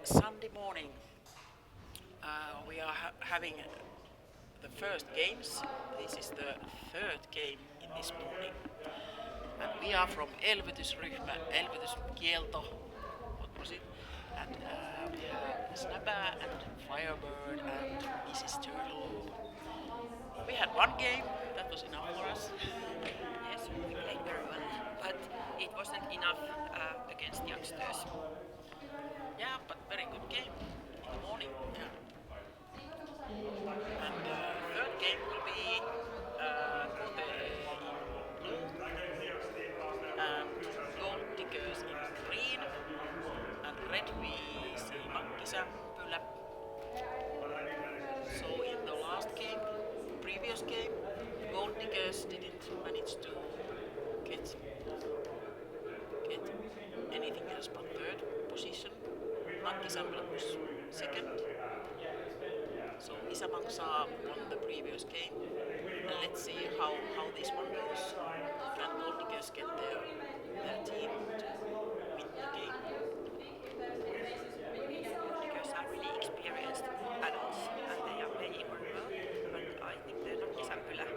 Sunday morning. We are having the first games. This is the third game in this morning. And we are from Elvytysryhmä, Elvytyskieltp, what was it? And we have Snapper and Firebird and Mrs. Turtle. We had one game, that was enough for us. Yes, we played very well, but it wasn't enough against youngsters. Yeah, but very good game in the morning. Yeah. And third game will be Goldies in green, and red we see Nakkisämpylä. So in the last game, previous game, Goldies didn't manage to get anything else but third position. Nakkisämpylä was second. So Maksaa won the previous game. And let's see how this one goes. Can Goldies get their team to win the game? Goldies are really experienced adults and they are playing very well. But I think the Nakkisämpylä,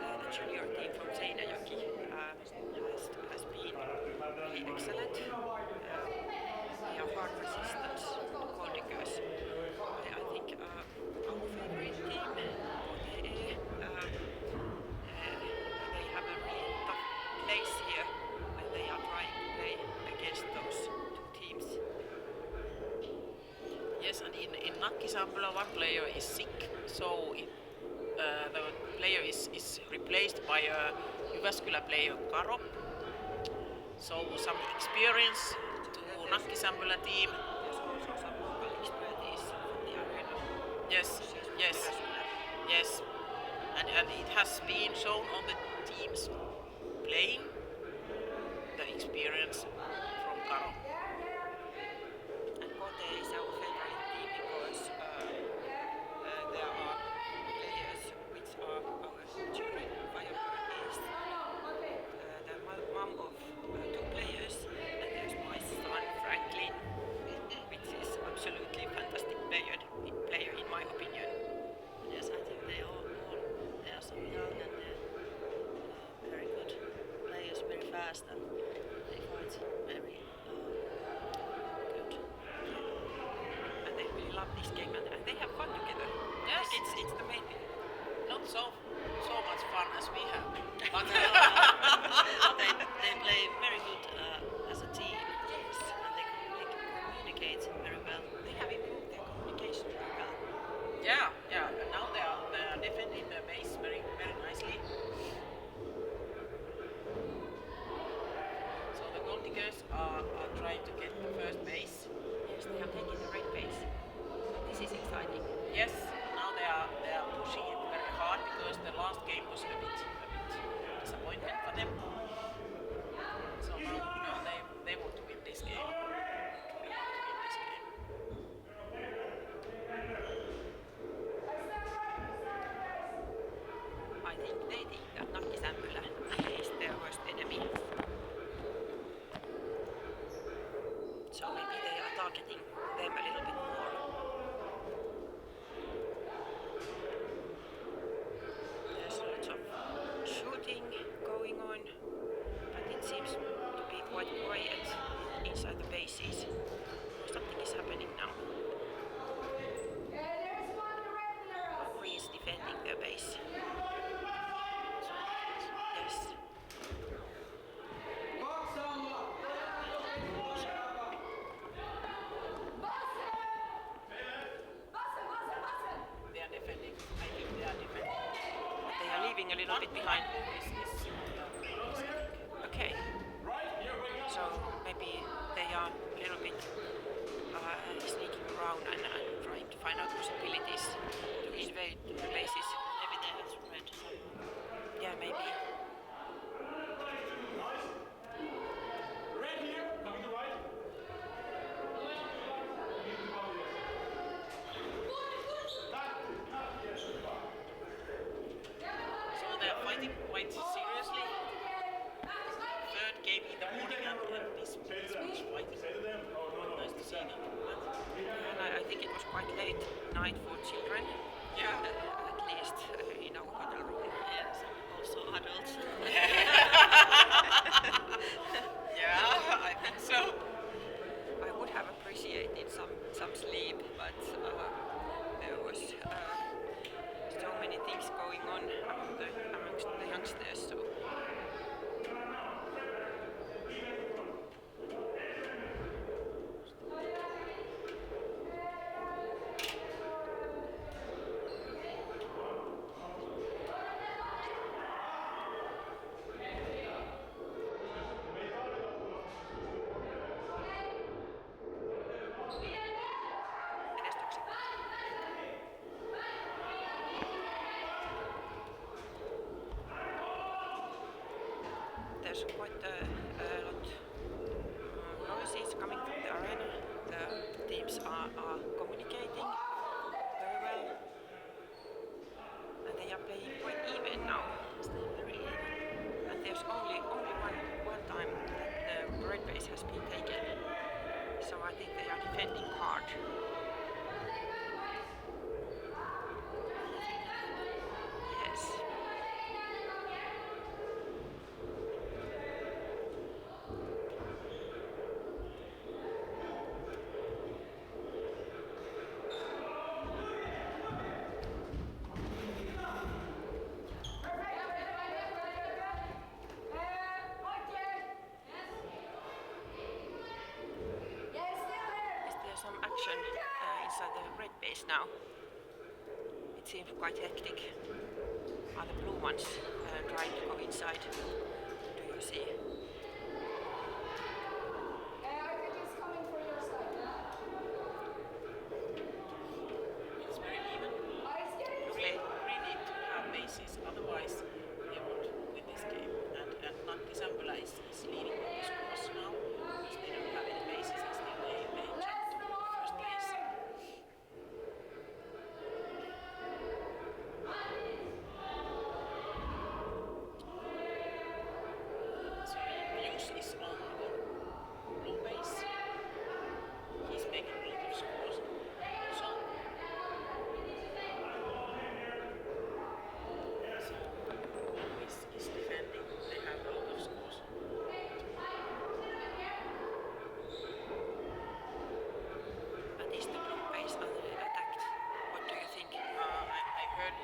the junior team from Feydakin, has been really excellent. They have hard resistance to Goldies. I think our favorite team, KättäEteen, they have a really tough place here when they are trying to play against those two teams. Yes, and in Nakkisämpylä one player is sick, so the player is replaced by a Jyväskylä player Karo. So some experience to Nakkisämpylä team. There's also some local expertise from the arena. Yes. And it has been shown on the teams playing the experience from Karo. And KättäEteen is our favorite team because there are players which are our children. Firebird is the mom of two players, and there's my son Franklin, which is absolutely fantastic player in my opinion. Yes, I think they are so young and very good players, very fast, and they fight very good. And they really love this game and they have fun together. Yes. It's the main thing. Not so much fun as we have. But they play very good as a team. Yes. And they communicate very well. They have improved their communication very well. yeah. And now they are defending the base very nicely. So the Goldies are trying to get the first base. Yes, they have taken the red base. This is exciting. Yes, now they are pushing it very hard because the last game was a bit disappointment for them. So now they want to win this game. I think they think that Nakkisämpylä is their worst enemy. So maybe they are targeting them a little bit more. There's lots of shooting going on, but it seems to be quite quiet inside the bases. Something is happening now. Green is defending their base. Yes. They are defending. I think they are defending. But they are leaving a little bit behind. Okay. So maybe they are a little bit sneaking around and trying to find out possibilities to invade the bases. Maybe they have spread. Yeah, maybe. So they are fighting quite seriously. Third game in the morning and this much fighting. Nice to see that. quite late night for children. Yeah. At least in our hotel room. Yes, also adults. Yeah, I think so. I would have appreciated some sleep, but there was so many things going on amongst the youngsters. So there's quite a lot noises coming from the arena. The teams are communicating very well, and they are playing quite even now. Very even. And there's only one time that the red base has been taken, so I think they are defending hard. Yes. Is there some action inside the red base now? It seems quite hectic. Are the blue ones trying to go inside? Do you see? It's very even. Okay. We need to have bases, otherwise they won't win this game. And Nakkisämpylä is leading on the scores now because they don't have any bases and still they jump to first place. So Jus is on blue base. He's making a lot of scores. So is defending. They have a lot of scores. But is the blue base attacked? What do you think? I heard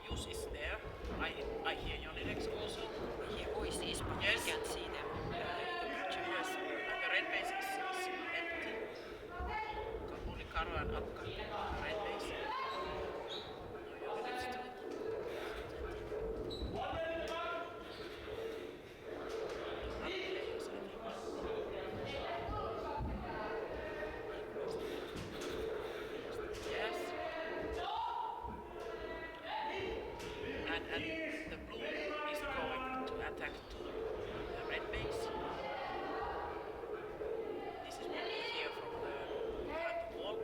Jus is there. I hear Jonirex also. We hear voices, but Yes. we can't see them. Yes. And the red base is empty. Only Karo and Akka. Red base. No Jonirex too. Yes. And the blue is going to attack to the red base. This is what we hear from behind the wall.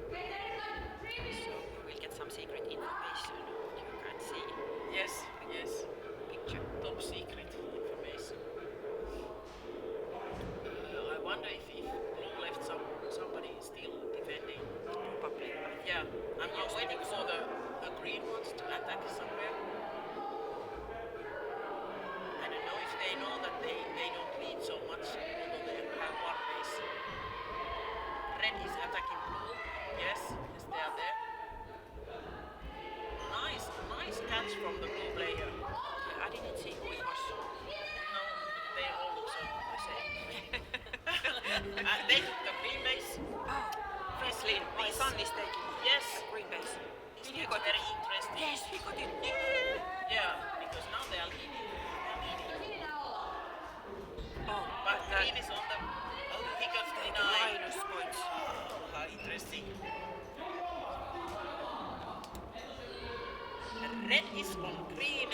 So we will get some secret information what you can see. Yes, yes. Picture. Top secret information. I wonder if blue left somebody still defending. Probably. Yeah, I'm waiting for the green ones to attack somewhere. I don't know if they know that they don't lead so much, although they have one base. Red is attacking blue. Yes, they are there. Nice catch from the blue player. I didn't see who it was. No, they all look so the same. And they took the green base. Oh, Freslin, my son is taking Yes. green base. It's He got very it. interesting. Yes, he got it. Yeah, because now they are leading. Oh, But green is on the. Oh, he got denied. minus points. Oh, how interesting. Red is on green.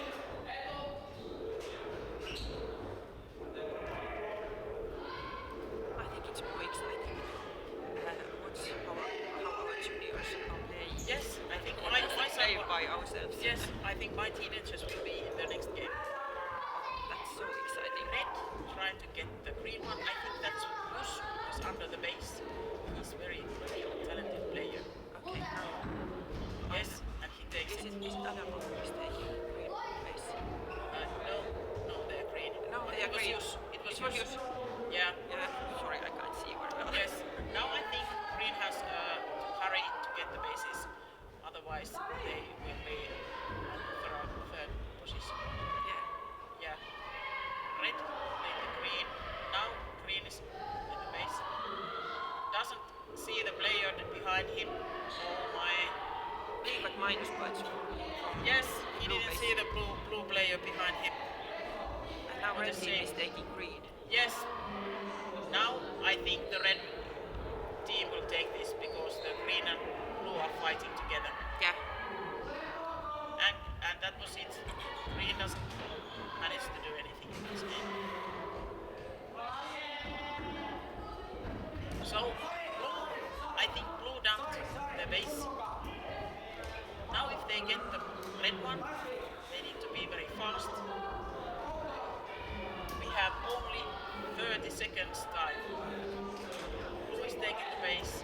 I think it's more exciting. Watch how our juniors are playing. Yes, I think Or my just son. play by ourselves. Yes, I think my teenagers will be in the next game. That's so exciting. Red trying to get the green one. I think that's Bush was under the base. He's very talented player. behind him. Oh my. We got minus points. Yes, he Blue didn't base. see the blue player behind him. And now red Just team saying. is taking green. Yes. Now I think the red team will take this because the green and blue are fighting together. Yeah. And that was it. Green doesn't manage to do anything in this game. So blue, I think blue dumped the base. Now if they get the red one, they need to be very fast. We have only 30 seconds time. Blue is taking the base.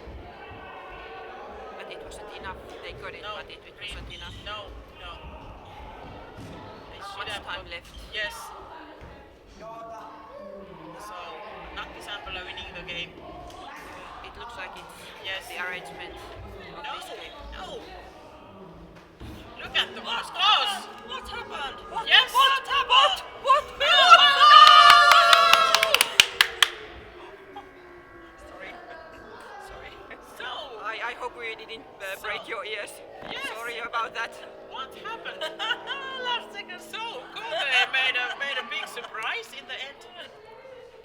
But it wasn't enough. They got it, No, but it wasn't enough. No. They should Much have time got- left. Yes. So Nakkisämpylä winning the game. It looks like it's Yes. the arrangement of No, this game. no. Look at the most close. What happened? Yes. What happened? What? Sorry. So I hope we didn't break your ears. Yes. Sorry about that. what happened? Last second. So Kote made a big surprise in the end.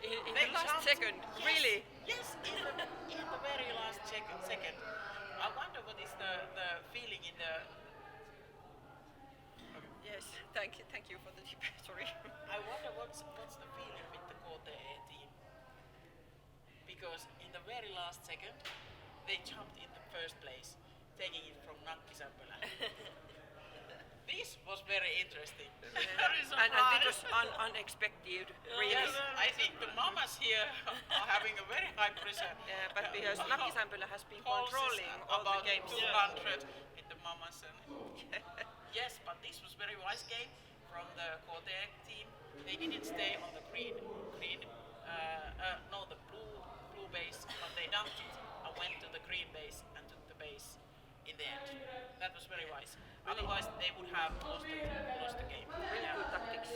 In They the last jumped. second, Yes. really? Yes, in the very last second. I wonder what is the feeling in the. Yes. Thank you for the tip. Sorry. I wonder what's the feeling with the KättäEteen team. Because in the very last second, they jumped in the first place, taking it from Nakkisämpylä. This was very interesting. Very And it was surprised. unexpected, really. Yes, I think the mamas here are having a very high pressure. Yeah, but because Nakkisämpylä has been Pulse is controlling all the about games. 200 with the mamas. And yes, but this was very wise game from the KättäEteen team. They didn't stay on the the blue base, but they dumped it and went to the green base and took the base in the end. That was very wise. Otherwise, they would have lost the game. Really good tactics.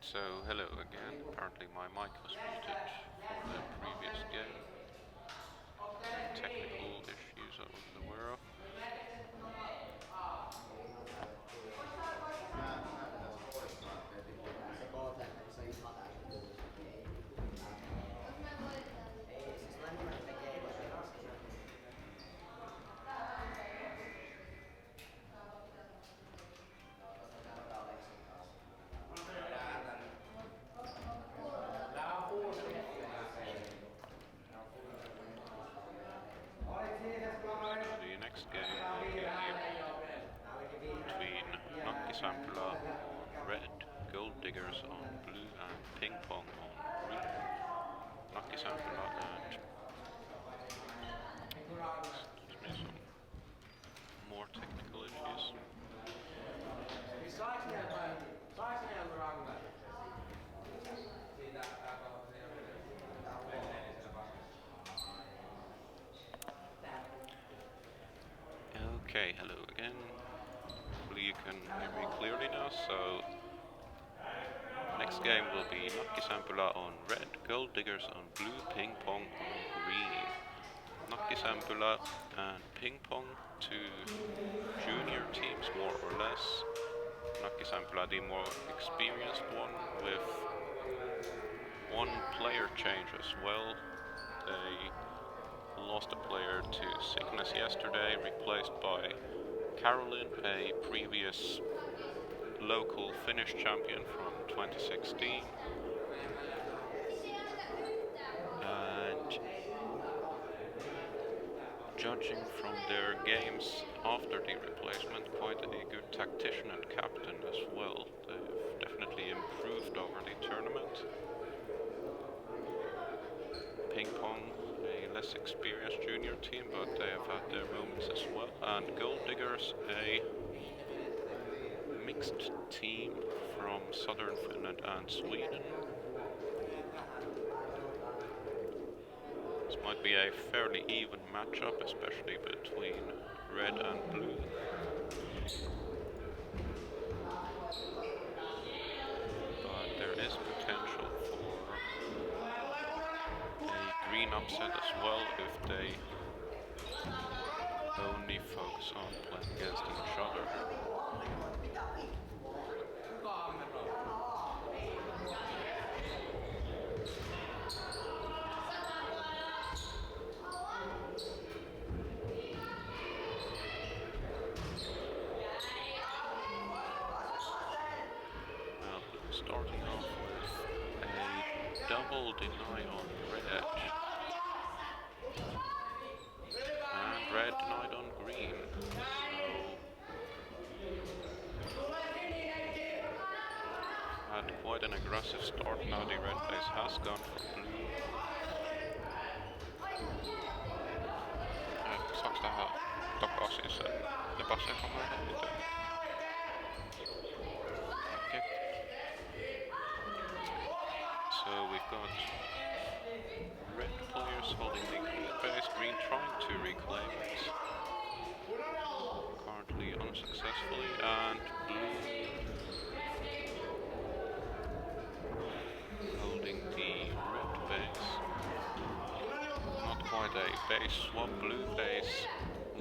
So, hello again. Apparently my mic was muted for the previous game. Technical issues I wasn't aware of. The next game will be between Nakkisämpylä on red, Goldies on blue and PingPong on green. Nakkisämpylä and excuse me, some more technical issues. Okay, hello again. Hopefully you can hear me clearly now. So next game will be Nakkisämpylä on red, Goldies on blue, PingPong on green. Nakkisämpylä and PingPong, two junior teams more or less. Nakkisämpylä the more experienced one with one player change as well. They lost a player to sickness yesterday, replaced by Caroline, a previous local Finnish champion from 2016. And judging from their games after the replacement, quite a good tactician and captain as well. They've definitely improved over the tournament. PingPong, a less experienced junior team, but they have had their moments as well. And Goldies, a mixed team from southern Finland and Sweden. This might be a fairly even matchup, especially between red and blue. But there is potential for a green upset as well if they only focus on playing against each other. Starting off with a double deny on red. And red denied on green. So had quite an aggressive start. Now the red base has gone for blue. Saaks tähän takaisin sen? Ne passeja kameraa miten? Okay. So we've got red players holding the green base, green trying to reclaim it. Currently unsuccessfully, and blue holding the red base. Not quite a base swap, blue base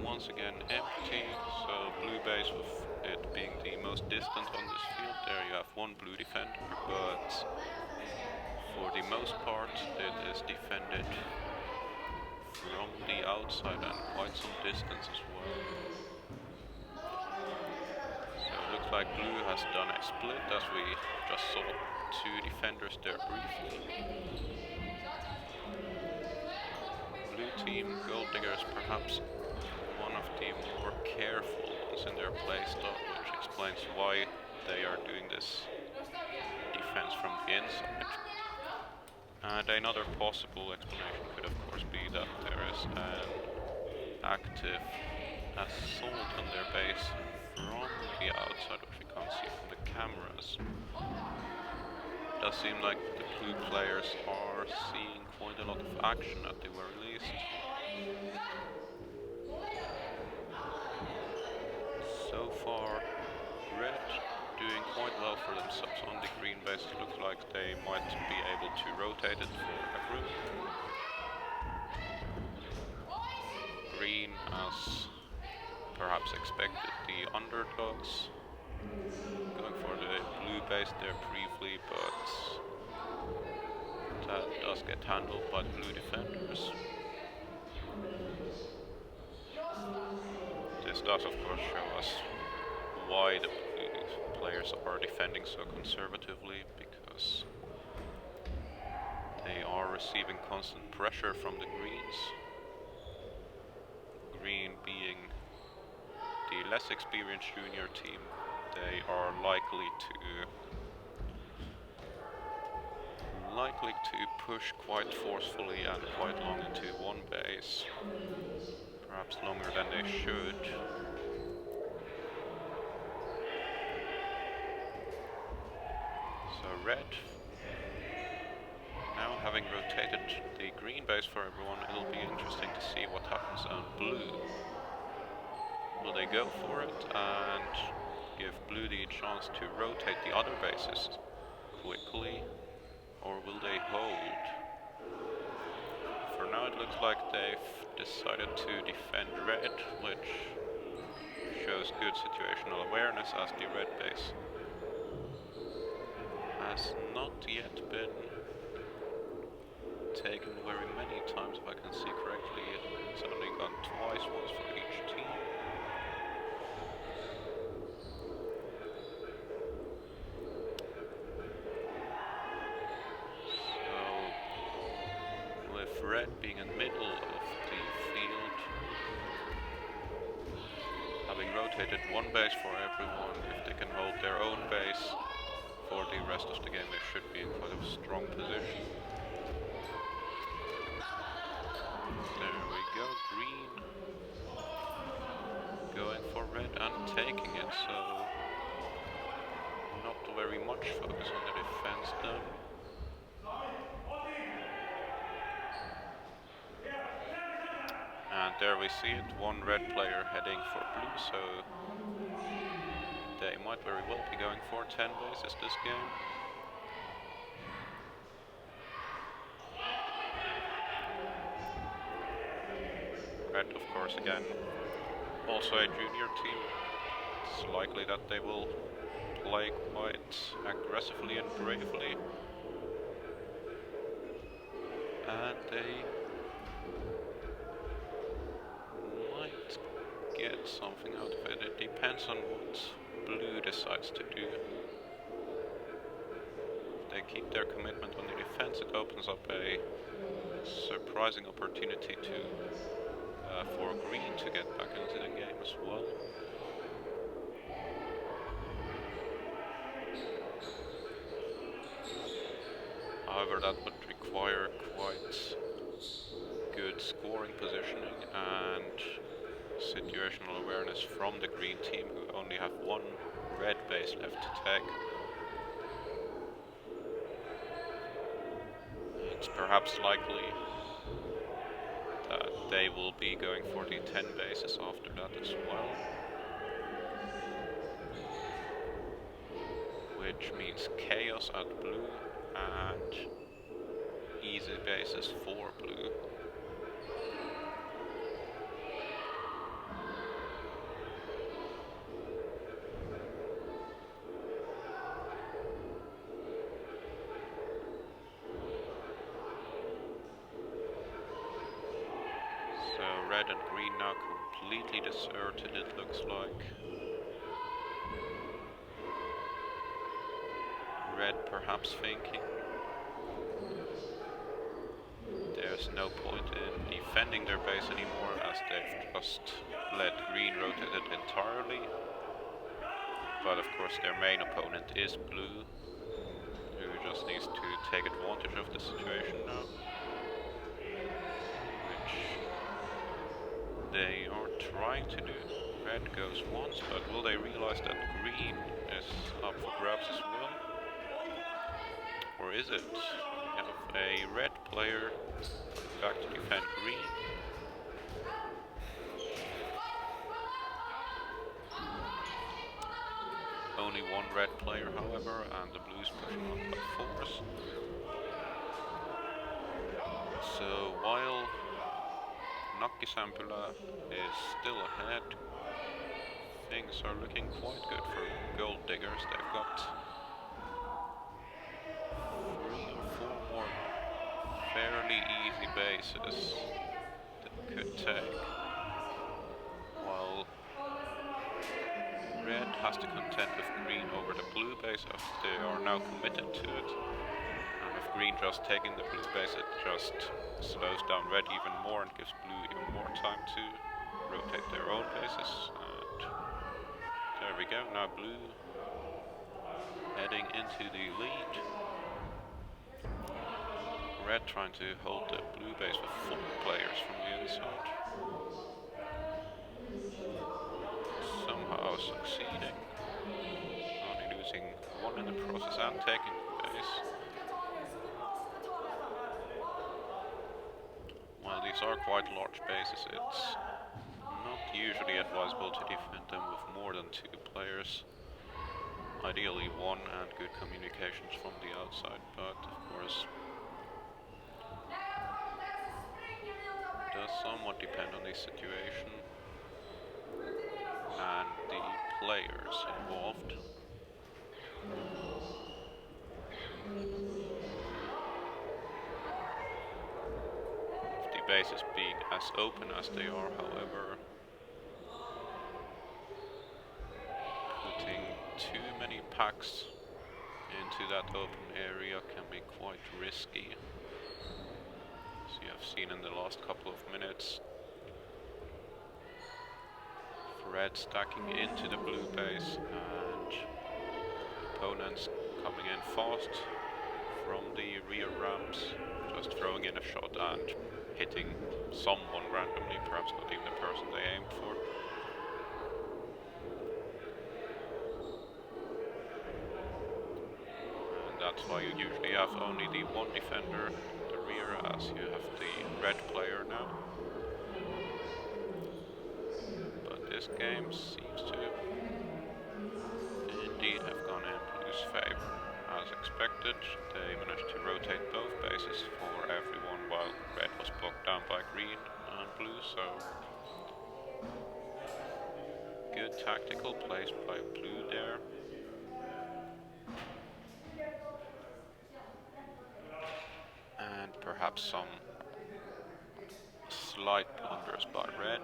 once again empty, so blue base with it being the most distant on this field, there you have one blue defender, but for the most part it is defended from the outside and quite some distance as well. So it looks like blue has done a split, as we just saw two defenders there briefly. Blue team, Goldies, perhaps one of the more careful ones in their playstyle, which explains why they are doing this defense from the inside. And another possible explanation could of course be that there is an active assault on their base from the outside, which we can't see from the cameras. It does seem like the blue players are seeing quite a lot of action at the very least. So far, red doing quite well for themselves on the green base. It looks like they might be able to rotate it for everyone. Green, as perhaps expected, the underdogs, going for the blue base there briefly, but that does get handled by the blue defenders. This does of course show us why the blue players are defending so conservatively, because they are receiving constant pressure from the greens. Green being the less experienced junior team, they are likely to push quite forcefully and quite long into one base, perhaps longer than they should. So red, now having rotated the green base for everyone, it'll be interesting to see what happens on blue. Will they go for it and give blue the chance to rotate the other bases quickly, or will they hold? For now it looks like they've decided to defend red, which shows good situational awareness, as the red base has not yet been taken very many times, if I can see correctly. It's only gone twice, once for each team. So, with red being in the middle of the field, having rotated one base for everyone, if they can hold their own base for the rest of the game, they should be in quite a strong position. There we go, green going for red and taking it, so not very much focus on the defense though. And there we see it, one red player heading for blue, so they might very well be going for 10 bases this game. Red, of course, again, also a junior team. It's likely that they will play quite aggressively and bravely. And they might get something out of it. It depends on what blue decides to do. If they keep their commitment on the defense, it opens up a surprising opportunity for green to get back into the game as well. However, that would require quite good scoring positioning and situational awareness from the green team, who only have one red base left to take. It's perhaps likely that they will be going for the 10 bases after that as well. Which means chaos at blue and easy bases for blue. Red and green now completely deserted, it looks like. Red perhaps thinking there's no point in defending their base anymore, as they've just let green rotate it entirely. But of course their main opponent is blue, who just needs to take advantage of the situation now. They are trying to do. Red goes once, but will they realize that green is up for grabs as well? Or is it? We have a red player back to defend green. only one red player, however, and the blues pushing on by force. So while Nakkisämpylä is still ahead, things are looking quite good for Gold Diggers. They've got 3 or 4 more fairly easy bases that could take, while red has to contend with green over the blue base as they are now committed to it. And with green just taking the blue base, it just slows down red even more and gives blue even more time to rotate their own bases. And there we go, now blue heading into the lead. Red trying to hold the blue base with 4 players from the inside. Somehow succeeding. Only losing 1 in the process and taking the base. While these are quite large bases, it's not usually advisable to defend them with more than 2 players. Ideally 1 and good communications from the outside, but of course it does somewhat depend on the situation and the players involved. With the bases being as open as they are, however, putting too many packs into that open area can be quite risky. As you have seen in the last couple of minutes, red stacking into the blue base and opponents coming in fast from the rear ramps, just throwing in a shot and hitting someone randomly, perhaps not even the person they aimed for. And that's why you usually have only the 1 defender in the rear, as you have the red player now. This game seems to indeed have gone in blue's favor. As expected, they managed to rotate both bases for everyone while red was bogged down by green and blue, so good tactical plays by blue there. And perhaps some slight blunders by red.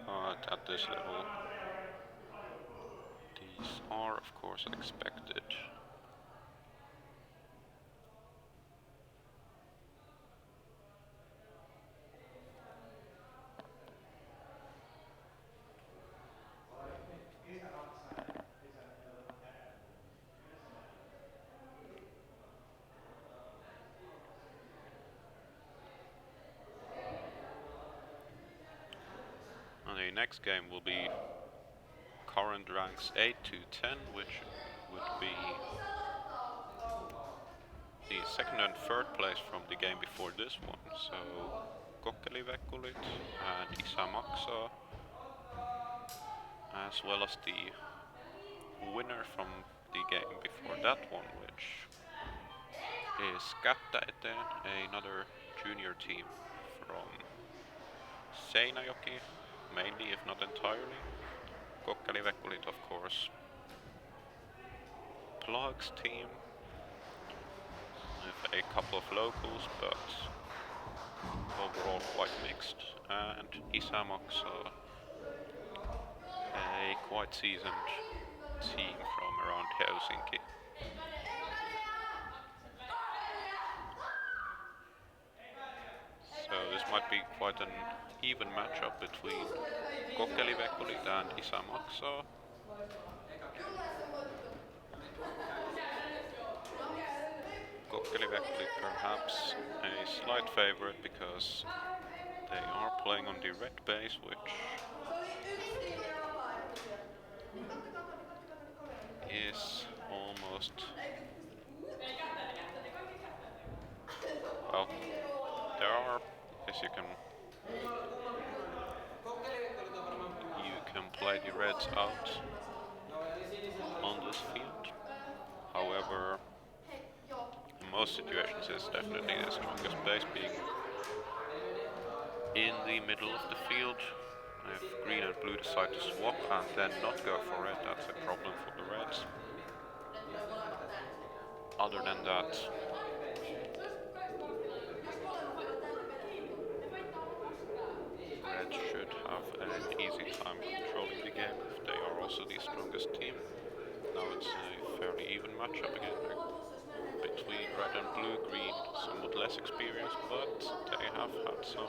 But at this level, these are of course expected. The next game will be current ranks 8 to 10, which would be the second and third place from the game before this one. So Kokkelivekkulit and Maksaa, as well as the winner from the game before that one, which is KättäEteen, another junior team from Seinäjoki, mainly if not entirely. Kokkelivekkulit, of course, Plug's team with a couple of locals, but overall quite mixed. And Maksaa, a quite seasoned team from around Helsinki. So this might be quite an even matchup between Kokkelivekkulit and Maksaa. Kokkelivekkulit perhaps a slight favorite because they are playing on the red base, which is almost, well, there are, as you can play the reds out most situations is definitely the strongest base being in the middle of the field. If green and blue decide to swap and then not go for it, that's a problem for the reds. Other than that, reds should have an easy time controlling the game if they are also the strongest team. Now it's a fairly even matchup again between red and blue. Green somewhat less experienced, but they have had some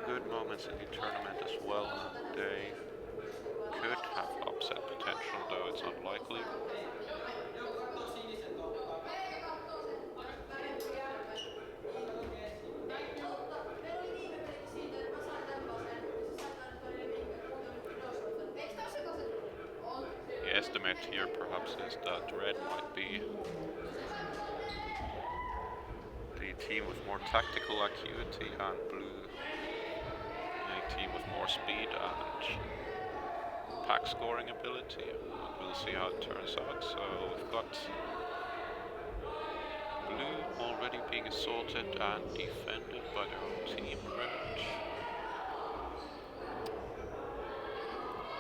good moments in the tournament as well, and they could have upset potential, though it's unlikely. The estimate here perhaps is that red might be the team with more tactical acuity and blue a team with more speed and pack scoring ability. We'll see how it turns out. So we've got blue already being assaulted and defended by their own team. Red.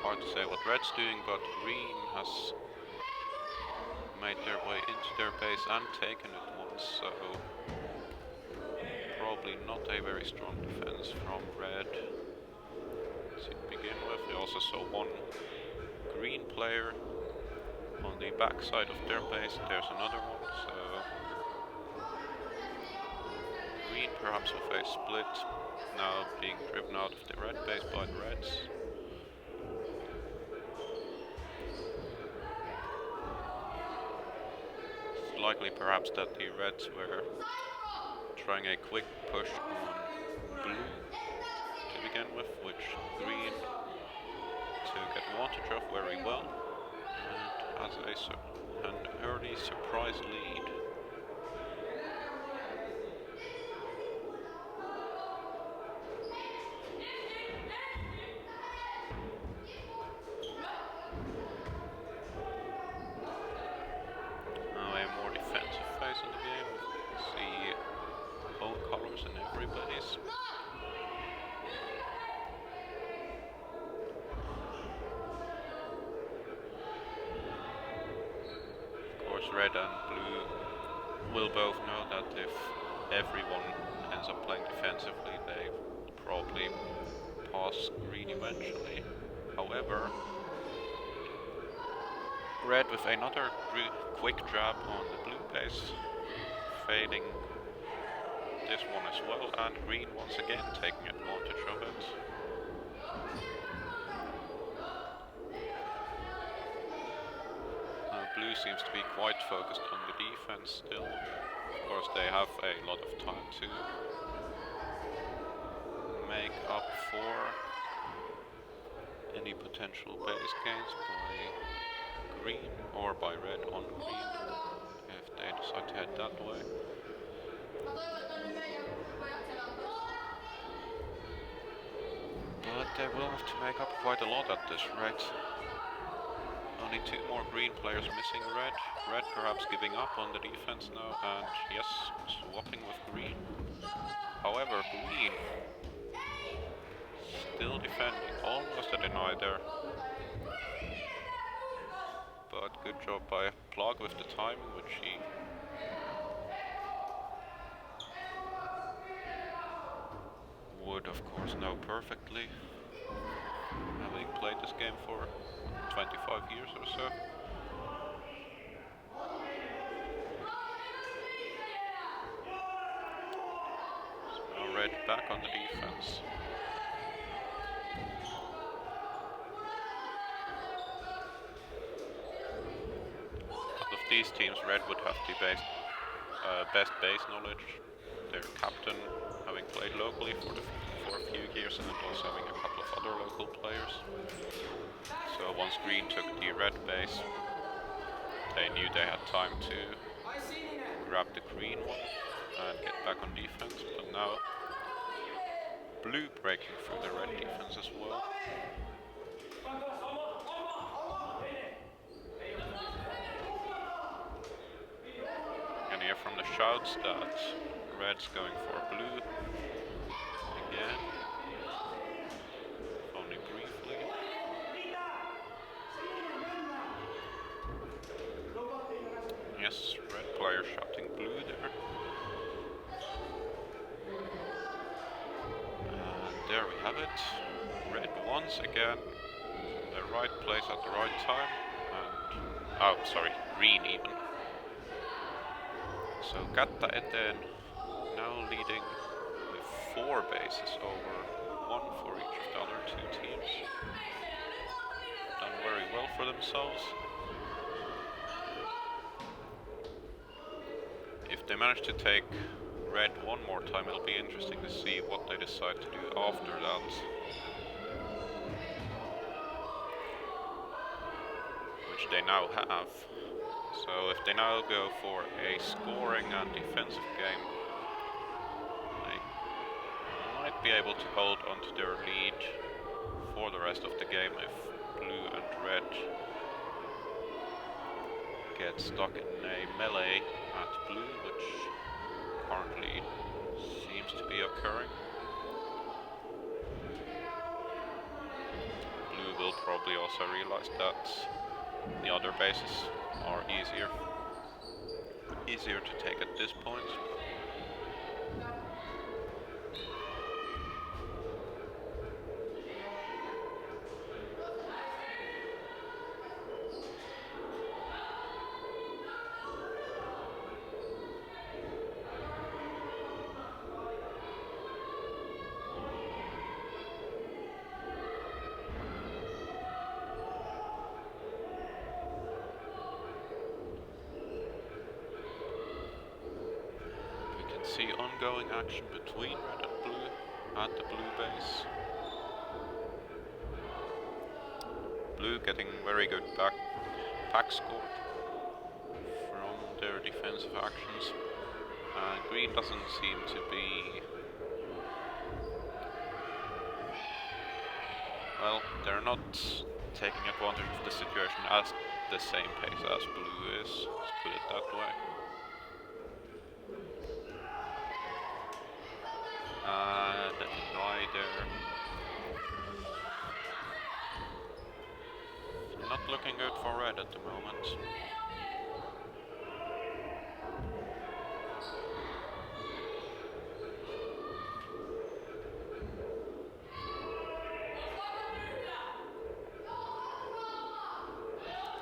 Hard to say what red's doing, but green has made their way into their base and taken it once, so probably not a very strong defense from red to begin with. We also saw one green player on the back side of their base. There's another one, so green perhaps with a split, now being driven out of the red base by the reds. It's likely perhaps that the reds were trying a quick push on blue to begin with, which green took advantage of very well and has an early surprise lead. Now a more defensive phase in the game. We see own colors in everybody's. Of course, red and blue will both know that if everyone ends up playing defensively, they probably pass green eventually. However, red with another quick jab on the blue base, fading this one as well, and green once again taking advantage of it. Blue seems to be quite focused on the defense still. Of course, they have a lot of time to make up for any potential base gains by green or by red on green if they decide to head that way. But they will have to make up quite a lot at this rate. Only two more green players missing red. Red perhaps giving up on the defense now, and yes, swapping with green. However, green still defending, almost a deny there. But good job by Plug with the timing, which he would of course know perfectly, having played this game for 25 years or so. So now red back on the defense. Out of these teams, red would have the best base knowledge. Their captain having played locally for a few years, and then also having a couple of other local players. So once green took the red base, they knew they had time to grab the green one and get back on defense, but now blue breaking through the red defense as well. shouts that red's going for blue again. Only briefly. Yes, red player shouting blue there. And there we have it. Red once again. The right place at the right time. And oh, sorry, green even. So KättäEteen now leading with 4 bases over 1 for each of the other 2 teams. Done very well for themselves. If they manage to take red one more time, it'll be interesting to see what they decide to do after that. Which they now have. So if they now go for a scoring and defensive game, they might be able to hold onto their lead for the rest of the game if blue and red get stuck in a melee at blue, which currently seems to be occurring. Blue will probably also realize that the other bases are easier to take at this point. See ongoing action between red and blue at the blue base. Blue getting very good pack score from their defensive actions. Green doesn't seem to be... well, they're not taking advantage of the situation at the same pace as blue is, let's put it that way. Not looking good for red at the moment.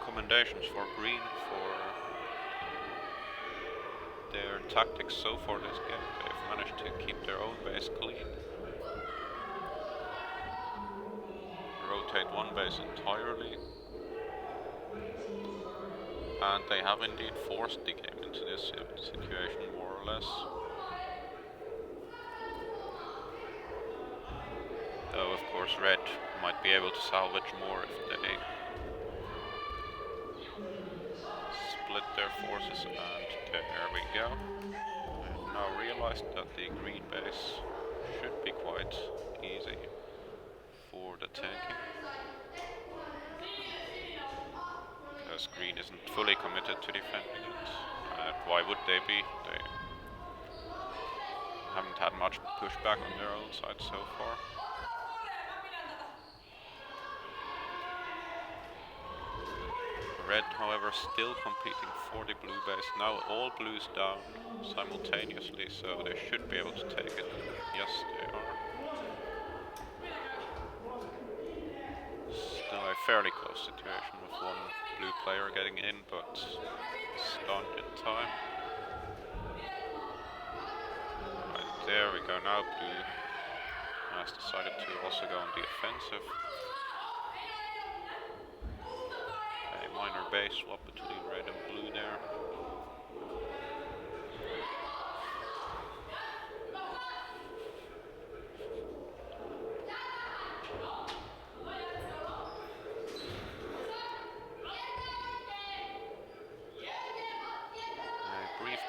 Commendations for green for their tactics so far this game. They've managed to keep their own base clean. Rotate one base entirely. And they have indeed forced the game into this situation, more or less. Though, of course, red might be able to salvage more if they split their forces, and there we go. I've now realized that the green base should be quite easy for the tanking. Because green isn't fully committed to defending it. Why would they be? They haven't had much pushback on their own side so far. Red, however, still competing for the blue base. Now all blues down simultaneously, so they should be able to take it. Yes, they are. Still a fairly close situation with one blue player getting in, but stunned in time. Right, there we go. Now blue has decided to also go on the offensive. A minor base swap between red and blue there.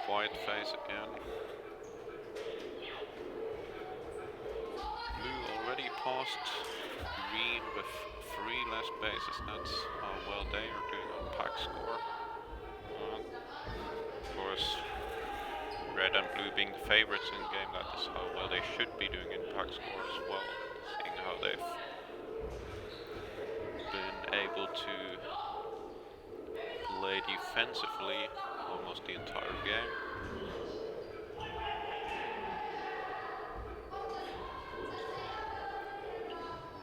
Quiet phase again. Blue already passed green with 3 less bases. That's how well they are doing on pack score. Of course, being the favorites in the game, that is how well they should be doing in pack score as well, seeing how they've been able to play defensively almost the entire game.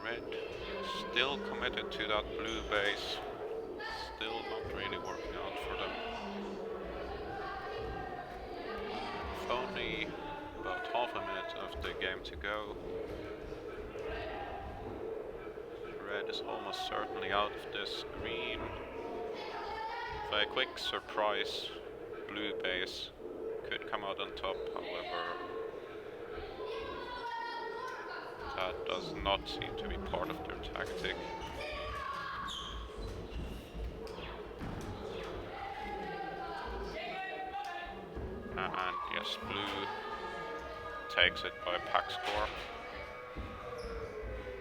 Red still committed to that blue base, still not really working out for them. With only about half a minute of the game to go, Red is almost certainly out of this. Green, with a quick surprise blue base, could come out on top, however that does not seem to be part of their tactic. And yes, blue takes it by pack score.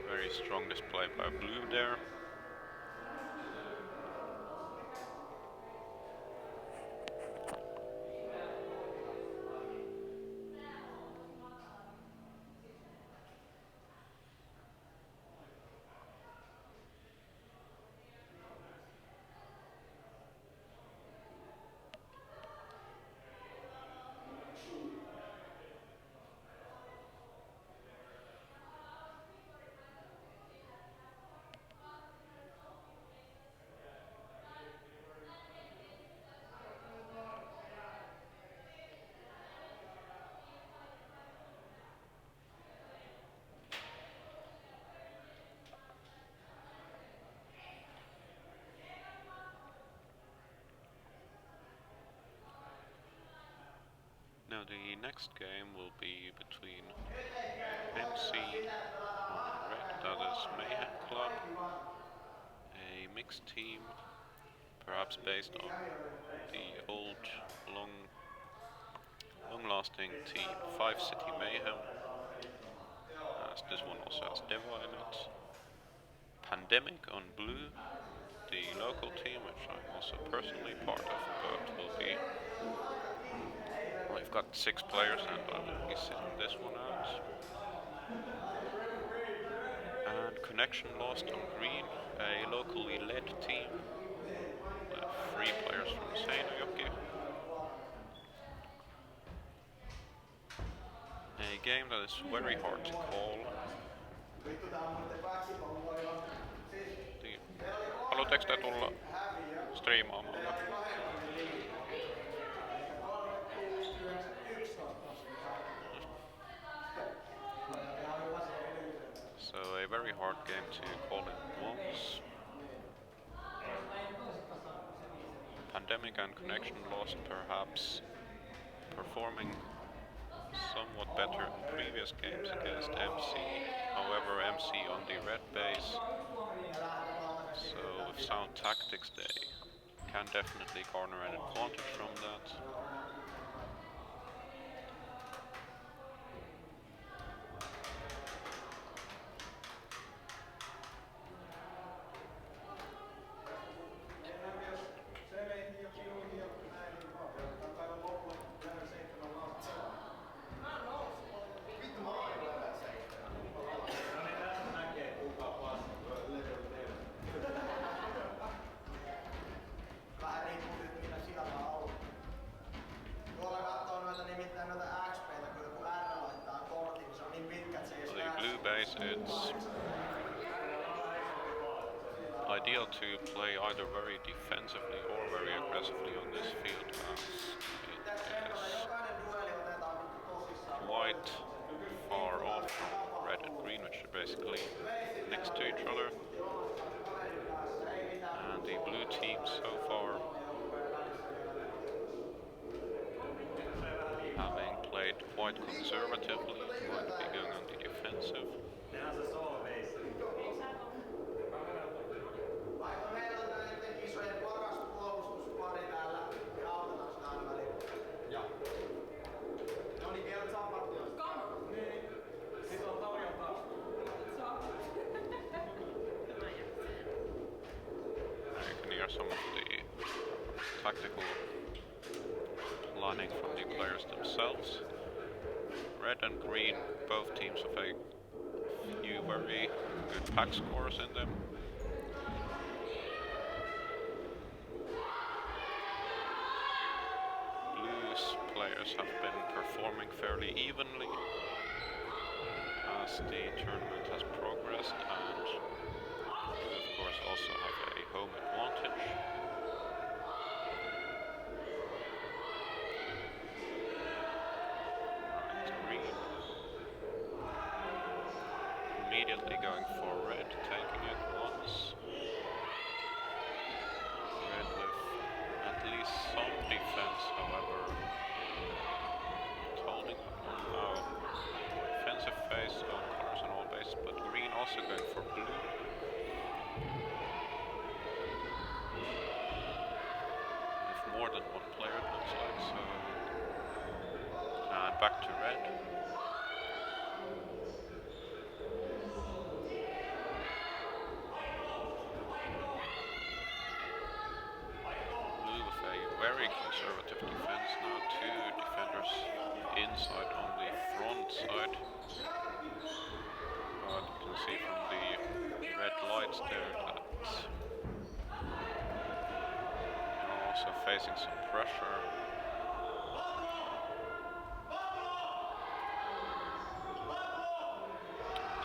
Very strong display by blue there. Now the next game will be between MC on red, that is Mayhem Club, a mixed team, perhaps based on the old, long-lasting team 5 City Mayhem, as this one also has Deva in it. Pandemic on blue, the local team, which I'm also personally part of, but will be... We've got 6 players and I will be sitting this one out. And connection lost on green, a locally led team with 3 players from Seinäjoki. A game that is very hard to call. Haluatteko te tulla striimaamaan? So a very hard game to call in once. Pandemic and connection lost, perhaps performing somewhat better in previous games against MC. However, MC on the red base. So with sound tactics they can definitely garner an advantage from that. It's ideal to play either very defensively or very aggressively on this field, as it is quite far off from red and green, which are basically next to each other. And the blue team so far, having played quite conservatively, might be going on the defensive. Some of the tactical planning from the players themselves. red and green, both teams have a few very good pack scores in them. Blue's players have been performing fairly evenly as the tournament has progressed, and Blue of course also have a home advantage. Immediately going for red, taking it once. Red with at least some defense, however, not holding on now. Defensive phase, own colors on all bases, but green also going for blue. With more than one player, it looks like, so. And back to red. Very conservative defense now, two defenders inside on the front side. But you can see from the red lights there that they're also facing some pressure.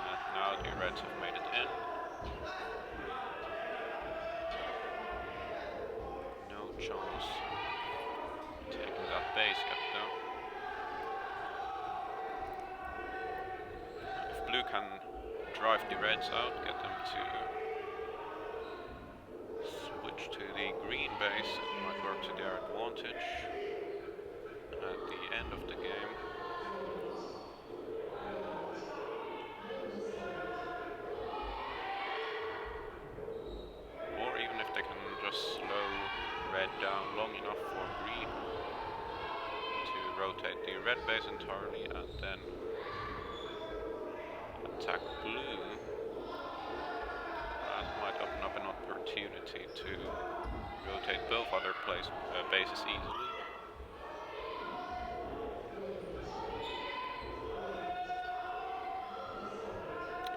And now the reds have made it in. No chance taking that base yet though. If blue can drive the reds out, get them to switch to the green base, it might work to their advantage at the end of the game. Or even if they can just slow red down long enough for green to rotate the red base entirely and then attack blue, that might open up an opportunity to rotate both other bases easily.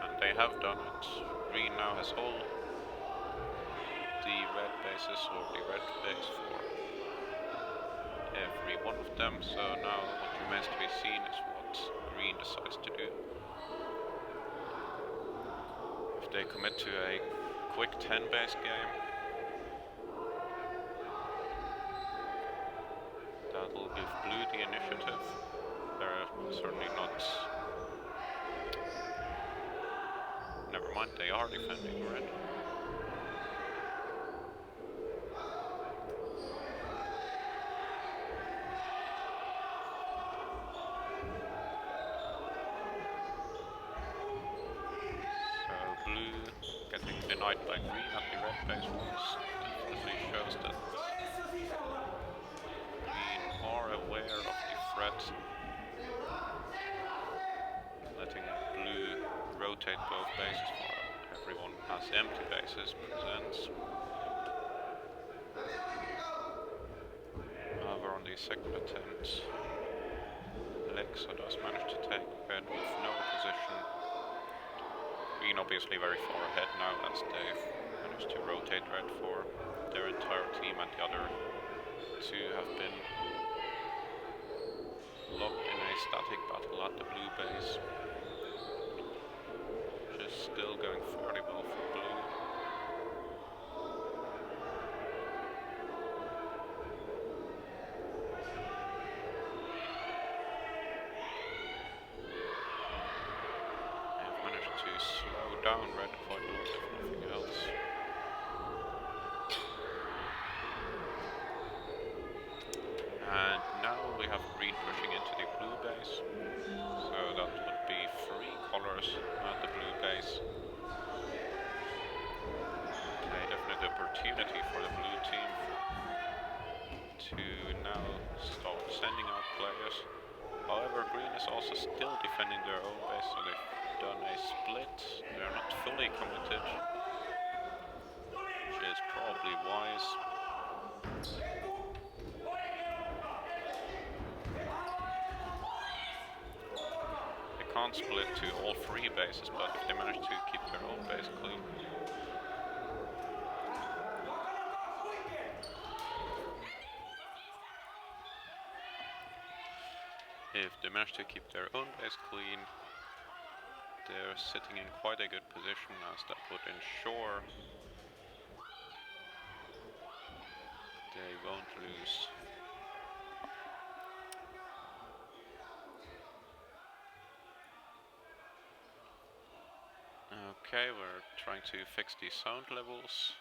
And they have done it. Green now has all the red bases, or the red base for every one of them, so now what remains to be seen is what green decides to do. If they commit to a quick 10 base game, that'll give blue the initiative. They're certainly not... Never mind, they are defending red. Denied by green at the red base once definitely shows that green are aware of the threat, letting blue rotate both bases while everyone has empty bases presents. However, on the second attempt, Lexa does manage to take red with no opposition. Green obviously very far ahead now as they've managed to rotate red for their entire team, and the other two have been locked in a static battle at the blue base, which is still going fairly well for blue. Down red quite a lot, if nothing else. And now we have green pushing into the blue base, so that would be 3 colors at the blue base. A definite opportunity for the blue team to now start sending out players. However, green is also still defending their own base, so they've done a split. They're not fully committed, which is probably wise. can't split to all 3 bases, but if they manage to keep their own base clean. If they manage to keep their own base clean, they're sitting in quite a good position, as that would ensure they won't lose. Okay, we're trying to fix the sound levels.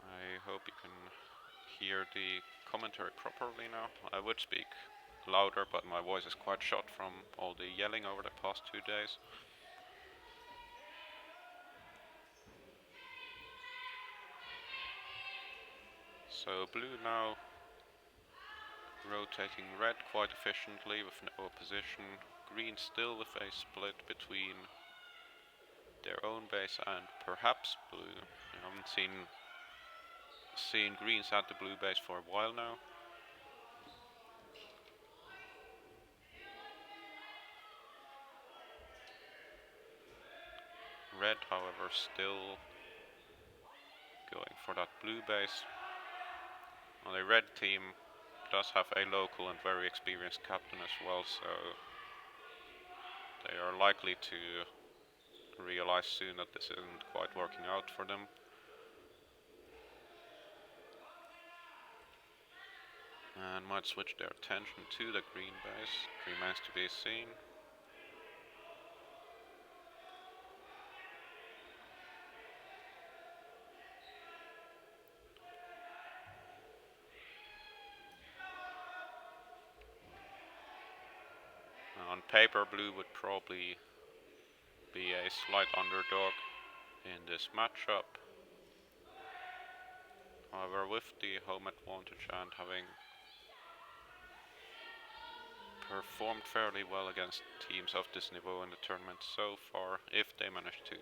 I hope you can hear the commentary properly now. I would speak louder, but my voice is quite shot from all the yelling over the past 2 days. So blue now rotating red quite efficiently with no opposition. Green still with a split between their own base and perhaps blue. I haven't seen greens at the blue base for a while now. Red, however, still going for that blue base. Well, the red team does have a local and very experienced captain as well, so they are likely to realize soon that this isn't quite working out for them. And might switch their attention to the green base. Remains to be seen. On paper, blue would probably be a slight underdog in this matchup. However, with the home advantage and having performed fairly well against teams of this niveau in the tournament so far, if they manage to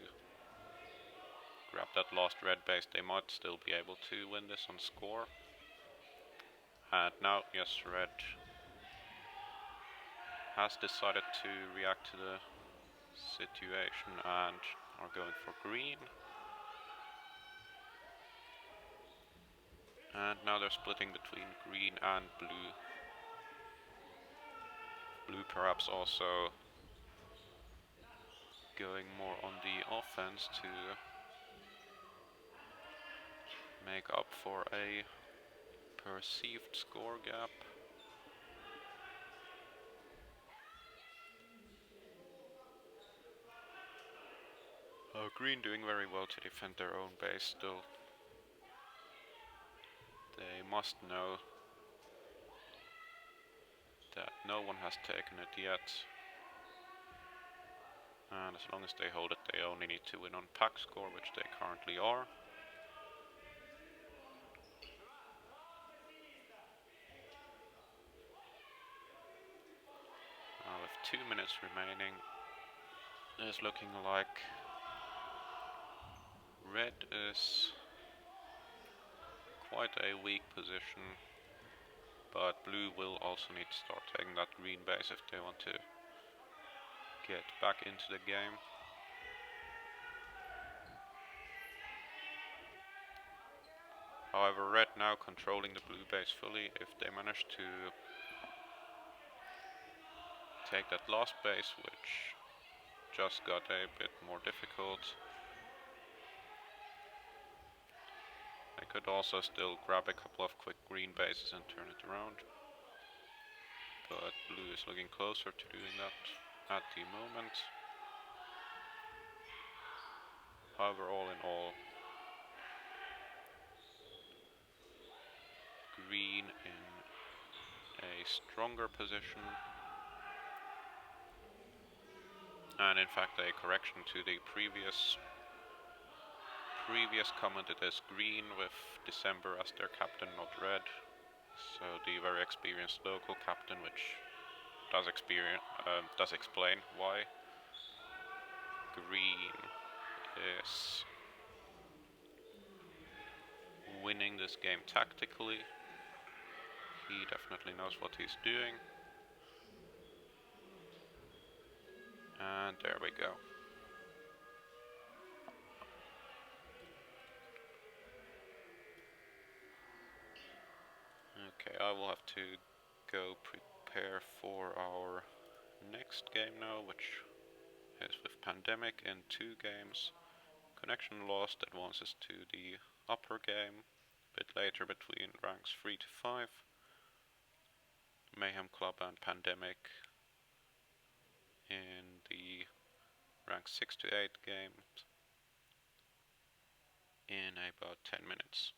grab that last red base, they might still be able to win this on score. And now, yes, red has decided to react to the situation and are going for green. And now they're splitting between green and blue. Blue perhaps also going more on the offense to make up for a perceived score gap. Green doing very well to defend their own base still. They must know that no one has taken it yet. And as long as they hold it, they only need to win on pack score, which they currently are. With 2 minutes remaining, it's looking like red is quite a weak position, but blue will also need to start taking that green base if they want to get back into the game. However, red now controlling the blue base fully. If they manage to take that last base, which just got a bit more difficult, they could also still grab a couple of quick green bases and turn it around. But blue is looking closer to doing that at the moment. However, all in all, green in a stronger position. And in fact, a correction to the previous comment, it is green with December as their captain, not red. So the very experienced local captain, which does explain why green is winning this game tactically. He definitely knows what he's doing. And there we go. Okay, I will have to go prepare for our next game now, which is with Pandemic in 2 games. Connection Lost advances to the upper game, a bit later between ranks 3 to 5. Mayhem Club and Pandemic in the ranks 6 to 8 games in about 10 minutes.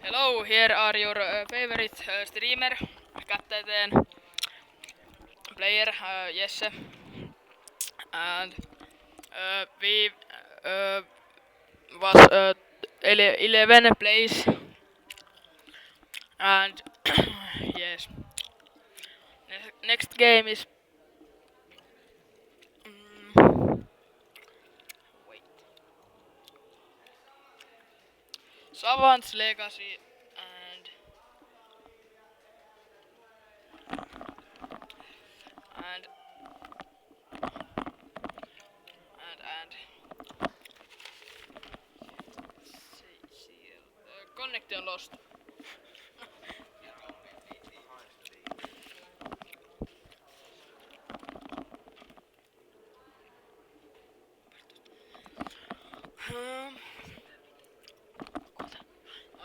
Hello, here are your favorite streamer, KättäEteen, player Jesse, and we was 11 plays, and yes, next game is wait, Savants Legacy and and connection lost.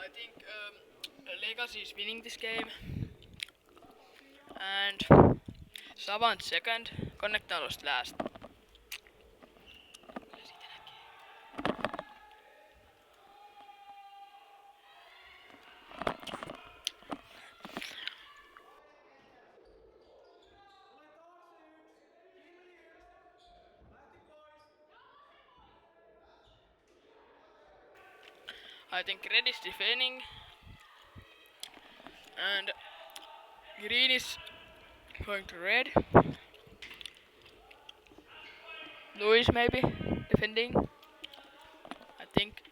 I think Legacy is winning this game, and Savant second, Connector lost last. I think red is defending, and green is going to red. Blue is maybe defending, I think.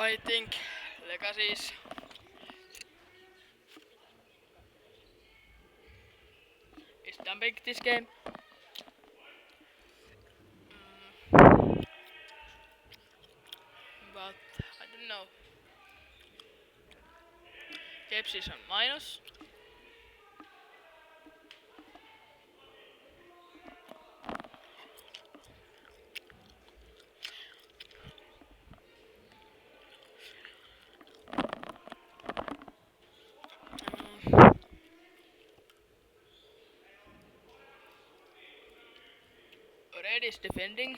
I think Legacy is dumping this game. But I don't know. Caps is on minus. Red is defending.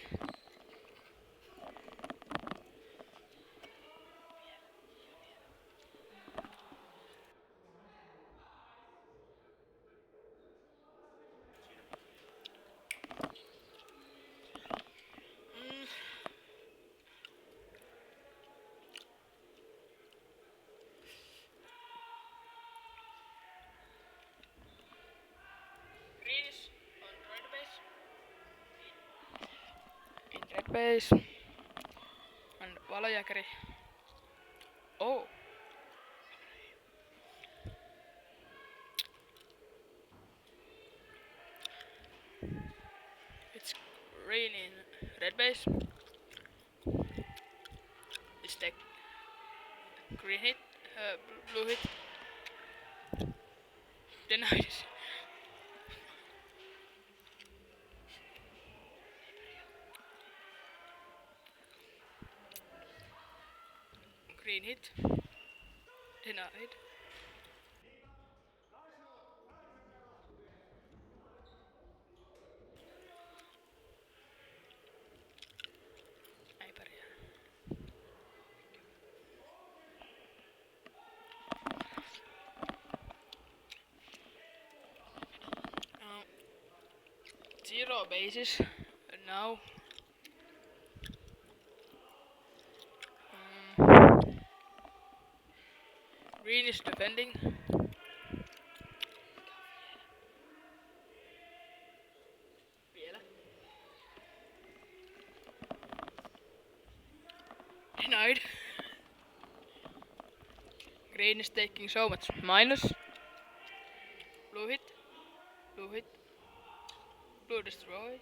Green is on red base. In red base. And valojäkeri. Oh. It's green in red base. It's the green hit, blue hit. Denied. Green hit. Denied. Ei pärjää. Zero bases now. Green is defending. Vielä. Denied. Green is taking so much minus. Blue hit. Blue hit. Blue destroyed.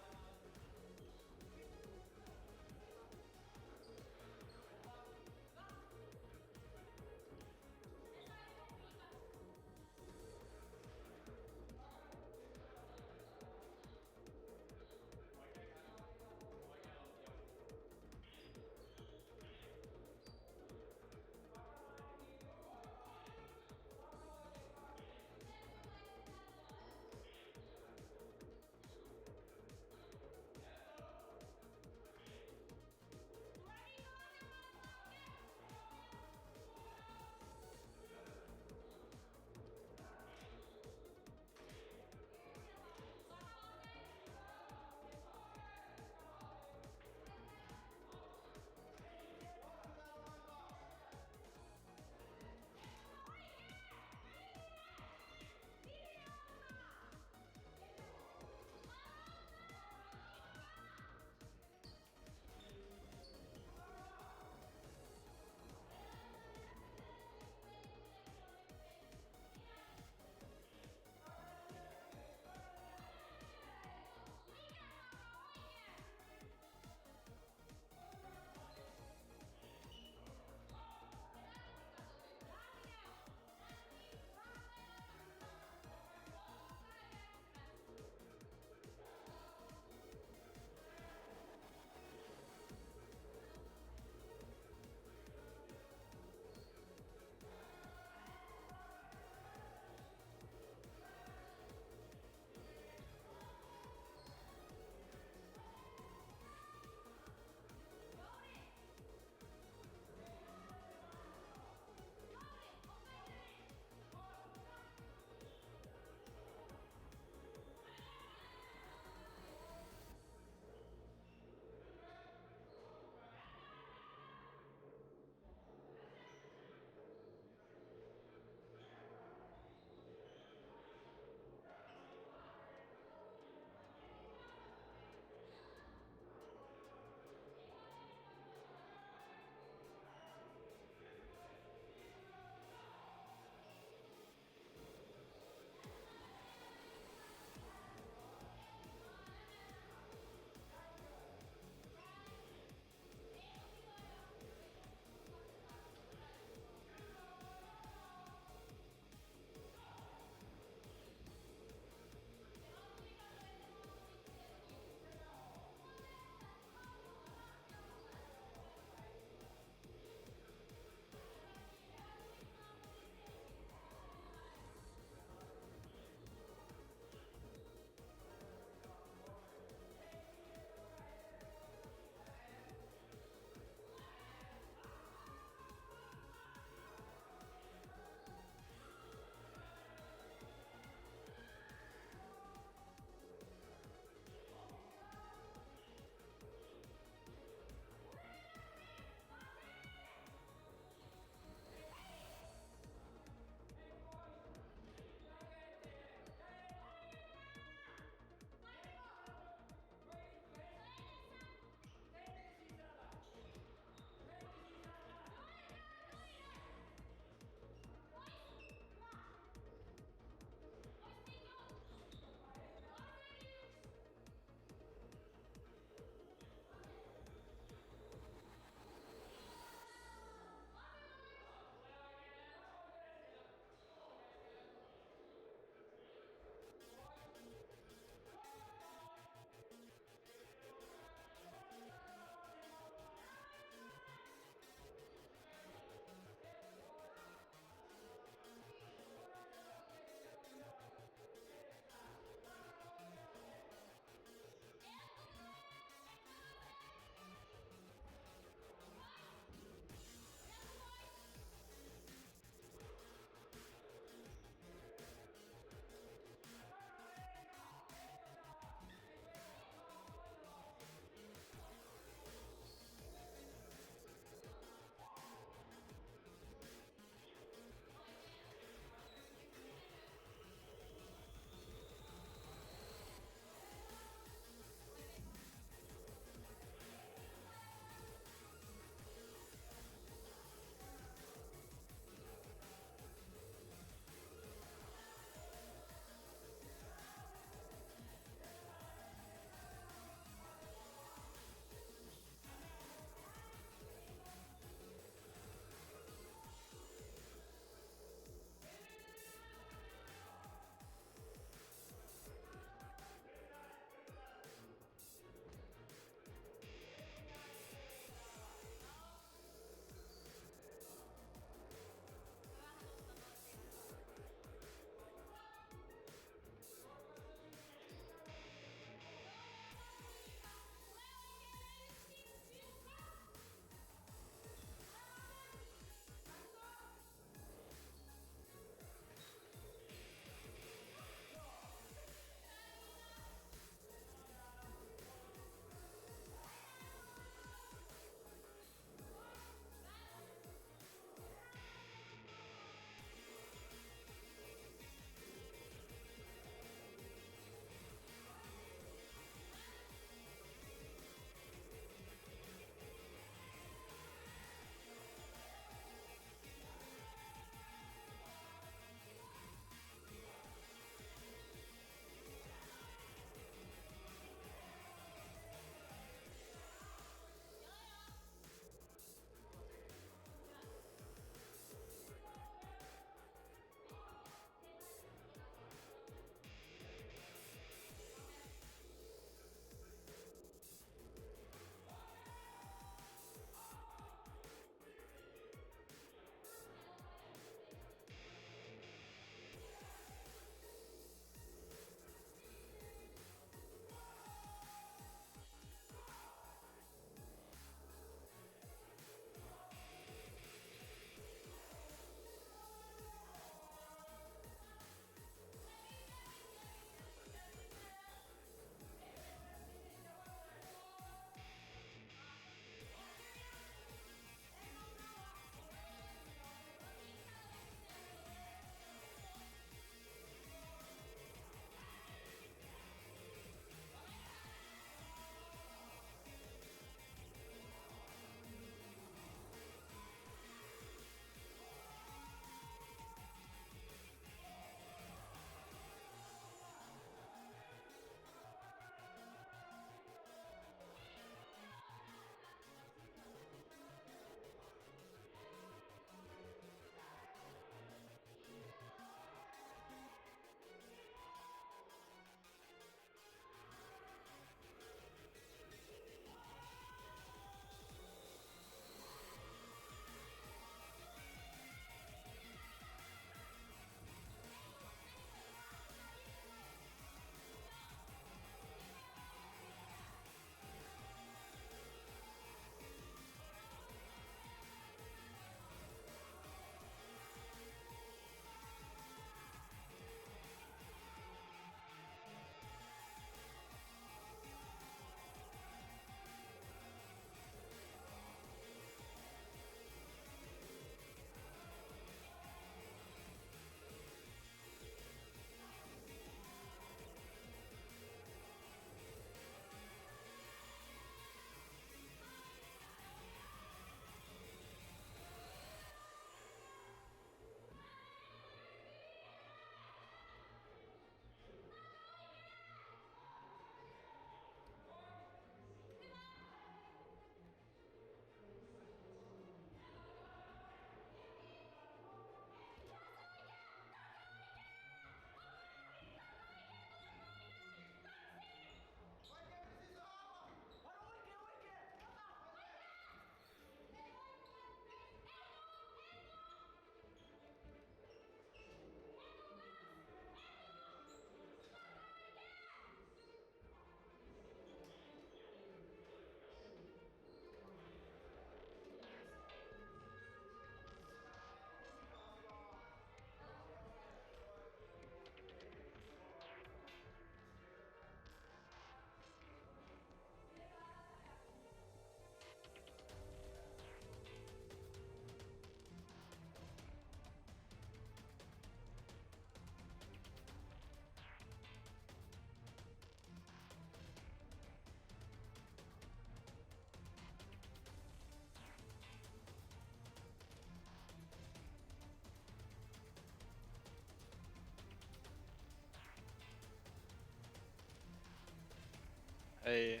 Hey.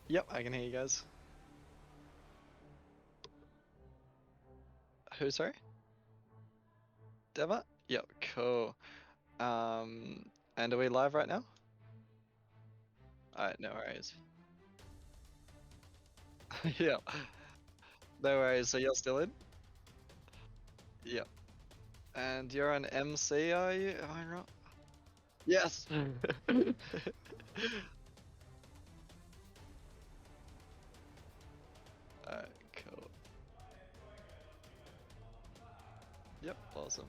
Yep, I can hear you guys. Who, sorry? Deva? Yep, cool. And are we live right now? Alright, no worries. Yeah. No worries, so you're still in? Yep. And you're an MC, are you? Am I wrong? Yes! Alright, cool. Yep, awesome.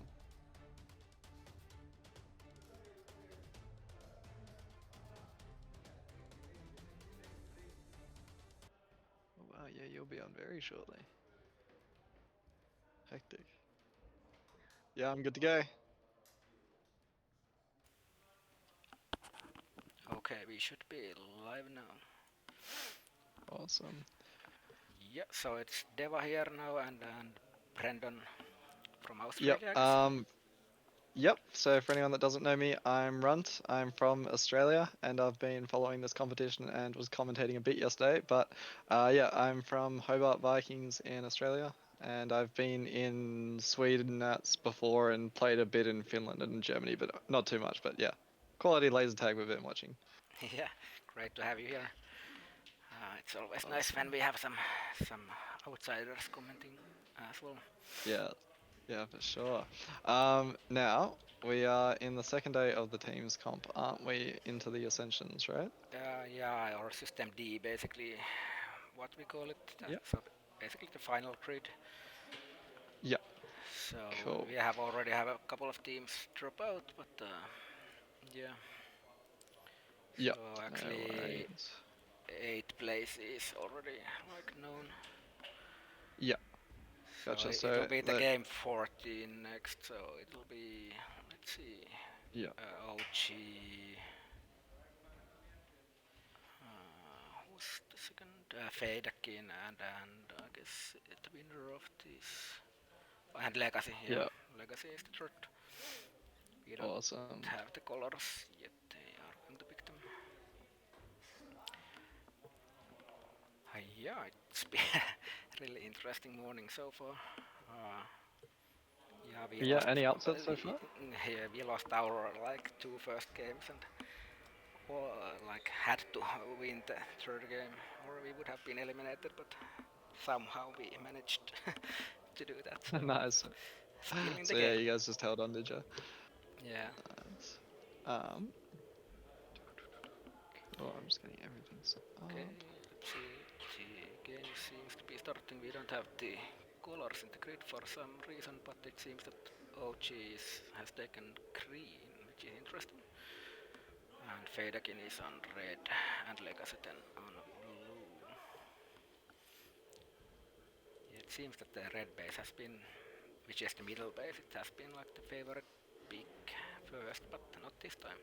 Wow, yeah, you'll be on very shortly. Hectic. Yeah, I'm good to go. Okay, we should be live now. Awesome. Yeah, so it's Deva here now and Brendan from Yep. Australia. I guess. Yep. So for anyone that doesn't know me, I'm Runt. I'm from Australia, and I've been following this competition and was commentating a bit yesterday. But yeah, I'm from Hobart Vikings in Australia, and I've been in Sweden before and played a bit in Finland and Germany, but not too much. But yeah, quality laser tag we've been watching. Yeah, great to have you here. It's always nice when we have some outsiders commenting as well. Yeah. Yeah, for sure. Now we are in the second day of the teams comp, aren't we? Into the Ascensions, right? Yeah, or System D, basically, what we call it. Yep. So basically the final grid. Yep. So Cool. we already have a couple of teams drop out, but yeah. Yep. So No actually, worries. 8th place is already known. Yep. So Gotcha. it'll be the game 14 next. So it'll be, let's see. Yeah. OG. Who's the second? Feydakin and I guess the winner of this. And Legacy. Yeah. Legacy is the third. We don't Awesome. have the colors yet. They are going to pick them. Yeah, it's been a really interesting morning so far. Yeah, any upsets so far? Yeah, we lost our two first games and had to win the third game, or we would have been eliminated. But somehow we managed to do that. So Nice. still in So the yeah, game. you guys just held on, did you? Yeah. Nice. Oh, I'm just getting everything set up. Okay, let's see. The game seems to be starting. We don't have the colors in the grid for some reason, but it seems that OG has taken green, which is interesting. And Feydakin is on red, and Legacy then on blue. Yeah, it seems that the red base has been, which is the middle base, it has been like the favorite pick first, but not this time.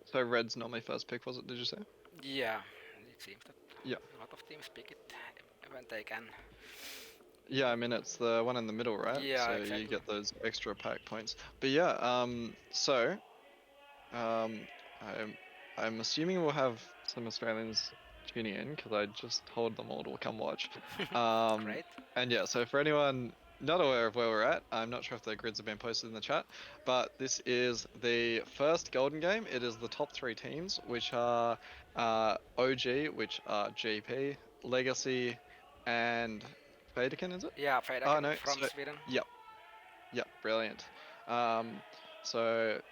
So red's normally first pick, was it? Did you say? Yeah, it seems that a lot of teams pick it when they can. Yeah, I mean it's the one in the middle, right? Yeah, so exactly. you get those extra pack points. But yeah, I'm assuming we'll have some Australians tuning in because I just told them all to come watch. Great. And yeah, so for anyone not aware of where we're at, I'm not sure if the grids have been posted in the chat, but this is the first Golden game. It is the top 3 teams, which are OG, which are GP, Legacy, and Feydakin, is it? Yeah, Feydakin from so, Sweden. Yep, brilliant. So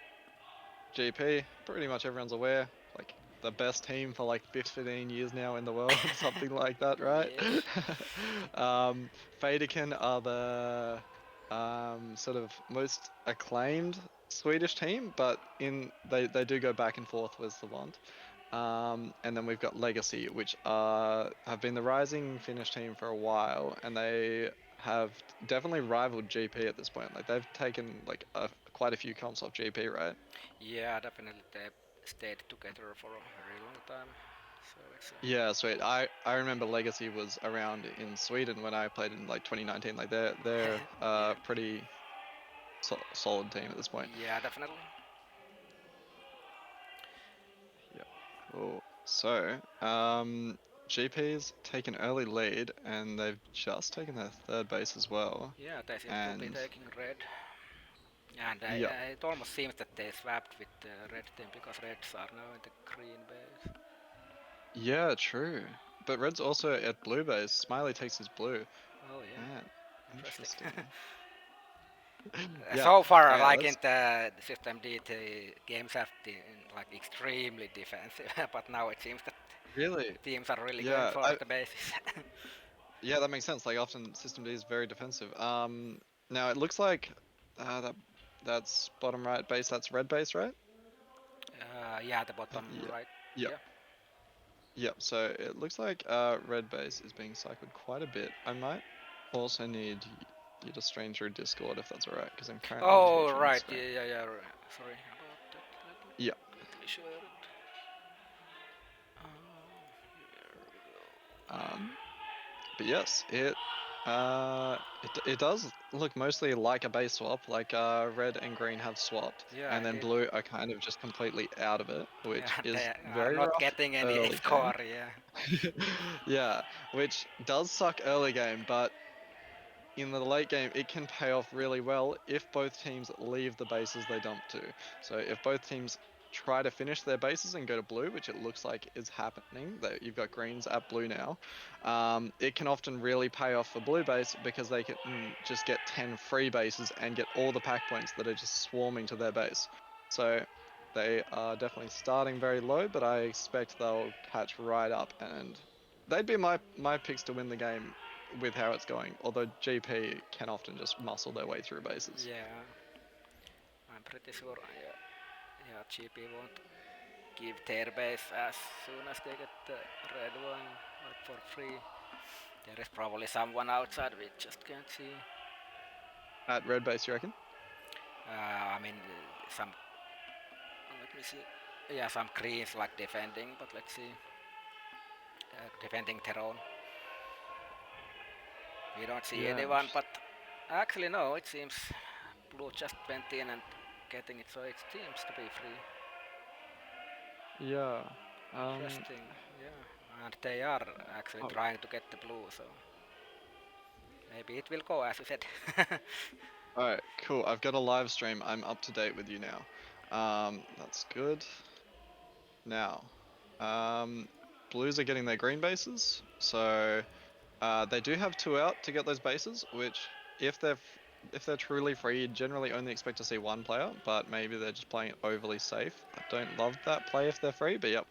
GP, pretty much everyone's aware, like the best team for like 15 years now in the world, something like that, right? Feydakin are the sort of most acclaimed Swedish team, but they do go back and forth with Savants. And then we've got Legacy, which have been the rising Finnish team for a while, and they have definitely rivaled GP at this point. Like they've taken like quite a few comps off GP, right? Yeah, definitely they stayed together for a very long time. So it's yeah, sweet. I remember Legacy was around in Sweden when I played in like 2019. Like they're yeah. pretty solid team at this point. Yeah, definitely. Cool. So, GP's take an early lead, and they've just taken their third base as well. Yeah, they seem to be And taking red. And yeah, it almost seems that they swapped with the red team because reds are now in the green base. yeah, true. But red's also at blue base. Smiley takes his blue. Oh yeah, Man, interesting. interesting. Yeah, So far, yeah, like let's- in the System D, the games have been like extremely defensive, but now it seems that Really? teams are really Yeah, going for the bases. yeah, that makes sense. Like often System D is very defensive. Now it looks like that's bottom right base. That's red base, right? Yeah, the bottom Yeah. right. Yep. Yeah. Yep. So it looks like red base is being cycled quite a bit. I might also need you to stream through Discord if that's alright, because I'm currently Oh watching right, screen. yeah. Sorry about that. Let me Yeah. quickly share it. Here we go. But yes, it does look mostly like a base swap. Like red and green have swapped, Yeah, and then indeed. blue are kind of just completely out of it, which Yeah, is they are very not rough getting any early score. game. Yeah. Yeah, which does suck early game, but in the late game it can pay off really well if both teams leave the bases they dump to. So if both teams try to finish their bases and go to blue, which it looks like is happening, that you've got greens at blue now, it can often really pay off for blue base because they can just get 10 free bases and get all the pack points that are just swarming to their base. So they are definitely starting very low, but I expect they'll catch right up, and they'd be my picks to win the game with how it's going, although GP can often just muscle their way through bases. Yeah. I'm pretty sure. Yeah. GP won't give their base as soon as they get the red one, like for free. There is probably someone outside we just can't see. At red base, you reckon? I mean, some. Let me see. Yeah, some greens like defending, but let's see. Defending their own. We don't see Yeah, anyone, but actually no. It seems blue just went in and getting it, so it seems to be free. Yeah. Interesting. Yeah, and they are actually Oh. trying to get the blue, so maybe it will go as you said. Alright, cool. I've got a live stream. I'm up to date with you now. That's good. Now, blues are getting their green bases, so they do have 2 out to get those bases, which if they're truly free, you generally only expect to see 1 player, but maybe they're just playing it overly safe. I don't love that play if they're free, but yep.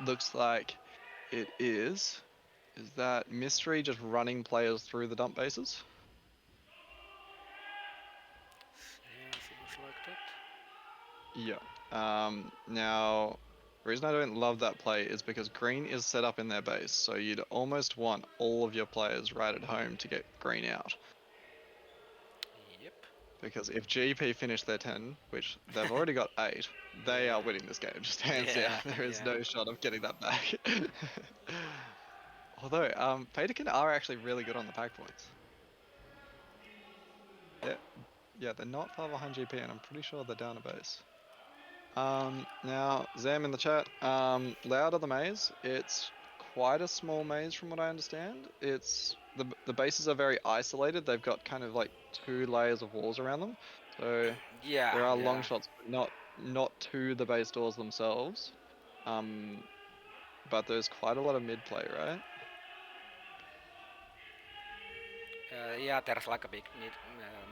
Looks like it is. Is that Mystery just running players through the dump bases? Yeah, seems like that. Yeah. Now, the reason I don't love that play is because green is set up in their base, so you'd almost want all of your players right at home to get green out. Yep. Because if GP finish their 10, which they've already got 8, they are winning this game, just hands down. There is no shot of getting that back. Although, Feydakin are actually really good on the pack points. Yeah, they're not far behind GP, and I'm pretty sure they're down a base. Now, Zam in the chat, Loud of the maze, it's quite a small maze from what I understand. It's, the bases are very isolated, they've got kind of like 2 layers of walls around them. So, Yeah. there are long shots, but not to the base doors themselves. But there's quite a lot of mid play, right? Yeah, there's like a big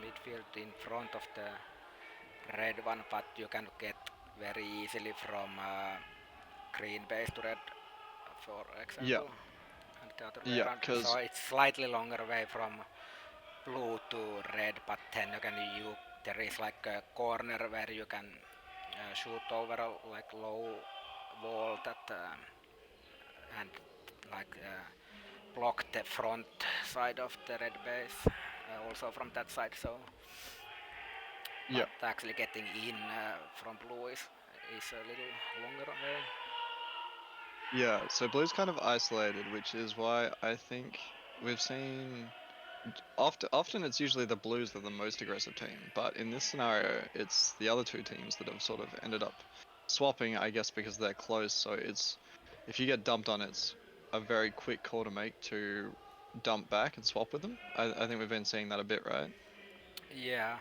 midfield in front of the red one, but you can get very easily from green base to red, for example. Yeah. And the other way Yeah, around. 'cause So it's slightly longer way from blue to red, but then there is like a corner where you can shoot over a like low wall that and like block the front side of the red base also from that side, so yeah. but actually getting in from blue is a little longer way. Yeah, so blue's kind of isolated, which is why I think we've seen often it's usually the blues that are the most aggressive team, but in this scenario it's the other 2 teams that have sort of ended up swapping, I guess, because they're close. So it's if you get dumped on, it's a very quick call to make to dump back and swap with them. I think we've been seeing that a bit, right? Yeah.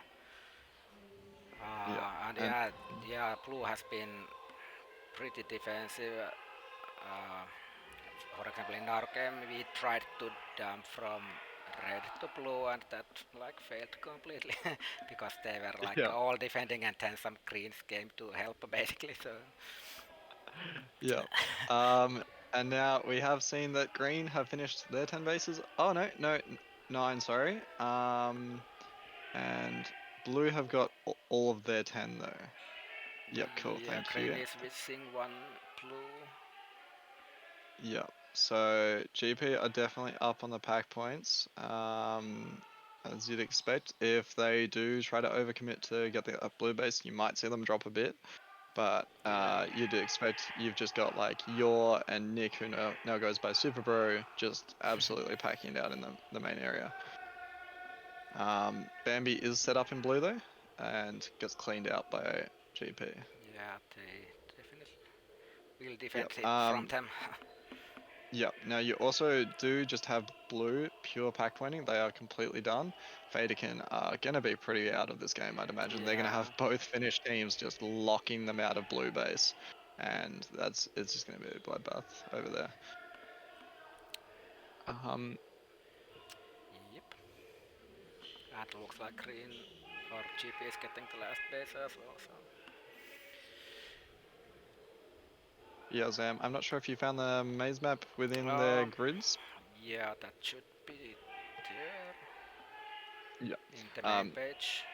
And yeah, blue has been pretty defensive. For example, in our game, we tried to dump from red to blue, and that like failed completely because they were like all defending, and then some greens came to help basically. So Yeah. And now we have seen that green have finished their 10 bases. Oh no, 9, sorry. And blue have got all of their 10 though. Yep, cool, yeah, thank green you. is missing one blue. Yep, so GP are definitely up on the pack points. As you'd expect, if they do try to overcommit to get the blue base, you might see them drop a bit. But you'd expect you've just got like Yor and Nick, who now goes by Super Bro, just absolutely packing it out in the main area. Bambi is set up in blue though, and gets cleaned out by GP. Yeah, they definitely will defend it from them. Yep. Now you also do just have blue pure pack pointing. They are completely done. Feydakin are gonna be pretty out of this game, I'd imagine. They're gonna have both Finnish teams just locking them out of blue base, and it's just gonna be a bloodbath over there. Yep. And looks like green or GP is getting the last base as well. So. Yeah, Zam, I'm not sure if you found the maze map within the grids. Yeah, that should be there. Yeah. In the main page.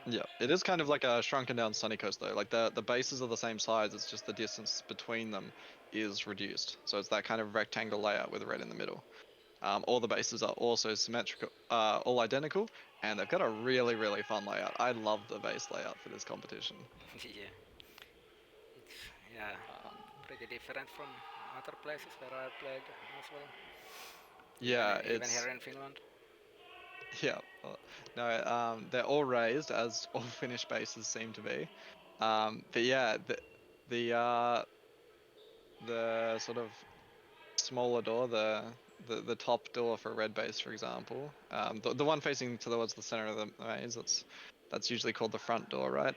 Yeah, it is kind of like a shrunken down Sunny Coast though. Like the bases are the same size, it's just the distance between them is reduced. So it's that kind of rectangle layout with red in the middle. All the bases are also symmetrical, all identical, and they've got a really, really fun layout. I love the base layout for this competition. Yeah. It's pretty different from other places where I played as well. Yeah, even here in Finland. Yeah, no, they're all raised as all Finnish bases seem to be. But yeah, the sort of smaller door, the top door for red base, for example, the one facing towards the center of the maze, that's usually called the front door, right?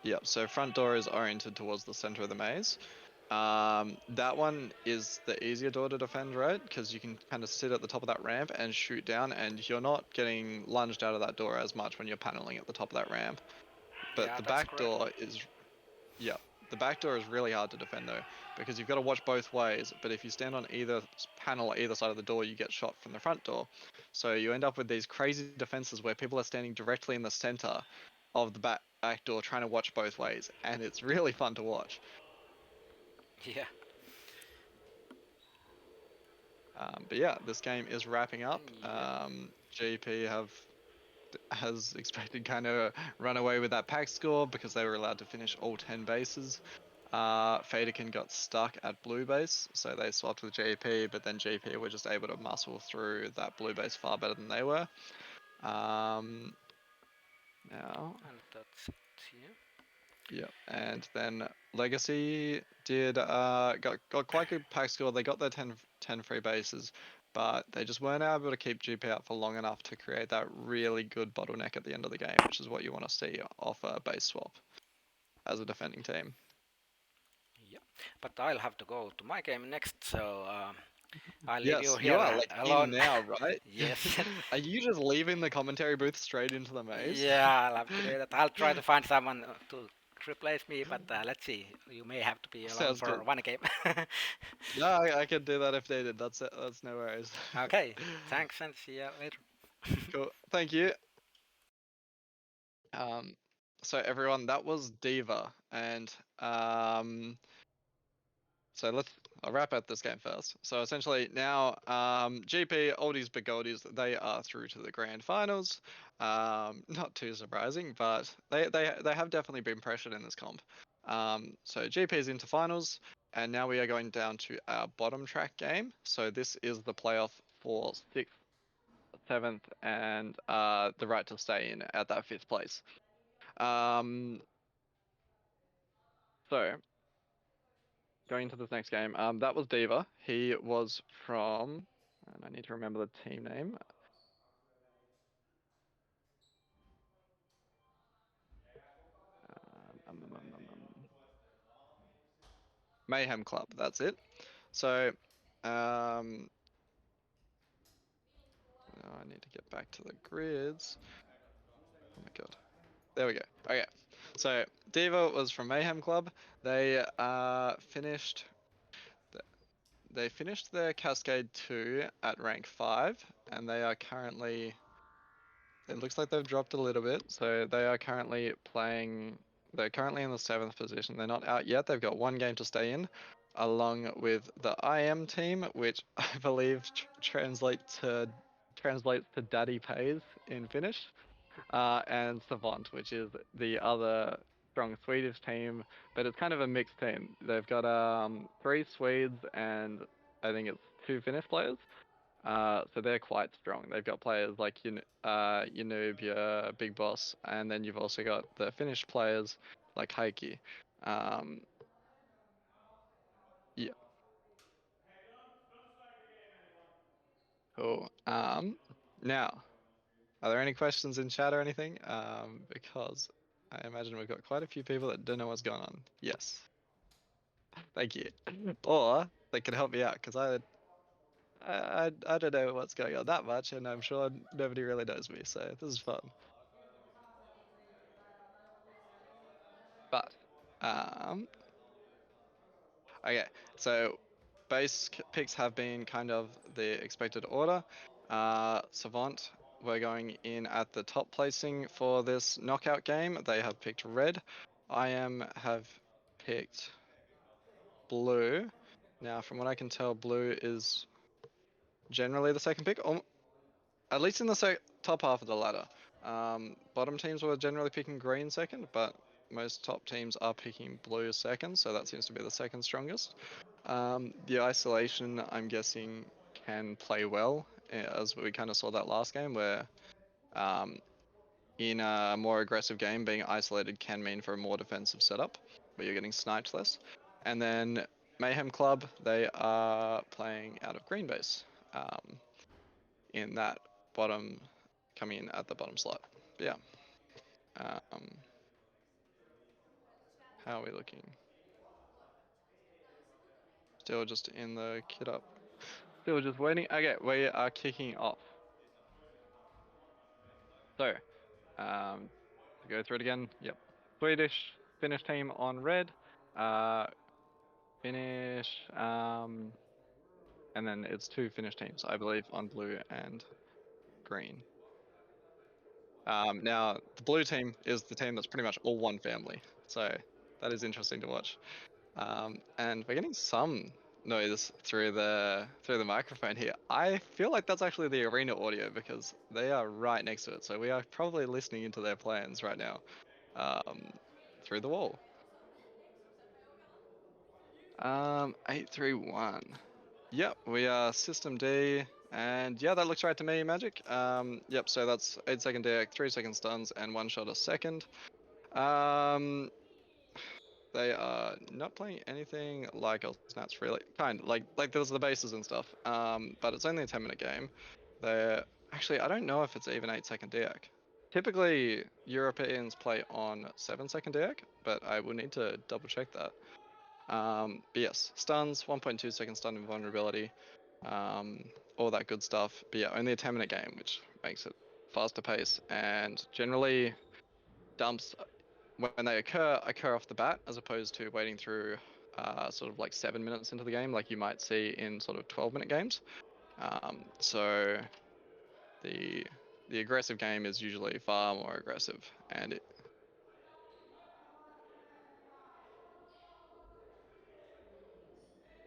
Yeah. So front door is oriented towards the center of the maze. That one is the easier door to defend, right? Because you can kind of sit at the top of that ramp and shoot down, and you're not getting lunged out of that door as much when you're paneling at the top of that ramp. But the back door is, the back door is really hard to defend though, because you've got to watch both ways. But if you stand on either panel, either side of the door, you get shot from the front door. So you end up with these crazy defenses where people are standing directly in the center of the back door trying to watch both ways, and it's really fun to watch. Yeah. But yeah, this game is wrapping up. GP has expected kind of run away with that pack score because they were allowed to finish all 10 bases. Feydakin got stuck at blue base, so they swapped with GP, but then GP were just able to muscle through that blue base far better than they were. Now. And that's it, yeah, and then Legacy did got quite good pack score. They got their 10 free bases, but they just weren't able to keep GP out for long enough to create that really good bottleneck at the end of the game, which is what you want to see off a base swap as a defending team. Yeah, but I'll have to go to my game next, so I'll leave you here you are alone in now, right? Yes. Are you just leaving the commentary booth straight into the maze? Yeah, I'll have to do that. I'll try to find someone to replace me, but let's see. You may have to be alone Sounds for good. one game. No, I can do that if needed. That's it. That's no worries. Okay, thanks and see you later. Cool. Thank you. So everyone, that was Diva, and so I'll wrap up this game first. So essentially now, GP, Oldies, Big Goldies, they are through to the grand finals. Not too surprising, but they have definitely been pressured in this comp. So GP is into finals, and now we are going down to our bottom track game. So this is the playoff for 6th, 7th, and the right to stay in at that 5th place. So, going into this next game, that was Diva. He was from, and I need to remember the team name. Mayhem Club, that's it. So, I need to get back to the grids. Oh my god. There we go. Okay. So, Diva was from Mayhem Club. They finished their Cascade 2 at rank 5, and they are currently, it looks like they've dropped a little bit, so they are currently playing, they're currently in the 7th position. They're not out yet, they've got one game to stay in, along with the IM team, which I believe translates to Daddy Pays in Finnish, and Savant, which is the other strong Swedish team, but it's kind of a mixed team. They've got 3 Swedes and I think it's 2 Finnish players. So they're quite strong. They've got players like Noob, your Big Boss, and then you've also got the Finnish players like Heikki. Yeah. Cool. Now, are there any questions in chat or anything? Because I imagine we've got quite a few people that don't know what's going on. Yes. Thank you. Or they can help me out, because I don't know what's going on that much, and I'm sure nobody really knows me, so this is fun. But, okay, so base picks have been kind of the expected order. Savant, we're going in at the top placing for this knockout game. They have picked red. have picked blue. Now, from what I can tell, blue is generally the second pick, at least in the top half of the ladder. Bottom teams were generally picking green second, but most top teams are picking blue second, so that seems to be the second strongest. The isolation, I'm guessing, can play well, as we kind of saw that last game, where in a more aggressive game, being isolated can mean for a more defensive setup, where you're getting sniped less. And then Mayhem Club, they are playing out of green base, in that bottom, coming in at the bottom slot. But yeah. How are we looking? Still just in the kit up. Still just waiting. Okay, we are kicking off. So, to go through it again. Yep. Finnish team on red. Finnish, and then it's 2 Finnish teams, I believe, on blue and green. Now, the blue team is the team that's pretty much all one family, so that is interesting to watch. And we're getting some noise through the microphone here. I feel like that's actually the arena audio, because they are right next to it, so we are probably listening into their plans right now, through the wall. 831. Yep, we are System D, and yeah, that looks right to me, Magic. Yep, so that's 8-second deck, 3-second stuns, and 1 shot a second. They are not playing anything like Snaps really. Like there's the bases and stuff. But it's only a 10-minute game. They're actually, I don't know if it's even 8-second deck. Typically, Europeans play on 7-second deck, but I will need to double check that. But yes, stuns, 1.2 second stun invulnerability, all that good stuff. But yeah, only a 10-minute game, which makes it faster pace, and generally dumps, when they occur off the bat, as opposed to waiting through sort of like 7 minutes into the game, like you might see in sort of 12-minute games. So the aggressive game is usually far more aggressive, and it.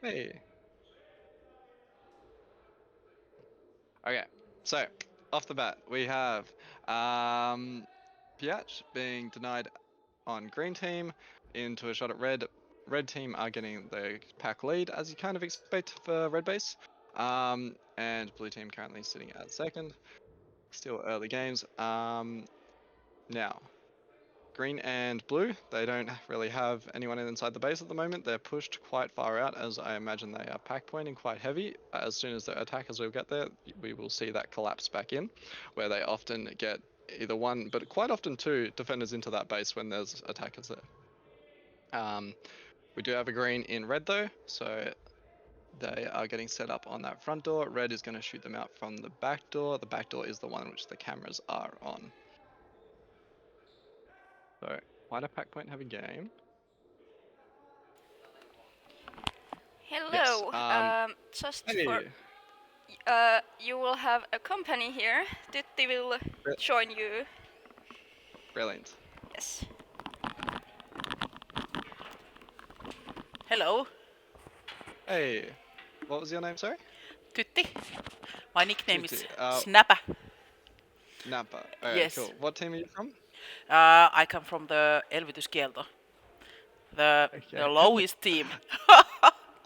Hey. Okay, so off the bat we have Piach being denied on green team into a shot at red. Red team are getting the pack lead, as you kind of expect for red base. And blue team currently sitting at second. Still early games. Now, green and blue, they don't really have anyone inside the base at the moment. They're pushed quite far out, as I imagine they are pack pointing quite heavy. As soon as the attackers will get there, we will see that collapse back in, where they often get either one, but quite often two defenders into that base when there's attackers there. We do have a green in red though, so they are getting set up on that front door. Red is going to shoot them out from the back door. The back door is the one which the cameras are on. So, quite a pack point heavy game. Hello. Yes, Just hey. for you will have a company here. Tytti will join you. Brilliant. Yes. Hello, Hey, what was your name, sorry? Tytti. My nickname is Tytti, Snapper. Napa. Alright, Yes. cool. What team are you from? I come from the Elvytyskieltp, the Okay. lowest team.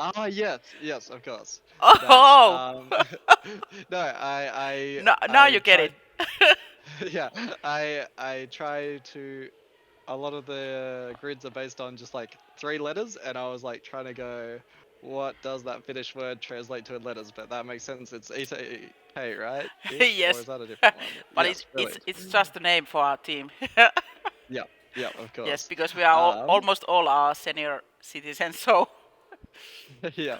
Ah, yes, of course. Oh! Nice. No, I Now I you get it. yeah, I try to. A lot of the grids are based on just like 3 letters, and I was like trying to go, what does that Finnish word translate to in letters? But that makes sense. It's ETK, right? Ish? Yes. Or is that a different one? But Yes, brilliant. it's just a name for our team. Yeah, of course. Yes, because we are almost all are senior citizens, so Yeah.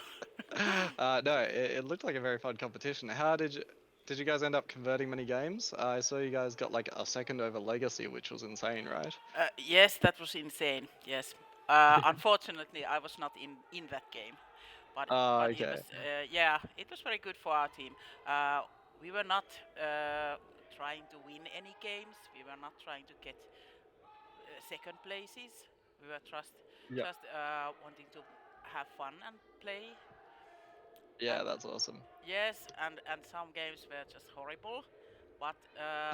No, it looked like a very fun competition. How did you guys end up converting many games? I saw you guys got like a second over Legacy, which was insane, right? yes, that was insane. Yes, unfortunately, I was not in that game, but it Okay. was yeah, it was very good for our team. We were not trying to win any games. We were not trying to get second places. We were just Yeah. wanting to have fun and play. Yeah, And that's awesome. yes, and some games were just horrible, but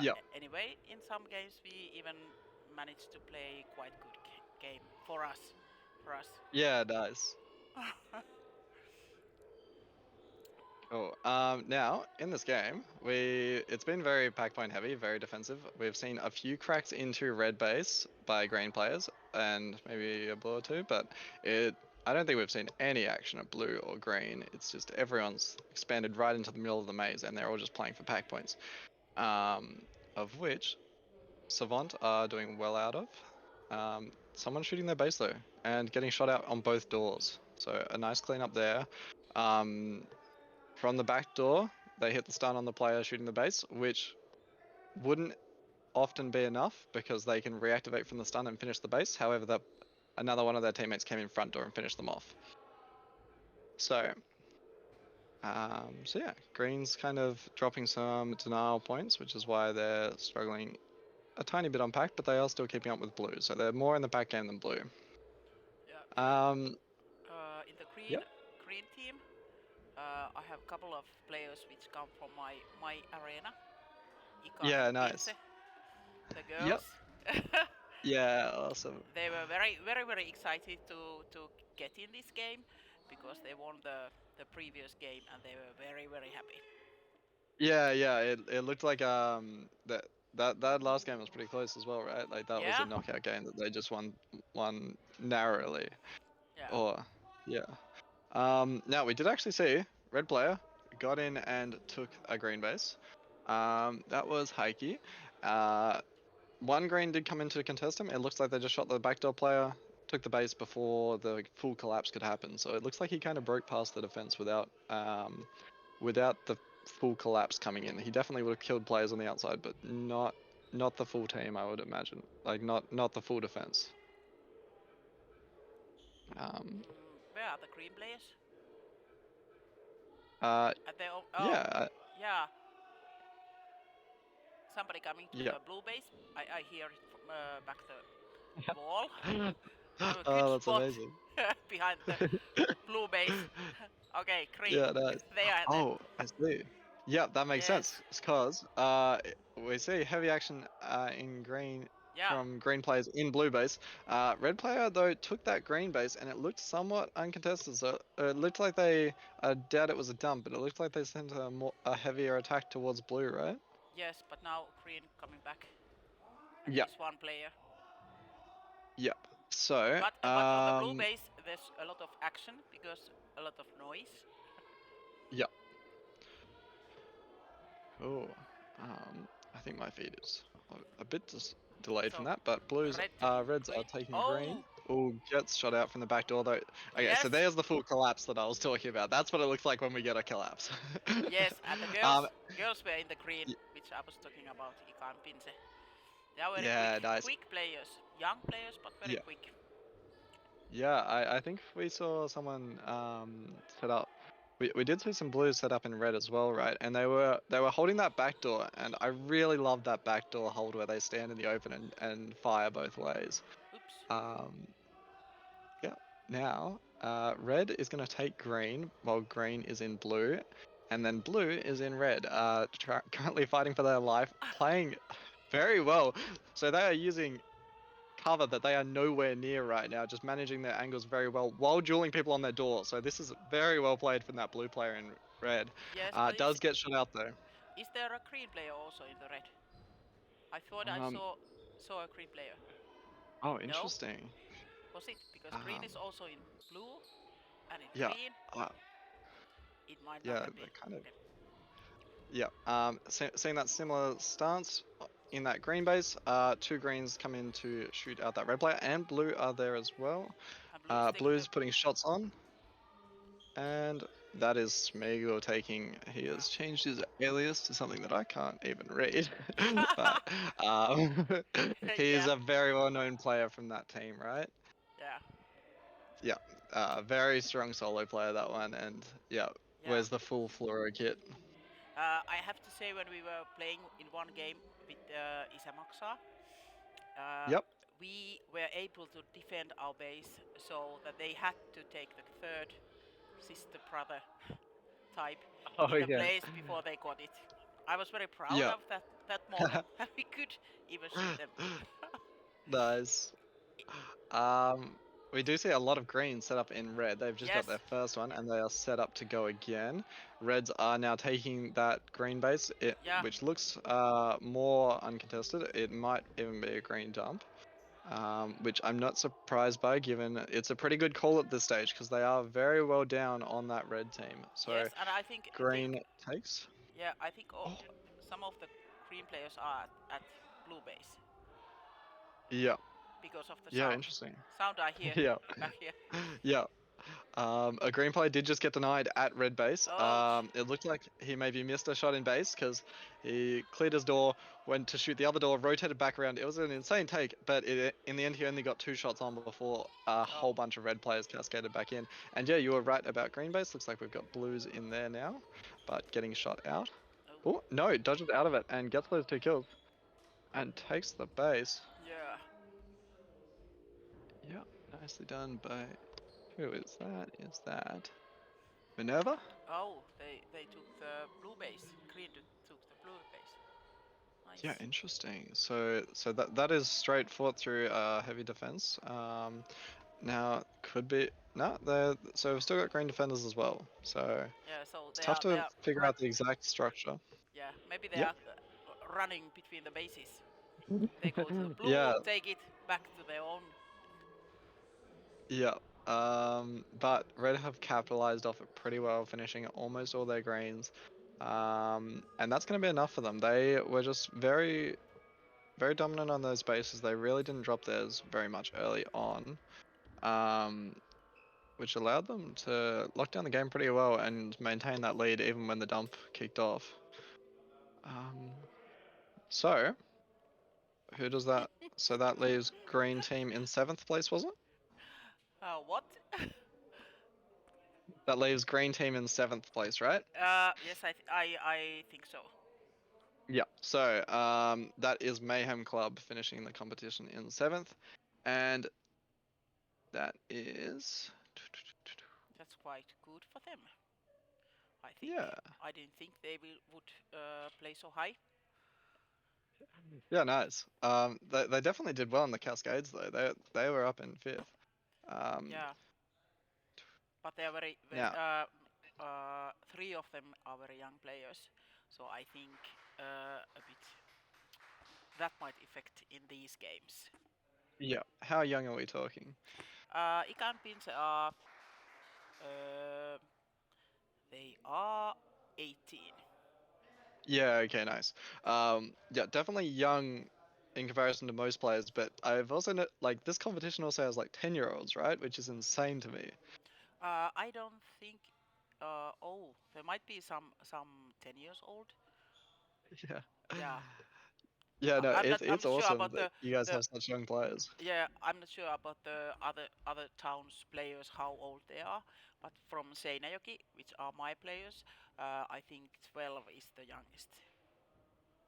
Yeah. anyway, in some games we even managed to play quite good game for us. For us. Yeah, nice. Cool. Now in this game, it's been very pack point heavy, very defensive. We've seen a few cracks into red base by green players, and maybe a blue or two, but I don't think we've seen any action at blue or green. It's just everyone's expanded right into the middle of the maze, and they're all just playing for pack points. Of which Savant are doing well out of. Someone's shooting their base though, and getting shot out on both doors. So a nice clean up there. From the back door, they hit the stun on the player shooting the base, which wouldn't often be enough because they can reactivate from the stun and finish the base. However, another one of their teammates came in front door and finished them off. So yeah, green's kind of dropping some denial points, which is why they're struggling a tiny bit on pack, but they are still keeping up with blue. So they're more in the pack game than blue. Yeah. In the Yep. green team, I have a couple of players which come from my arena. Ika Yeah, and nice. Ilse, the girls. Yeah, awesome. They were very excited to get in this game because they won the previous game and they were very happy. Yeah. It looked like that last game was pretty close as well, right? Like that was a Yeah. knockout game that they just won narrowly. Yeah. Or yeah. Now we did actually see red player got in and took a green base. That was Heike. One green did come in to contest him. It looks like they just shot the backdoor player, took the base before the full collapse could happen. So it looks like he kind of broke past the defense without the full collapse coming in. He definitely would have killed players on the outside, but not the full team, I would imagine. Like not the full defense. Where are the green players? Uh, Are they all, yeah, yeah. Somebody coming to yeah. the blue base. I hear it from back the wall. A Oh, good that's spot amazing. behind the blue base. Okay, green. Yeah, nice. They are there. Oh, I see. Yeah, that makes Yes. sense. Because we see heavy action in green Yeah. from green players in blue base. Red player though took that green base and it looked somewhat uncontested. So it looked like they, I doubt it was a dump, but it looked like they sent a heavier attack towards blue, right? Yes, but now green coming back. And Yeah. there's one player. Yep. So, But on the blue base, there's a lot of action because a lot of noise. Yep. Oh, I think my feed is a bit delayed from So, that, but blues, red taking reds are green. taking Oh! green. Oh, gets shot out from the back door though. Okay, so Yes. there's the full collapse that I was talking about. That's what it looks like when we get a collapse. Yes, and the girls were in the green, which I was talking about. Ikan Pinse. They are very Yeah, nice. quick players, young players, but very quick. Yeah, I think we saw someone set up. We did see some blues set up in red as well, right? And they were holding that back door, and I really love that back door hold where they stand in the open and fire both ways. Oops. Yeah. Now, red is going to take green while green is in blue, and then blue is in red. Currently fighting for their life, playing very well. So they are using cover that they are nowhere near right now, just managing their angles very well while dueling people on their door. So this is very well played from that blue player in red. Yes, but Does get shot out though. Is there a green player also in the red? I thought I saw a green player. Oh, interesting. No? Was it? Because green is also in blue and in Yeah. green. It might not Yeah, have been. kind of. Yeah. Seeing that similar stance in that green base, 2 greens come in to shoot out that red player, and blue are there as well. Blue's putting shots on, and that is Smeagol taking. He has changed his alias to something that I can't even read, but he's a very well-known player from that team, right? Yeah. Yeah. Very strong solo player that one, and wears the full fluoro kit. I have to say, when we were playing in one game with Maksaa, we were able to defend our base so that they had to take the third sister brother type in the place before they got it. I was very proud of that moment that we could even shoot them. Nice. We do see a lot of greens set up in red. They've just got their first one, and they are set up to go again. Reds are now taking that green base, which looks more uncontested. It might even be a green dump, which I'm not surprised by, given it's a pretty good call at this stage, because they are very well down on that red team. So yes, and I think green takes. Yeah, I think some of the green players are at blue base. Yeah. Because of the sound. Yeah, interesting. Sound I hear back here. Yeah. A green player did just get denied at red base. It looked like he maybe missed a shot in base because he cleared his door, went to shoot the other door, rotated back around. It was an insane take, but in the end he only got 2 shots on before a whole bunch of red players cascaded back in. And yeah, you were right about green base. Looks like we've got blues in there now, but getting shot out. Oh, no, dodges out of it and gets those 2 kills. And takes the base. Yeah. Yeah, nicely done by... Who is that? Is that Minerva? Oh, they took the blue base. Green took the blue base. Nice. Yeah, interesting. So that is straight fought through heavy defense. Now could be so we've still got green defenders as well. So yeah, so it's tough to figure out the exact structure. Yeah, maybe they are running between the bases. They go to the blue, take it back to their own. Yeah. But red have capitalized off it pretty well, finishing almost all their greens. And that's going to be enough for them. They were just very, very dominant on those bases. They really didn't drop theirs very much early on, which allowed them to lock down the game pretty well and maintain that lead even when the dump kicked off. So, who does that? So that leaves green team in 7th place, was it? What? That leaves green team in 7th place, right? Yes, I think so. Yeah. So that is Mayhem Club finishing the competition in 7th, and that is. That's quite good for them. I think. Yeah. I didn't think they would play so high. Yeah, nice. They definitely did well in the Cascades though. They were up in 5th. Yeah. But they are very 3 of them are very young players, so I think a bit that might affect in these games. Yeah. How young are we talking? Ikäänpinse are they are 18. Yeah. Okay. Nice. Yeah. Definitely young in comparison to most players, but I've also like this competition also has like 10-year-olds, right? Which is insane to me. I don't think. Oh, there might be some 10 years old. Yeah. Yeah, Yeah. No. I'm not. I'm It's not sure awesome about that you guys the. have such young players. Yeah, I'm not sure about the other towns players how old they are, but from Seinäjoki, which are my players, I think 12 is the youngest,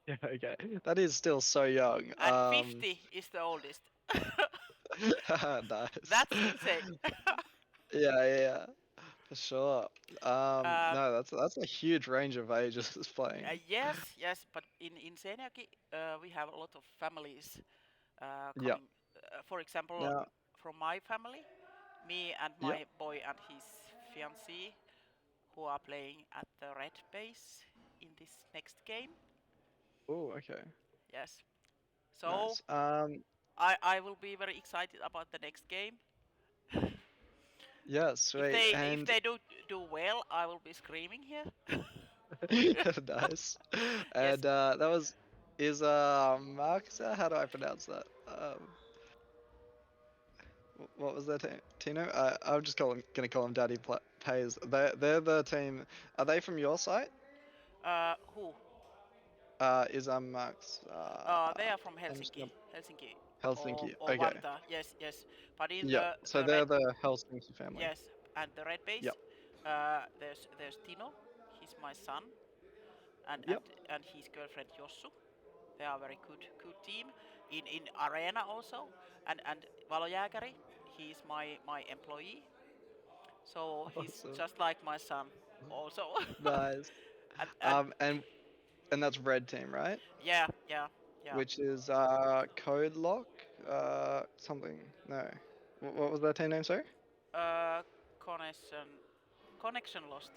Yeah. Okay. That is still so young. and 50 is the oldest. Nice. That's insane. Yeah. Yeah. For sure. uh, No, that's a huge range of ages playing. yes, yes, but in Seinäjoki, we have a lot of families Yeah. coming. For example, Now. from my family, me and Yeah. my boy and his fiancée, who are playing at the red base in this next game. Oh. Okay. Yes. So Nice. I will be very excited about the next game. Yeah. Sweet. If And they do well, I will be screaming here. nice. Yes. And that was is Maksaa? How do I pronounce that? What was their team? Tino? I'm just gonna call him Daddy Pays. They're the team. Are they from your site? Who? Is Max? They are from I'm just Helsinki. gonna Helsinki Helsinki. or Okay. Vantaa. Yes, yes. But in Yeah. So the red, they're the Helsinki family. yes, and the red base, Yep. there's Tino. He's my son, and and Yep. and his girlfriend Jossu. They are very good team in arena also, and Valojääkäri, he's my employee, so he's Awesome. just like my son also. Nice. And And that's red team, right? yeah, yeah, yeah. Which is Code Lock, something. No. What was that team name, sorry? Uh, connection connection lost.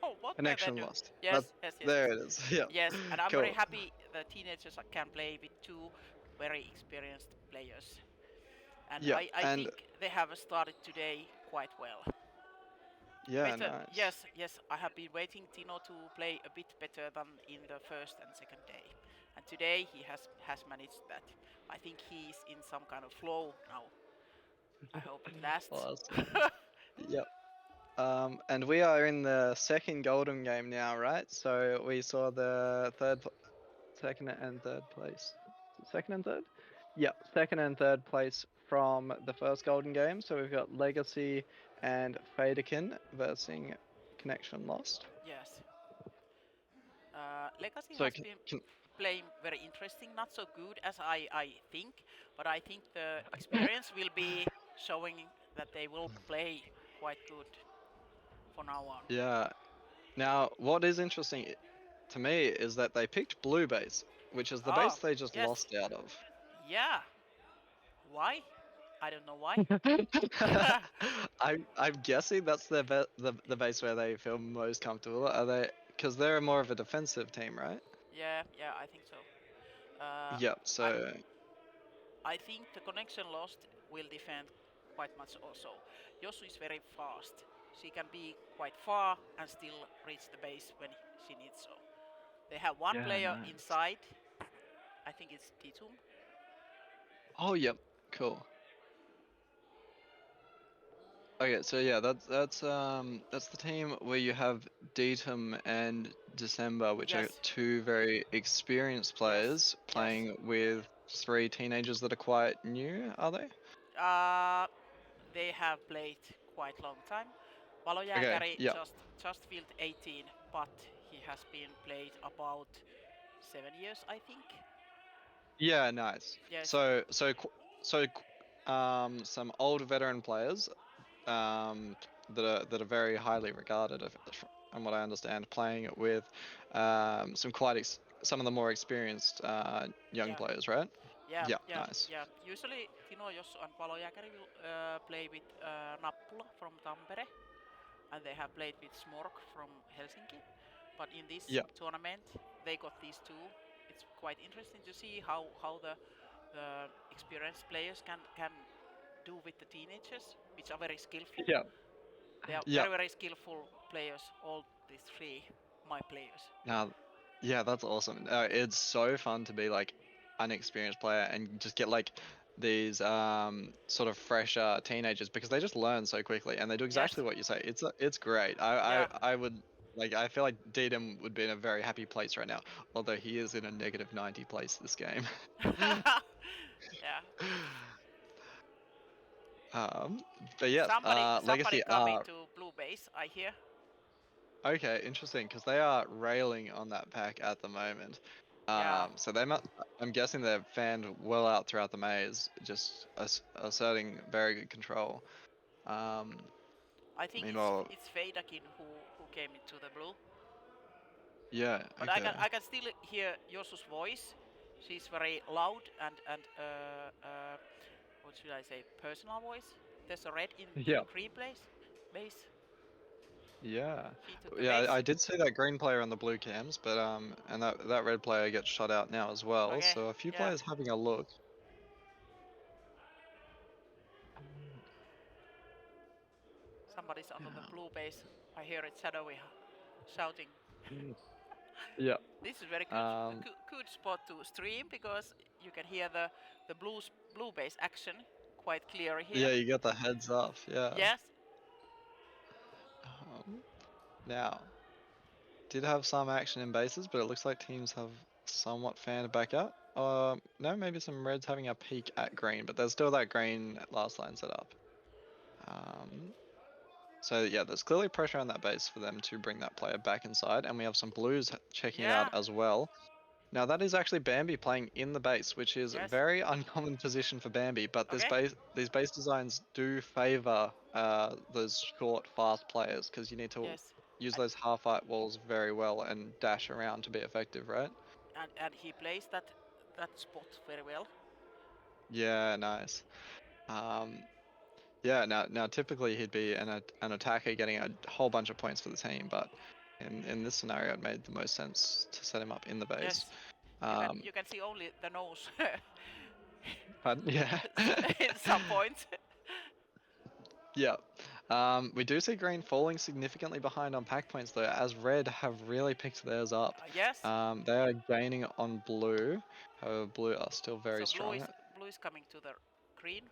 Oh, what were they Connection doing? Lost. Yes, That's yes, yes, there yes. it is. Yeah. Yes, and I'm very Cool. happy the teenagers can play with two very experienced players. And Yeah, I and think they have started today quite well. yeah, Better, nice. yes, yes. I have been waiting Tino to play a bit better than in the first and second day, and today he has managed that. I think he's in some kind of flow now. I hope it lasts. Awesome. Yep. And we are in the second golden game now, right? So we saw the second and third place. Second and third? Yep, second and third place from the first golden game. So we've got Legacy and Feydakin versus Connection Lost. Yes. Legacy So has been playing very interesting, not so good as I think, but I think the experience will be showing that they will play quite good for now on. yeah. Now, what is interesting to me is that they picked blue base, which is the base Oh, they just yes. lost out of. Yeah. Why? I don't know why. I'm guessing that's the base where they feel most comfortable. Are they? Because they're more of a defensive team, right? Yeah, yeah, I think so. Yep. I, So I think the connection lost will defend quite much also. Yosu is very fast. She can be quite far and still reach the base when she needs so. They have one yeah, player nice. inside. I think it's Titum. Oh, yep. Cool. Okay, so yeah, that's the team where you have Datum and December, which are Yes. two very experienced players Yes. playing with three teenagers that are quite new, are they? Uh, they have played quite long time. Okay, Valojääkäri yeah. just filled 18, but he has been played about 7 years, I think. Yeah, nice. Yes. Some old veteran players that are very highly regarded, from what I understand, playing it with some of the more experienced young Yeah. players, right? Yeah, Yeah, yeah, nice. yeah. Usually Tino, Jossu and Valojääkäri will play with Nappula from Tampere, and they have played with Smork from Helsinki. But in this Yeah. tournament, they got these two. It's quite interesting to see how the experienced players can do with the teenagers, which are very skillful. Yeah. They are Yeah. very skillful players. All these 3 my players. Now, yeah, that's awesome. It's so fun to be like an experienced player and just get like these sort of fresher teenagers because they just learn so quickly and they do exactly Yes. what you say. It's great. Yeah. I would like I feel like Deedham would be in a very happy place right now, although he is in a negative 90 place this game. Yeah. But yes, Somebody Legacy coming are to blue base, I hear. okay, interesting because they are railing on that pack at the moment. Yeah. So they must. I'm guessing they're fanned well out throughout the maze, just asserting very good control. I think Meanwhile, it's Feydakin who came into the blue. yeah, But okay. I can still hear Josu's voice. She's very loud and what should I say, personal voice. There's a red in Yeah. the green base. Yeah, He took the yeah, base. I did see that green player on the blue cams, but and that red player gets shot out now as well. Okay, So a few yeah. players having a look. Somebody's under the blue base. I hear it shadowy shouting. Yeah. This is very good, good spot to stream because you can hear the blue base action quite clearly here. Yeah, you got the heads up. Yeah. Yes. Now, did have some action in bases, but it looks like teams have somewhat fanned back out. No, maybe some reds having a peek at green, but there's still that green last line set up. So yeah, there's clearly pressure on that base for them to bring that player back inside, and we have some blues checking it Yeah. out as well. Now that is actually Bambi playing in the base, which is a Yes. very uncommon position for Bambi, but Okay. these base designs do favour those short, fast players because you need to Yes. use those half height walls very well and dash around to be effective, right? And he plays that spot very well. Yeah, nice. Yeah, now typically he'd be an attacker getting a whole bunch of points for the team, but in this scenario it made the most sense to set him up in the base. Yes. You can see only the nose. But yeah. In some points. Yeah. We do see green falling significantly behind on pack points though, as red have really picked theirs up. Yes. They are gaining on blue. However, blue are still very so strong. Blue is coming to the green.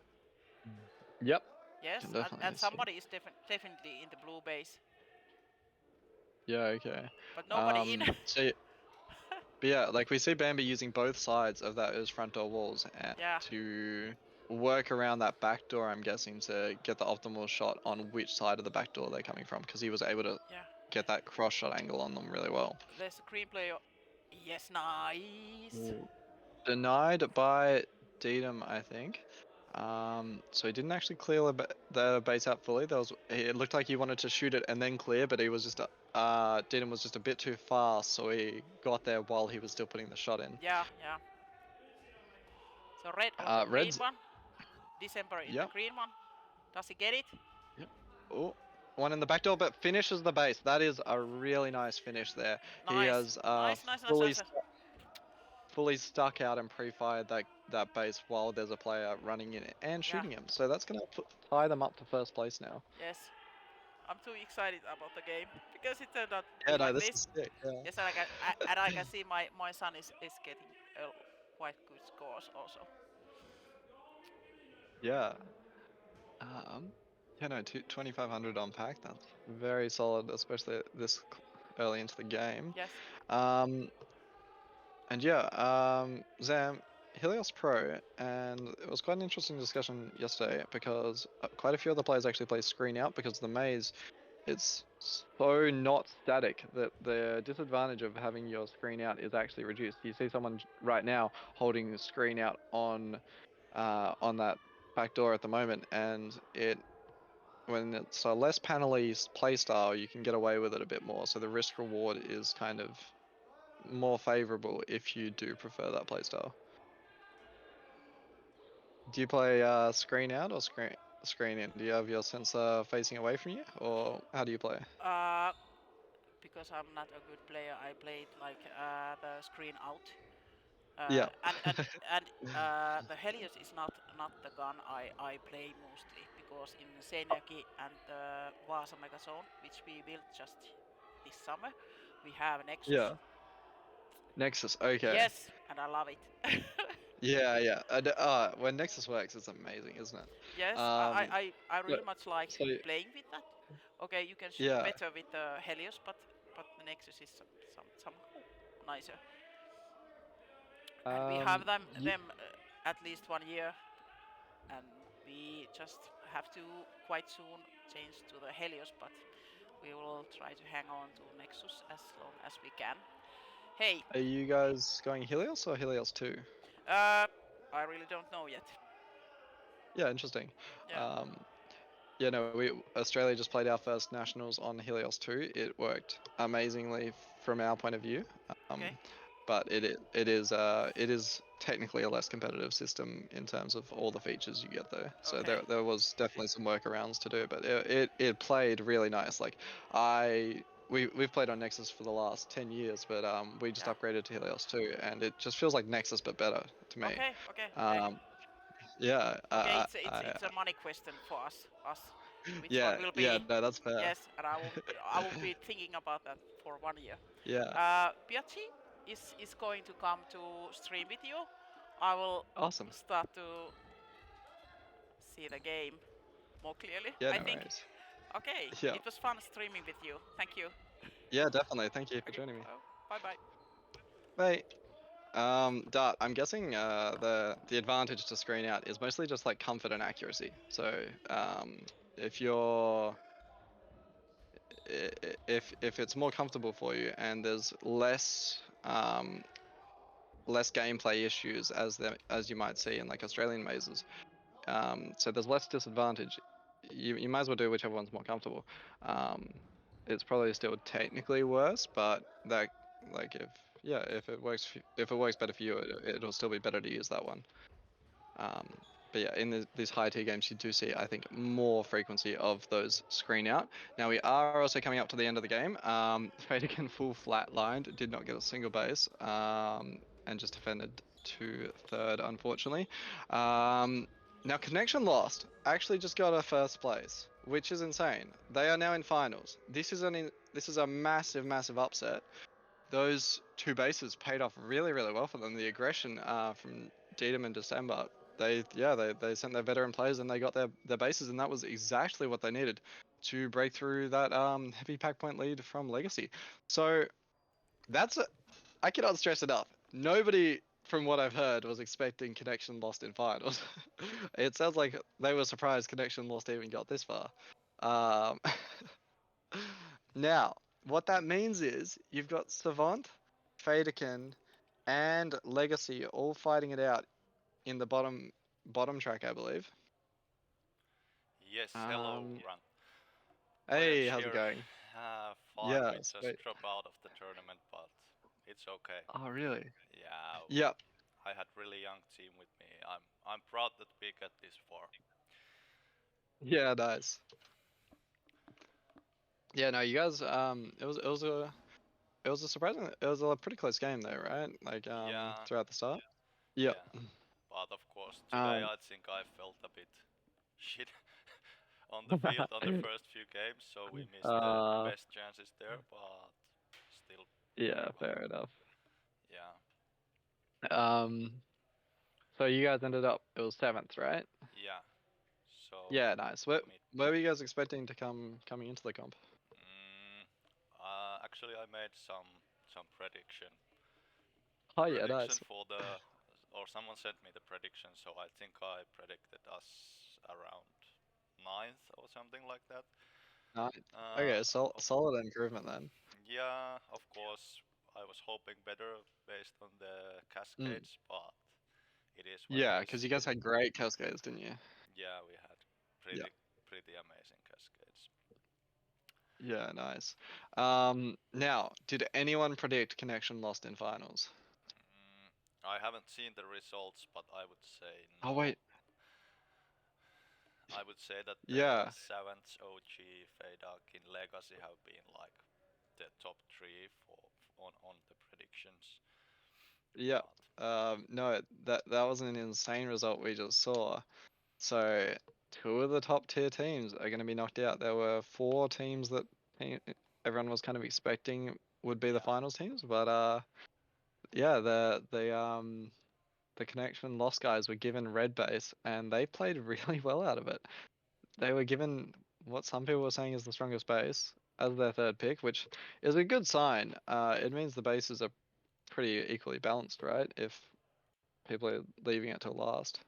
Yep. Yes, Can definitely and see. somebody is definitely in the blue base. Yeah, okay. But nobody in. But yeah, like we see Bambi using both sides of those front door walls Yeah. to work around that back door, I'm guessing, to get the optimal shot on which side of the back door they're coming from, because he was able to get that cross shot angle on them really well. There's a green player. Yes, nice. Ooh. Denied by Deedham, I think. So he didn't actually clear the base out fully. It looked like he wanted to shoot it and then clear, but he was just Deedham was just a bit too fast, so he got there while he was still putting the shot in. Yeah. So red on the green one. December in the green one. Does he get it? Yep. Oh, one in the back door, but finishes the base. That is a really nice finish there. Nice. He has fully stuck out and pre-fired that base while there's a player running in and shooting him. So that's going to tie them up to first place now. Yes. I'm too excited about the game because it turned out this is sick. Yeah. Yes, and I can see my son is getting quite good scores also. Yeah. 2500 on pack. That's very solid, especially this early into the game. Yes. And yeah, Zam, Helios Pro, and it was quite an interesting discussion yesterday because quite a few other players actually play screen out because the maze, it's so not static that the disadvantage of having your screen out is actually reduced. You see someone right now holding the screen out on that back door at the moment, and when it's a less panel-y playstyle, you can get away with it a bit more. So the risk reward is kind of more favorable if you do prefer that playstyle. Do you play screen out or screen in? Do you have your sensor facing away from you, or how do you play? Because I'm not a good player, I played like the screen out. Yeah. And the Helios is not the gun I play mostly, because in Seinäjoki and the Vaasa Megazone, which we built just this summer, we have Nexus. Yeah. Nexus. Okay. Yes, and I love it. Yeah. When Nexus works, it's amazing, isn't it? Yes, I really much like so playing with that. Okay, you can shoot Yeah. better with the Helios, but the Nexus is somehow nicer. And we have them at least 1 year, and we just have to quite soon change to the Helios, but we will try to hang on to Nexus as long as we can. Hey, Are you guys going Helios or Helios 2? I really don't know yet. Yeah, interesting. Yeah. Australia just played our first nationals on Helios 2. It worked amazingly from our point of view. Okay. But it is technically a less competitive system in terms of all the features you get there. So Okay. there was definitely some workarounds to do, but it played really nice. Like we've played on Nexus for the last 10 years, but we just Yeah. upgraded to Helios 2, and it just feels like Nexus but better to me. Okay. Yeah. Okay, it's a money question for us. Which Yeah. one will be? Yeah. No, that's fair. Yes, and I will be thinking about that for 1 year. Yeah. Piachi is going to come to stream with you. I will Awesome. start to see the game more clearly. Yeah. I No think. worries. Okay. Yeah. It was fun streaming with you. Thank you. Yeah, definitely. Thank you for joining me. Bye bye. Bye. Dart, I'm guessing the advantage to screen out is mostly just like comfort and accuracy. So if you're if it's more comfortable for you and there's less gameplay issues as you might see in like Australian mazes, so there's less disadvantage. You might as well do whichever one's more comfortable. It's probably still technically worse, but that like if it works better for you, it'll still be better to use that one. But yeah, in these high tier games, you do see, I think, more frequency of those screen out. Now we are also coming up to the end of the game. Feydakin full flatlined, did not get a single base, and just defended to third, unfortunately. Now Connection Lost actually just got a first place, which is insane. They are now in finals. This is a massive upset. Those two bases paid off really well for them. The aggression from Dedham in December, they sent their veteran players and they got their bases, and that was exactly what they needed to break through that heavy pack point lead from Legacy. So I cannot stress enough. Nobody, from what I've heard, was expecting Connection Lost in finals. It sounds like they were surprised Connection Lost even got this far. Now, what that means is you've got Savant, Feydakin, and Legacy all fighting it out in the bottom track, I believe. Yes, hello, Grant. Hey, how's it going? Fine, Yeah, we just sweet. dropped out of the tournament, but it's okay. Oh, really? Yeah. Yep. I had really young team with me. I'm proud that we got this far. Yeah, nice. Yeah, no, you guys. It was a pretty close game though, right? Like Yeah. throughout the start. Yep. Yeah. But of course, today I think I felt a bit shit on the field on the first few games, so we missed the best chances there, but still. Yeah, fair enough. Yeah. So you guys ended up, it was 7th, right? Yeah. So. Yeah, nice. Where were you guys expecting to coming into the comp? Actually, I made some prediction. Oh yeah, nice. Or someone sent me the prediction, so I think I predicted us around 9th or something like that. Okay, solid improvement then. Yeah, of course, I was hoping better based on the cascades, but it is what yeah, it is. because you guys had great cascades, didn't you? Yeah, we had pretty amazing cascades. Yeah, nice. Now, did anyone predict Connection Lost in finals? I haven't seen the results, but I would say no. Oh wait. I would say that Savants, OG, Feydakin, Legacy have been like the top 3 on the predictions. Yeah. No, that was an insane result we just saw. So 2 of the top tier teams are going to be knocked out. There were 4 teams that everyone was kind of expecting would be the finals teams, but yeah, the Connection Lost guys were given red base, and they played really well out of it. They were given what some people were saying is the strongest base as their 3rd pick, which is a good sign. It means the bases are pretty equally balanced, right? If people are leaving it till last.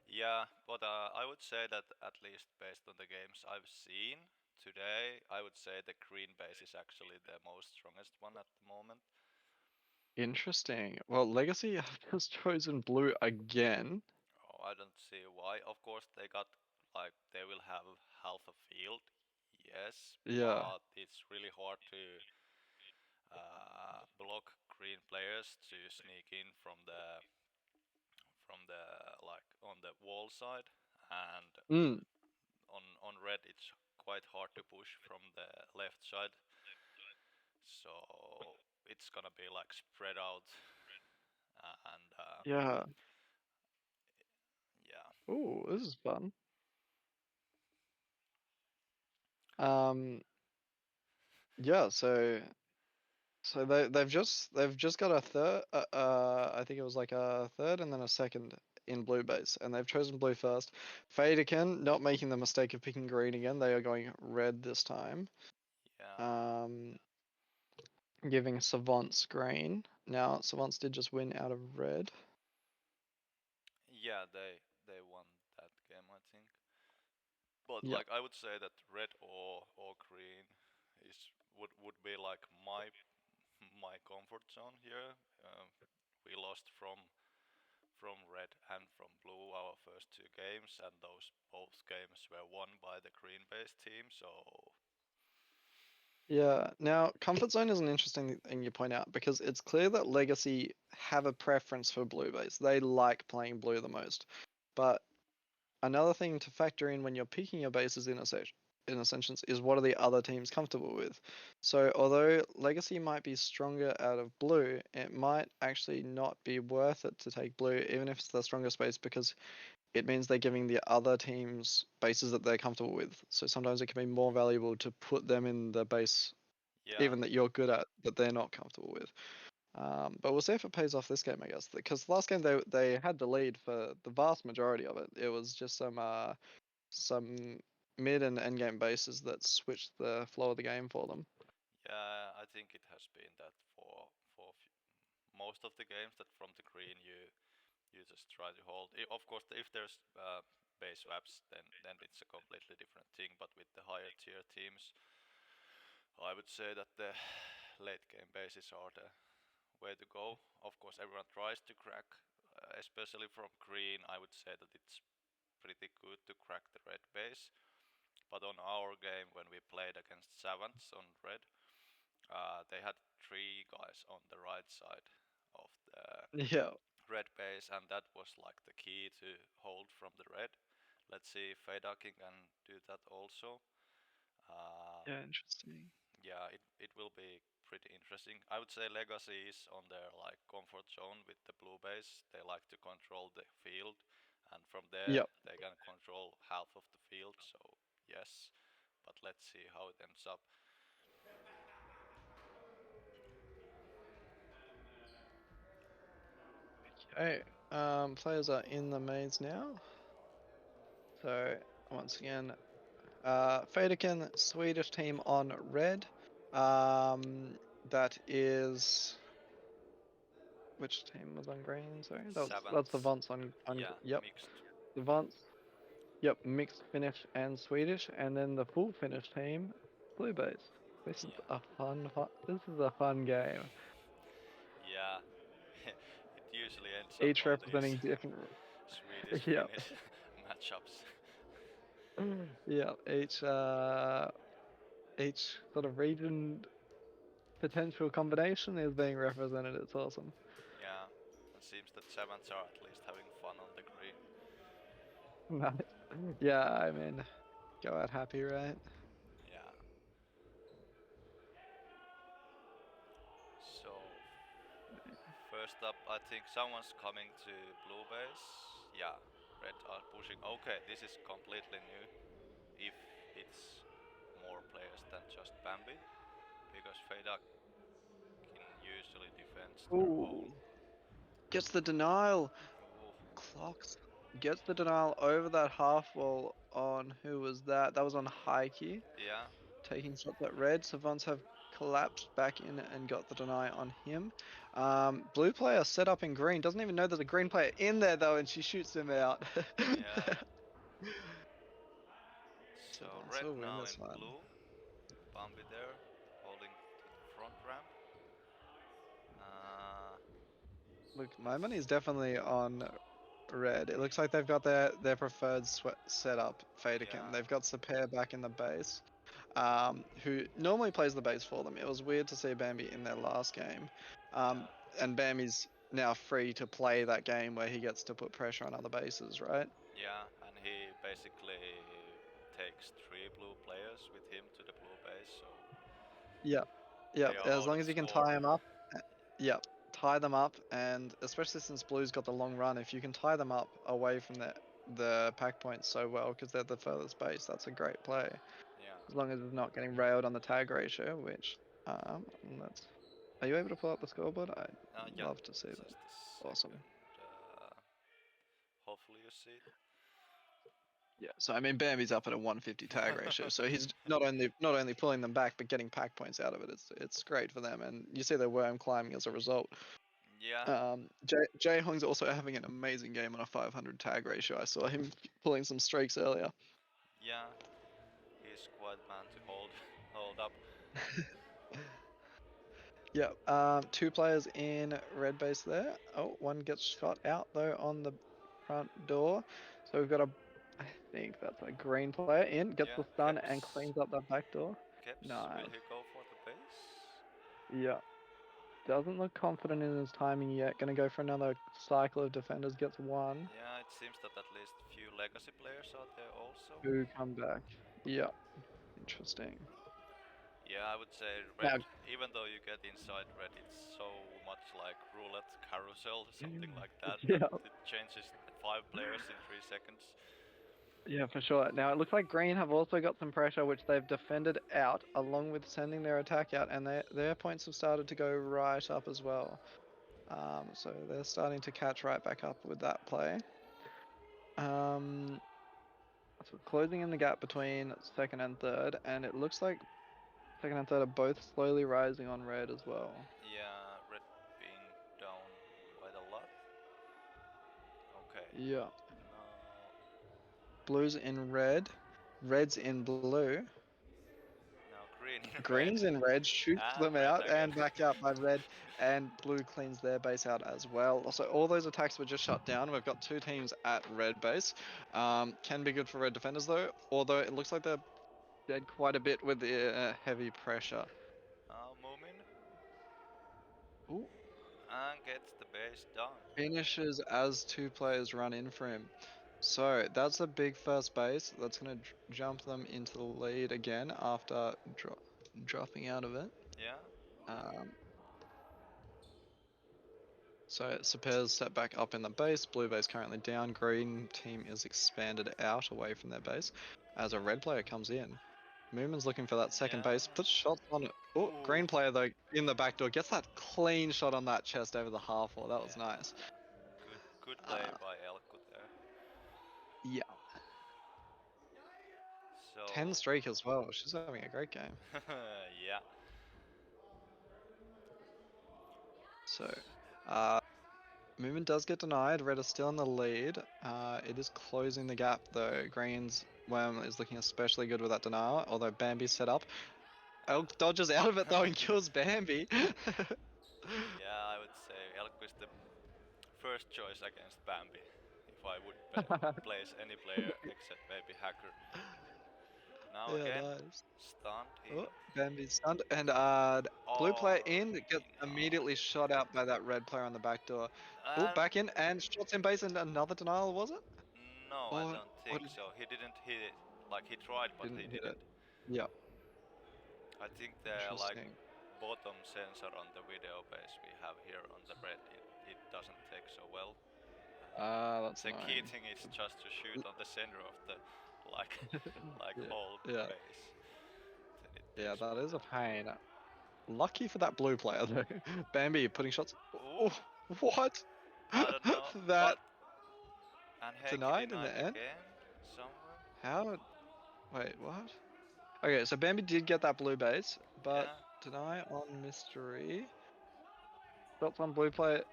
Yeah, but I would say that at least based on the games I've seen today, I would say the green base is actually the most strongest one at the moment. Interesting. Well, Legacy have just chosen blue again. Oh, I don't see why. Of course, they got like they will have half a field, yes, Yeah. but it's really hard to block green players to sneak in from the like on the wall side, and Mm. on red it's quite hard to push from the left side. So it's gonna be like spread out, and Yeah. yeah. Ooh, this is fun. Yeah, so they've just got a third I think it was like a third and then a second in blue base, and they've chosen blue first. Feydakin not making the mistake of picking green again. They are going red this time. Yeah. Giving Savants green. Now Savants did just win out of red. Yeah, they won that game, I think. But Yeah. like I would say that red or green would be like my comfort zone here. We lost from red and from blue our first 2 games, and those both games were won by the green base team. So Yeah. Now, comfort zone is an interesting thing you point out because it's clear that Legacy have a preference for blue base. They like playing blue the most. But another thing to factor in when you're picking your bases in Ascensions is what are the other teams comfortable with. So although Legacy might be stronger out of blue, it might actually not be worth it to take blue, even if it's the strongest base, because it means they're giving the other teams bases that they're comfortable with. So sometimes it can be more valuable to put them in the base, yeah, even that you're good at, that they're not comfortable with. But we'll see if it pays off this game, I guess. Because last game they had the lead for the vast majority of it. It was just some mid and end game bases that switched the flow of the game for them. yeah, I think it has been that for most of the games that from the green you just try to hold. Of course, if there's base swaps, then it's a completely different thing. But with the higher tier teams, I would say that the late game bases are the way to go. Of course, everyone tries to crack, especially from green. I would say that it's pretty good to crack the red base. But on our game, when we played against Savants on red, they had 3 guys on the right side of the Yeah. red base, and that was like the key to hold from the red. Let's see if Feydakin can do that also. Yeah, interesting. Yeah, it will be pretty interesting. I would say Legacy is on their like comfort zone with the blue base. They like to control the field, and from there Yep. they can control half of the field. So yes, but let's see how it ends up. Okay. Players are in the maze now. So once again, Feydakin, Swedish team on red. That is which team was on green? Sorry, that's the Savants, Vance on yeah, yep. mixed. The Vance, yep, mixed Finnish and Swedish, and then the full Finnish team, blue base. This is Yeah. a this is a fun game. Yeah, it usually ends up Each on these representing different. Swedish Yep. Finnish matchups. Yeah, each sort of region potential combination is being represented. It's awesome. Yeah, it seems that Savants are at least having fun on the green. Nice. Yeah, I mean, go out happy, right? Yeah. So First up, I think someone's coming to blue base. Yeah, red are pushing. Okay, this is completely new. If it's more players than just Bambi, because Feydakin usually defends their own. Gets the denial. Ooh. Clocks. Gets the denial over that half wall on who was that? That was on Heike. Yeah. Taking shots at red. Savants have collapsed back in and got the deny on him. Blue player set up in green. Doesn't even know there's a green player in there though, and she shoots him out. Yeah. So Savants red will win now this in one. blue. Bambi there, holding to the front ramp. Look, my money's definitely on red. It looks like they've got their preferred setup, Feydakin. Yeah. They've got Sapir back in the base, who normally plays the base for them. It was weird to see Bambi in their last game, and Bambi's now free to play that game where he gets to put pressure on other bases, right? Yeah, and he basically takes 3 blue players with him to the blue base, so Yeah, they are as long holding as you can score. tie them up. Yeah, tie them up, and especially since Blue's got the long run, if you can tie them up away from the pack points so well, because they're the furthest base, that's a great play. Yeah. As long as it's not getting railed on the tag ratio, which let's. Are you able to pull up the scoreboard? I'd Yeah, love to see just that. a Awesome. second. Hopefully you see it. Yeah, so I mean Bambi's up at a 150 tag ratio, so he's not only pulling them back but getting pack points out of it. It's great for them, and you see their worm climbing as a result. Yeah. Jae Hong's also having an amazing game on a 500 tag ratio. I saw him pulling some streaks earlier. Yeah. He's quite man to hold up. Yeah, 2 players in red base there. Oh, one gets shot out though on the front door. So we've got I think that's a green player in, gets the stun and cleans up that back door. Keps, Nice. will he go for the base? Yeah. Doesn't look confident in his timing yet. Gonna go for another cycle of defenders, gets 1. Yeah, it seems that at least few legacy players are there also. 2 come back. Yeah. Interesting. Yeah, I would say Now- red, even though you get inside red, it's so much like roulette carousel, something like that, Yeah. that it changes 5 players in 3 seconds. Yeah, for sure. Now it looks like green have also got some pressure, which they've defended out, along with sending their attack out, and their points have started to go right up as well. So they're starting to catch right back up with that play. So closing in the gap between second and third, and it looks like second and third are both slowly rising on red as well. Yeah, red being down quite a lot. Okay. Yeah. Now, Blues in red, red's in blue. now green in Green's red. in red, shoots And them red out, again. and back out by red, and blue cleans their base out as well. So all those attacks were just shut down. We've got 2 teams at red base. Can be good for red defenders though, although it looks like they're dead quite a bit with the heavy pressure. Moomin. Ooh. And gets the base done. Finishes as 2 players run in for him. So that's a big first base. That's going to jump them into the lead again after dropping out of it. Yeah. So Sapir's set back up in the base. Blue base currently down. Green team is expanded out away from their base as a red player comes in. Moomin's looking for that second base. Puts shots on it. Oh, green player though in the back door gets that clean shot on that chest over the half wall. That was nice. Good play by Elkut there. Yeah. So 10 streak as well. She's having a great game. yeah. So, movement does get denied. Red is still in the lead. It is closing the gap though. Green's worm is looking especially good with that denial, although Bambi's set up. Elk dodges out of it though and kills Bambi. Yeah, I would say Elk is the first choice against Bambi. If I would place any player except maybe Hacker. Now again, nice. stunned. Oh, Bambi's stunned, and blue player in gets immediately shot out by that red player on the back door. Oh, back in and shots in base and another denial, was it? No, I don't think so. He didn't hit it. Like he tried, but he didn't. Yeah. I think they're like bottom sensor on the video base we have here on the red, it doesn't take so well. That's The key annoying. thing is just to shoot on the center of the Yeah, whole yeah. base. Then it Yeah, takes that is a forever. pain. Lucky for that blue player though. Bambi putting shots. Ooh. Oh, what? I don't know. That And Heikki denied in denied the end? again somewhere. How? Wait, what? Okay, so Bambi did get that blue base, but Yeah. deny on mystery. Shots on blue player.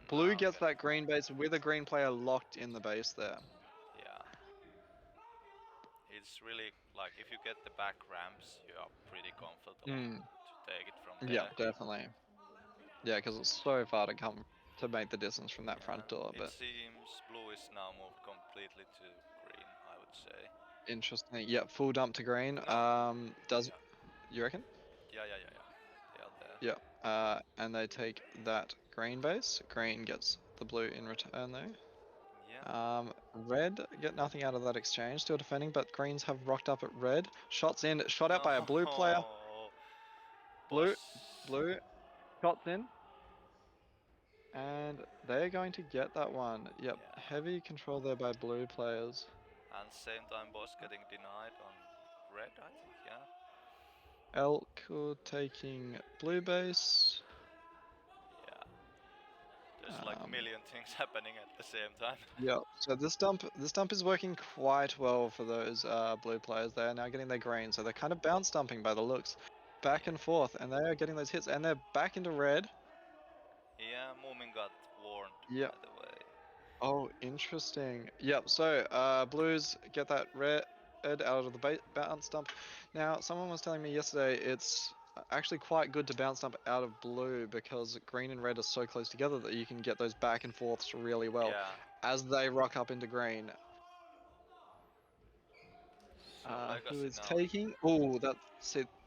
Blue Now gets get that green base with a green player locked in the base there. Yeah. It's really like if you get the back ramps, you are pretty comfortable to take it from there. Yeah, definitely. Yeah, because it's so far to come to make the distance from that front door. It But seems blue is now moved completely to green, I would say. interesting. Yeah, full dump to green. No. Does Yeah. you reckon? Yeah. They are there. Yeah. And they take that green base. Green gets the blue in return though. Yeah. Red get nothing out of that exchange. Still defending, but greens have rocked up at red. Shots in. Shot out by a blue player. Blue. Shots in. And they're going to get that one. Yep. Yeah. Heavy control there by blue players. And same time boss getting denied on red, I think, yeah. Elk taking blue base. Yeah. There's like a million things happening at the same time. Yeah, so this dump is working quite well for those blue players. They are now getting their green, so they're kind of bounce dumping by the looks. Back and forth, and they are getting those hits, and they're back into red. Yeah, Moomin got warned, Yep. by the way. Oh, interesting. Yep, so blues get that red out of the bounce dump. Now, someone was telling me yesterday it's actually quite good to bounce dump out of blue because green and red are so close together that you can get those back and forths really well Yeah. as they rock up into green. So Who Legacy is now. taking? Oh, that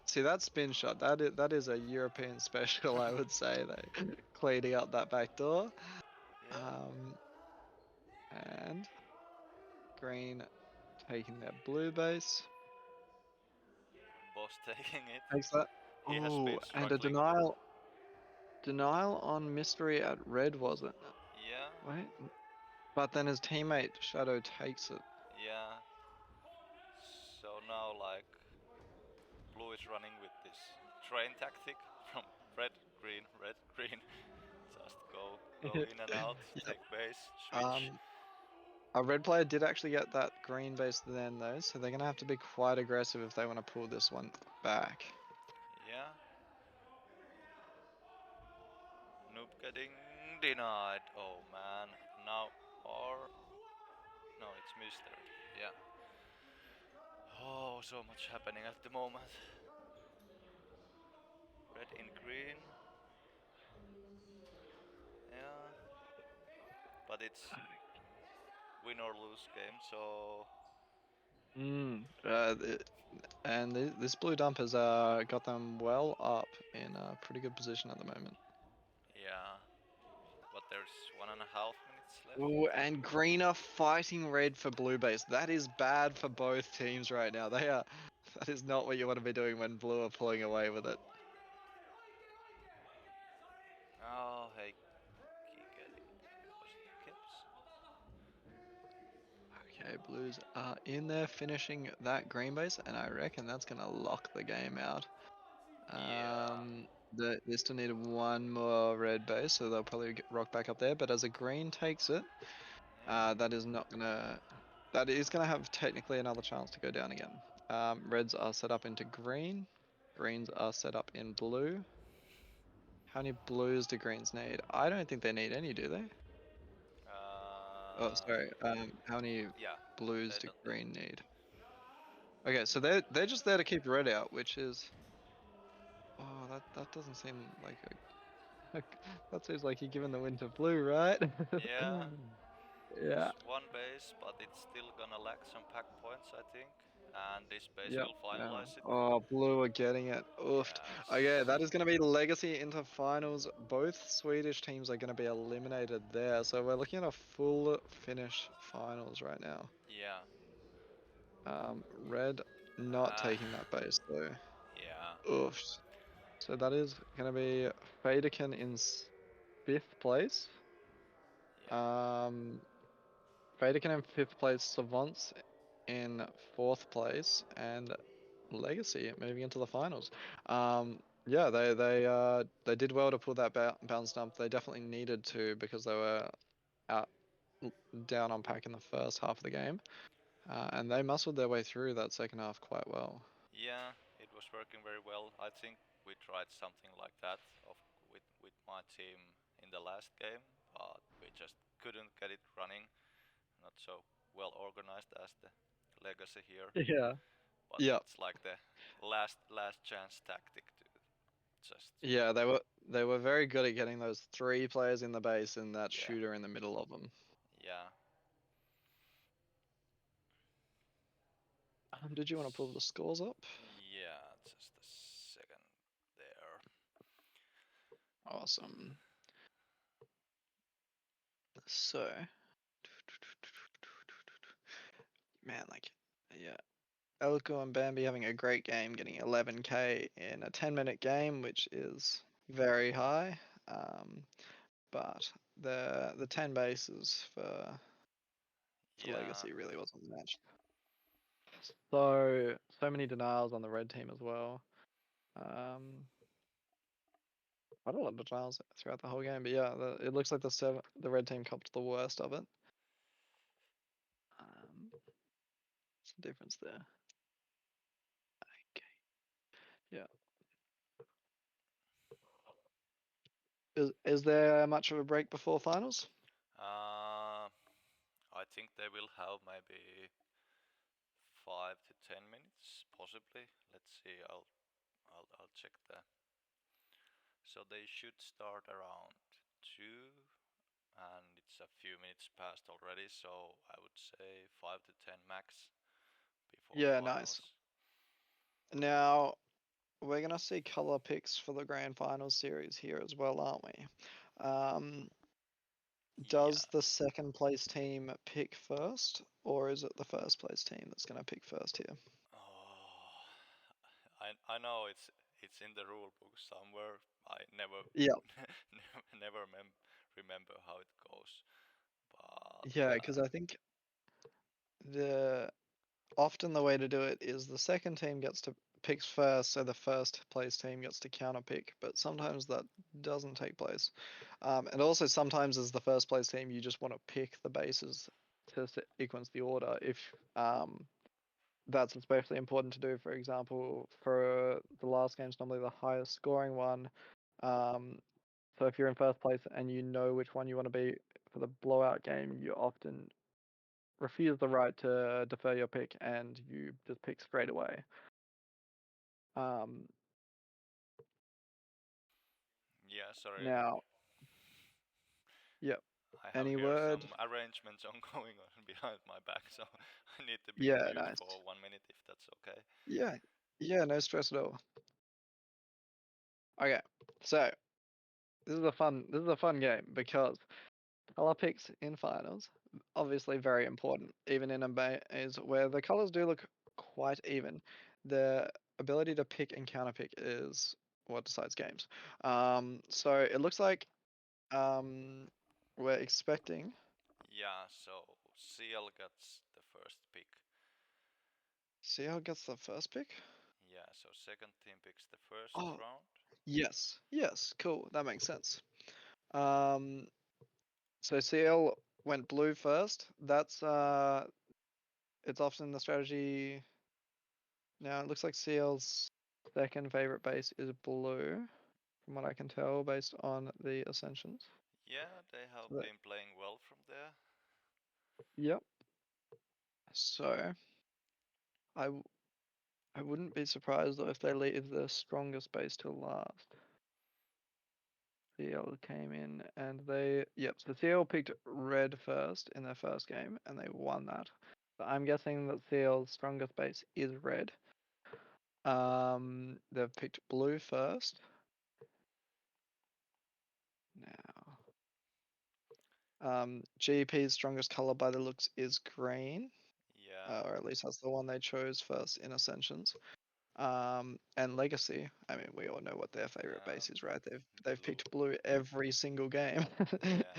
see that spin shot. That is a European special, I would say. They cleaning up that back door. Yeah. And green taking their blue base. Boss taking it. Takes that. He has been And a struggling. denial on mystery at red, was it? Yeah. Wait. But then his teammate Shadow takes it. Yeah. So now like blue is running with this train tactic from red, green, just go in and out, take base, switch. A red player did actually get that green base then though, so they're gonna have to be quite aggressive if they want to pull this one back. Yeah. Noob getting denied. Oh man. Now or no, it's mystery. Yeah. Oh, so much happening at the moment. Red in green. Yeah. But it's win or lose game, so And this blue dump has got them well up in a pretty good position at the moment. yeah. But there's 1.5 minutes left. Ooh, and green are fighting red for blue base. That is bad for both teams right now. That is not what you want to be doing when blue are pulling away with it. Oh, hey, keep getting kips. Okay, blues are in there finishing that green base, and I reckon that's gonna lock the game out. Yeah. They still need one more red base, so they'll probably rock back up there. But as a green takes it, that is gonna have technically another chance to go down again. Reds are set up into green. Greens are set up in blue. How many blues do greens need? I don't think they need any, do they? Oh, sorry. How many Yeah. blues They do don't need. green need? Okay, so they're just there to keep red out, which is. Oh, that doesn't seem like a. That seems like you're giving the win to blue, right? Yeah. Yeah. It's one base, but it's still gonna lack some pack points, I think. And this base Yep. will finalize it. Oh, blue are getting it. Oofed. Yes. Okay, that is going to be legacy into finals. Both Swedish teams are going to be eliminated there. So we're looking at a full Finnish finals right now. Yeah. Red not taking that base though. Yeah. Oofed. So that is going to be Feydakin in 5th place. Yeah. Feydakin in 5th place, Savants in 4th place, and Legacy moving into the finals. Yeah, they did well to pull that bounce dump. They definitely needed to because they were out down on pack in the first half of the game, and they muscled their way through that second half quite well. Yeah, it was working very well. I think we tried something like that with my team in the last game, but we just couldn't get it running. Not so well organized as the Legacy here, Yeah. but Yeah. it's like the last chance tactic to just. Yeah, they were very good at getting those 3 players in the base and that Yeah. shooter in the middle of them. Yeah. Did you want to pull the scores up? Yeah, just a second there. Awesome. So, man, like, yeah, Elko and Bambi having a great game, getting 11k in a 10-minute game, which is very high. But the 10 bases for Yeah. Legacy really wasn't matched. So many denials on the red team as well. Quite a lot of denials throughout the whole game, but yeah, it looks like the red team copped the worst of it. What's the difference there? Okay. Yeah. Is there much of a break before finals? I think they will have maybe 5 to 10 minutes, possibly. Let's see. I'll check that. So they should start around 2, and it's a few minutes past already. So I would say 5 to 10 max before Yeah, finals. nice. Now we're gonna see color picks for the grand finals series here as well, aren't we? Does the second place team pick first, or is it the first place team that's gonna pick first here? Oh, I know it's in the rule book somewhere. I never Yeah. never remember how it goes. But Yeah, because I think often the way to do it is the second team gets to picks first, so the first place team gets to counter pick. But sometimes that doesn't take place, and also sometimes as the first place team, you just want to pick the bases to sequence the order. If that's especially important to do, for example, for the last game's normally the highest scoring one. So if you're in first place and you know which one you want to be for the blowout game, you often refuse the right to defer your pick and you just pick straight away. yeah, sorry. Now, yep. I have Any here word? some arrangements ongoing on behind my back, so I need to be Yeah, mute nice. for 1 minute if that's okay. Yeah, no stress at all. Okay, so this is a fun game because color picks in finals, obviously very important, even in a maze where the colors do look quite even. The ability to pick and counter pick is what decides games. So it looks like we're expecting. Yeah, so CL gets the first pick. CL gets the first pick. Yeah, so second team picks the first Oh, round. yes, cool. That makes sense. So CL went blue first. That's it's often the strategy. Now it looks like CL's second favorite base is blue, from what I can tell based on the ascensions. Yeah, they have So been playing well from there. Yep. So I wouldn't be surprised though if they leave the strongest base till last. CL came in and so CL picked red first in their first game and they won that. So I'm guessing that CL's strongest base is red. They've picked blue first. Now, GP's strongest color by the looks is green. Yeah. Or at least that's the one they chose first in Ascensions. And Legacy, I mean, we all know what their favorite Yeah, base is, right? They've blue. picked blue every single game. Yeah.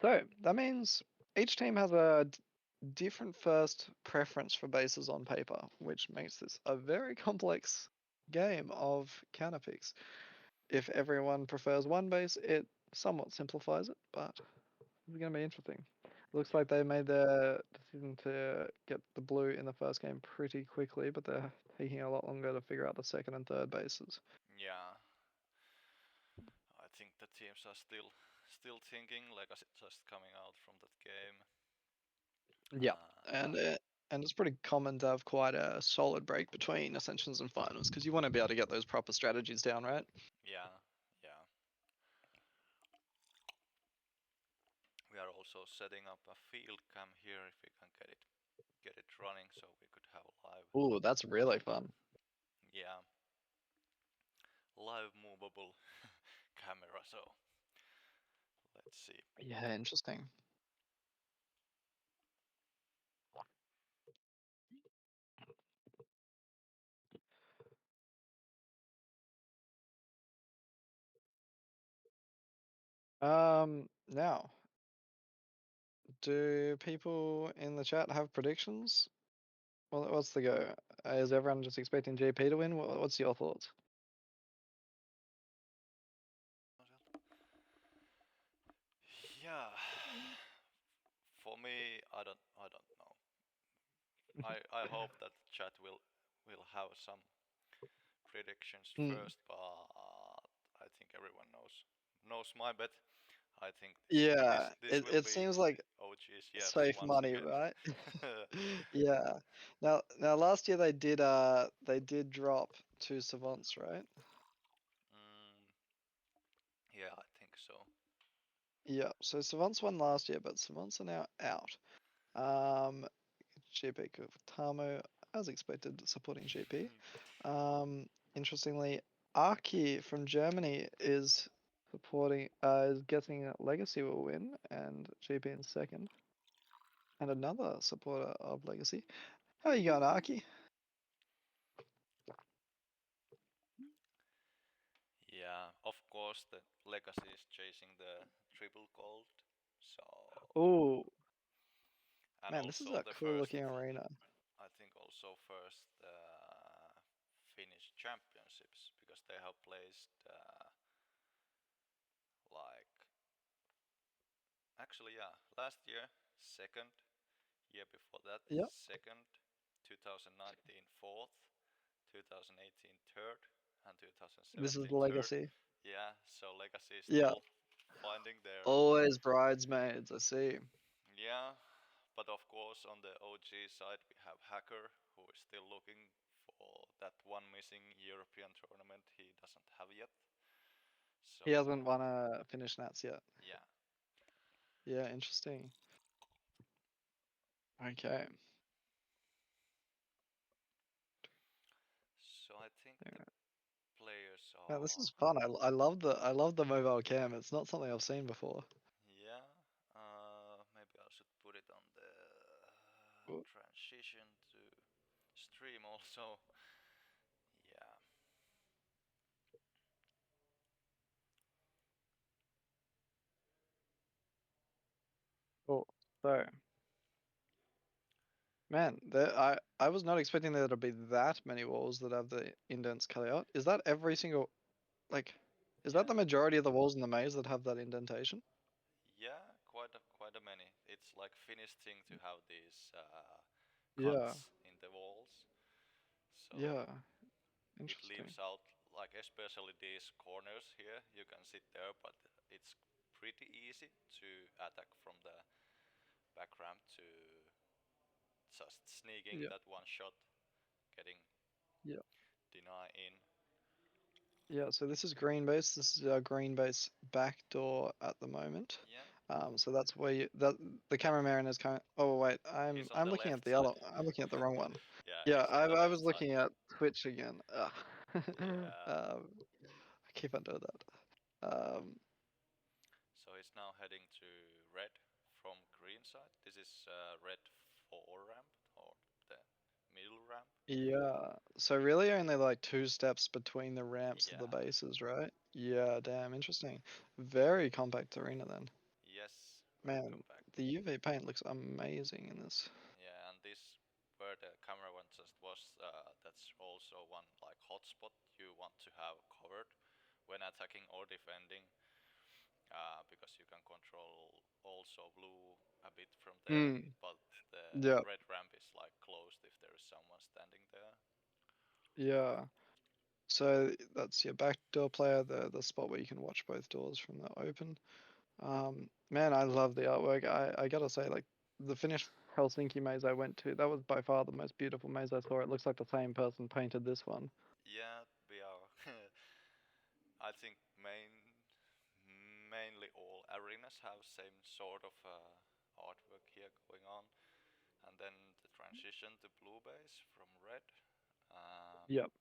So that means each team has a different first preference for bases on paper, which makes this a very complex game of counter picks. If everyone prefers one base, it somewhat simplifies it, but it's going to be interesting. Looks like they made their decision to get the blue in the first game pretty quickly, but they're taking a lot longer to figure out the second and third bases. Yeah. I think the teams are still thinking, Legacy just coming out from that game. Yeah, Uh, and it's pretty common to have quite a solid break between Ascensions and Finals because you want to be able to get those proper strategies down, right? yeah, yeah. We are also setting up a field cam here if we can get it running, so we could have live. Ooh, that's really fun. Yeah. Live movable camera, so let's see. Yeah, interesting. Now, do people in the chat have predictions? Well, what's the go? Is everyone just expecting JP to win? What's your thoughts? Yeah. For me, I don't know. I hope that chat will have some predictions first, but I think everyone knows my bet. I think Yeah, this will it be seems like OG's yes safe once money, again. right? Yeah. Now last year they did drop to Savants, right? Yeah, I think so. Yeah. So Savants won last year, but Savants are now out. GP Tamo, as expected, supporting GP. Interestingly, Aki from Germany is supporting is guessing Legacy will win and GP in second. And another supporter of Legacy. How you going, Aki? Yeah, of course the Legacy is chasing the triple gold, so Oh and man, this is also a the cool first, looking arena. I think also first Finnish championships because they have placed like actually yeah last year second, year before that Yep. second, 2019 fourth, 2018 third, and This is 2017 the third. Legacy. Yeah, so Legacy is Yeah. still finding their Always bridesmaids, I see. yeah, but of course on the OG side we have Hacker who is still looking for that one missing European tournament he doesn't have yet. So He hasn't won a Finnish Nats yet. yeah. Yeah, interesting. Okay. So I think Yeah. the players Now, this are is fun. I love the mobile cam. It's not something I've seen before. yeah. Maybe I should put it on the Cool. transition to stream also. Yeah. Cool. So, man, I was not expecting there to be that many walls that have the indents cut out. Is that every single like? Is that Yeah. the majority of the walls in the maze that have that indentation? Yeah, quite a many. It's like Finnish thing to have these Yeah. cuts in the walls. So Yeah. it Interesting. leaves out like especially these corners here. You can sit there, but it's pretty easy to attack from the back ramp to just sneaking Yeah. that one shot, getting Yeah. deny in. Yeah, so this is green base. This is our green base back door at the moment. Yeah, So that's where the cameraman is kind of. Oh wait, he's on I'm the looking at left the other. side. I'm looking at the wrong one. Yeah, Yeah, he's on the I left was side. looking at Twitch again. Ugh. Yeah. I keep on doing that. So he's now heading to red from green side. This is red 4 ramp or the middle ramp. Yeah. So really only like 2 steps between the ramps of the Yeah. bases, right? Yeah, damn, interesting. Very compact arena then. Yes, very Man, compact. the UV paint looks amazing in this. Yeah, and this where the camera one just was, that's also one like hotspot you want to have covered when attacking or defending, because you can control also blue a bit from there, Mm, but the yeah, red ramp is like closed if there is someone standing there. yeah. So that's your backdoor player, the spot where you can watch both doors from the open. Man, I love the artwork. I gotta say, like the Finnish Helsinki maze I went to, that was by far the most beautiful maze I saw. It looks like the same person painted this one. Yeah, we are. I think mainly all arenas have same sort of artwork here going on, and then the transition to blue base from red. Yep.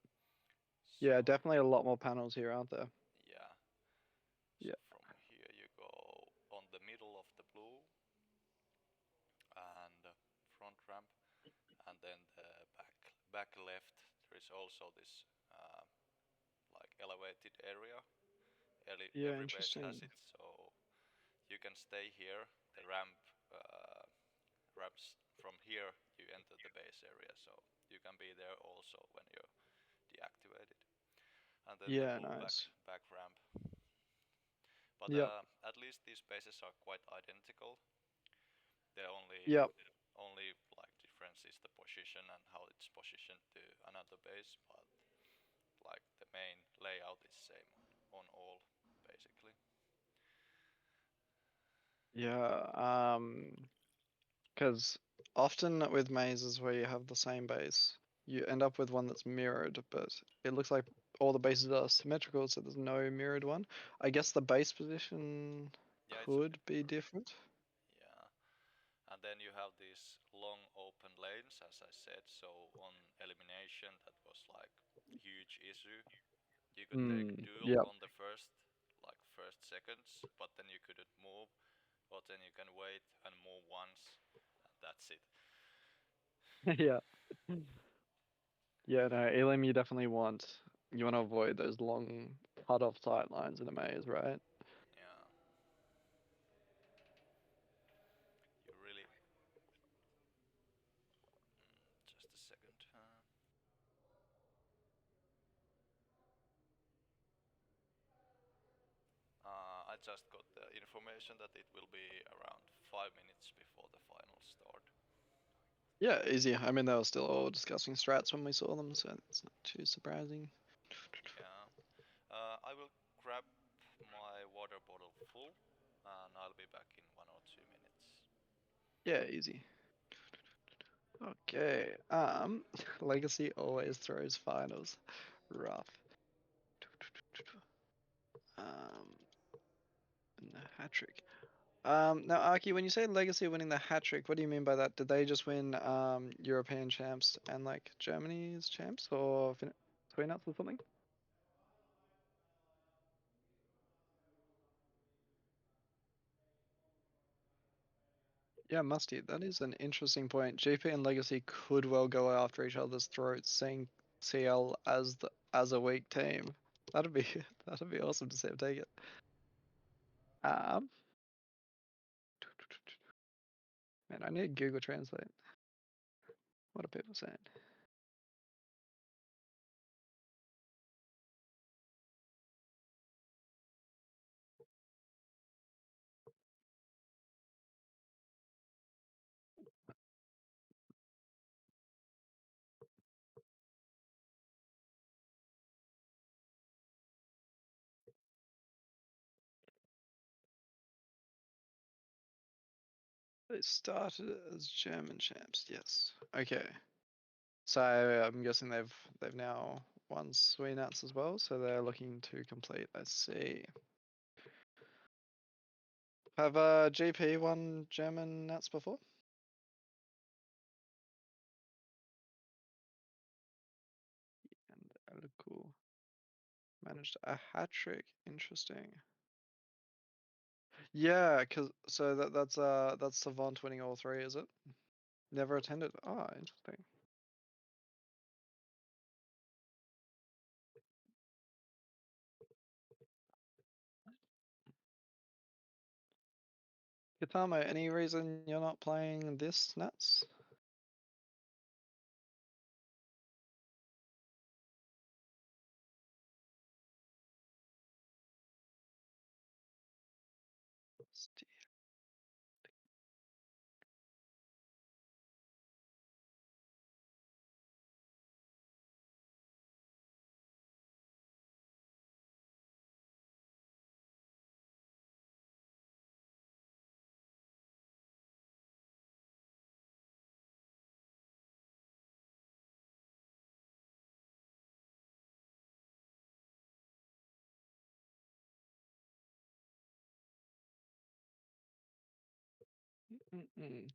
Yeah, So definitely a lot more panels here, aren't there? yeah, so Yeah. from here you go on the middle of the blue and front ramp, and then the back left there is also this like elevated area. Yeah, Every base has interesting. it, so you can stay here. The ramps from here you enter the base area, so you can be there also when you're deactivated. And then the Yeah, blue nice. back ramp. But Yep. at least these bases are quite identical. The Yep. only like difference is the position and how it's positioned to another base, but like the main layout is same on all basically. Yeah. Because often with mazes where you have the same base, you end up with one that's mirrored, but it looks like all the bases are symmetrical, so there's no mirrored one. I guess the base position Yeah, it's a bit could be different. yeah. And then you have these long open lanes, as I said. So on elimination, that was like huge issue. You could take Mm, duel yep. on the first seconds, but then you couldn't move, or then you can wait and move once, and that's it. Yeah. Yeah, no, Elim you want to avoid those long cut off sight lines in a maze, right? Yeah, you really. Just a second. I just got the information that it will be around 5 minutes before the final start. Yeah, easy. I mean, they were still all discussing strats when we saw them, so it's not too surprising. Yeah. I will grab my water bottle full and I'll be back in 1 or 2 minutes. Yeah, easy. Okay. Legacy always throws finals. Rough. Um, and the hat trick. Now Aki, when you say Legacy winning the hat trick, what do you mean by that? Did they just win European champs and like Germany's champs or Nuts or something? Yeah, Musty, that is an interesting point. GP and Legacy could well go after each other's throats, seeing CL as a weak team. That'd be that'd be awesome to see him take it. Um, man, I need Google Translate. What are people saying? They started as German champs, yes. Okay. So I'm guessing they've now won Nuts as well, so they're looking to complete. I see. Have GP won German Nats before? And cool. Managed a hat trick. Interesting. Yeah, cause so that's Savant winning all three, is it? Never attended. Oh, interesting. Katamo, any reason you're not playing this, Nats? Mm-mm.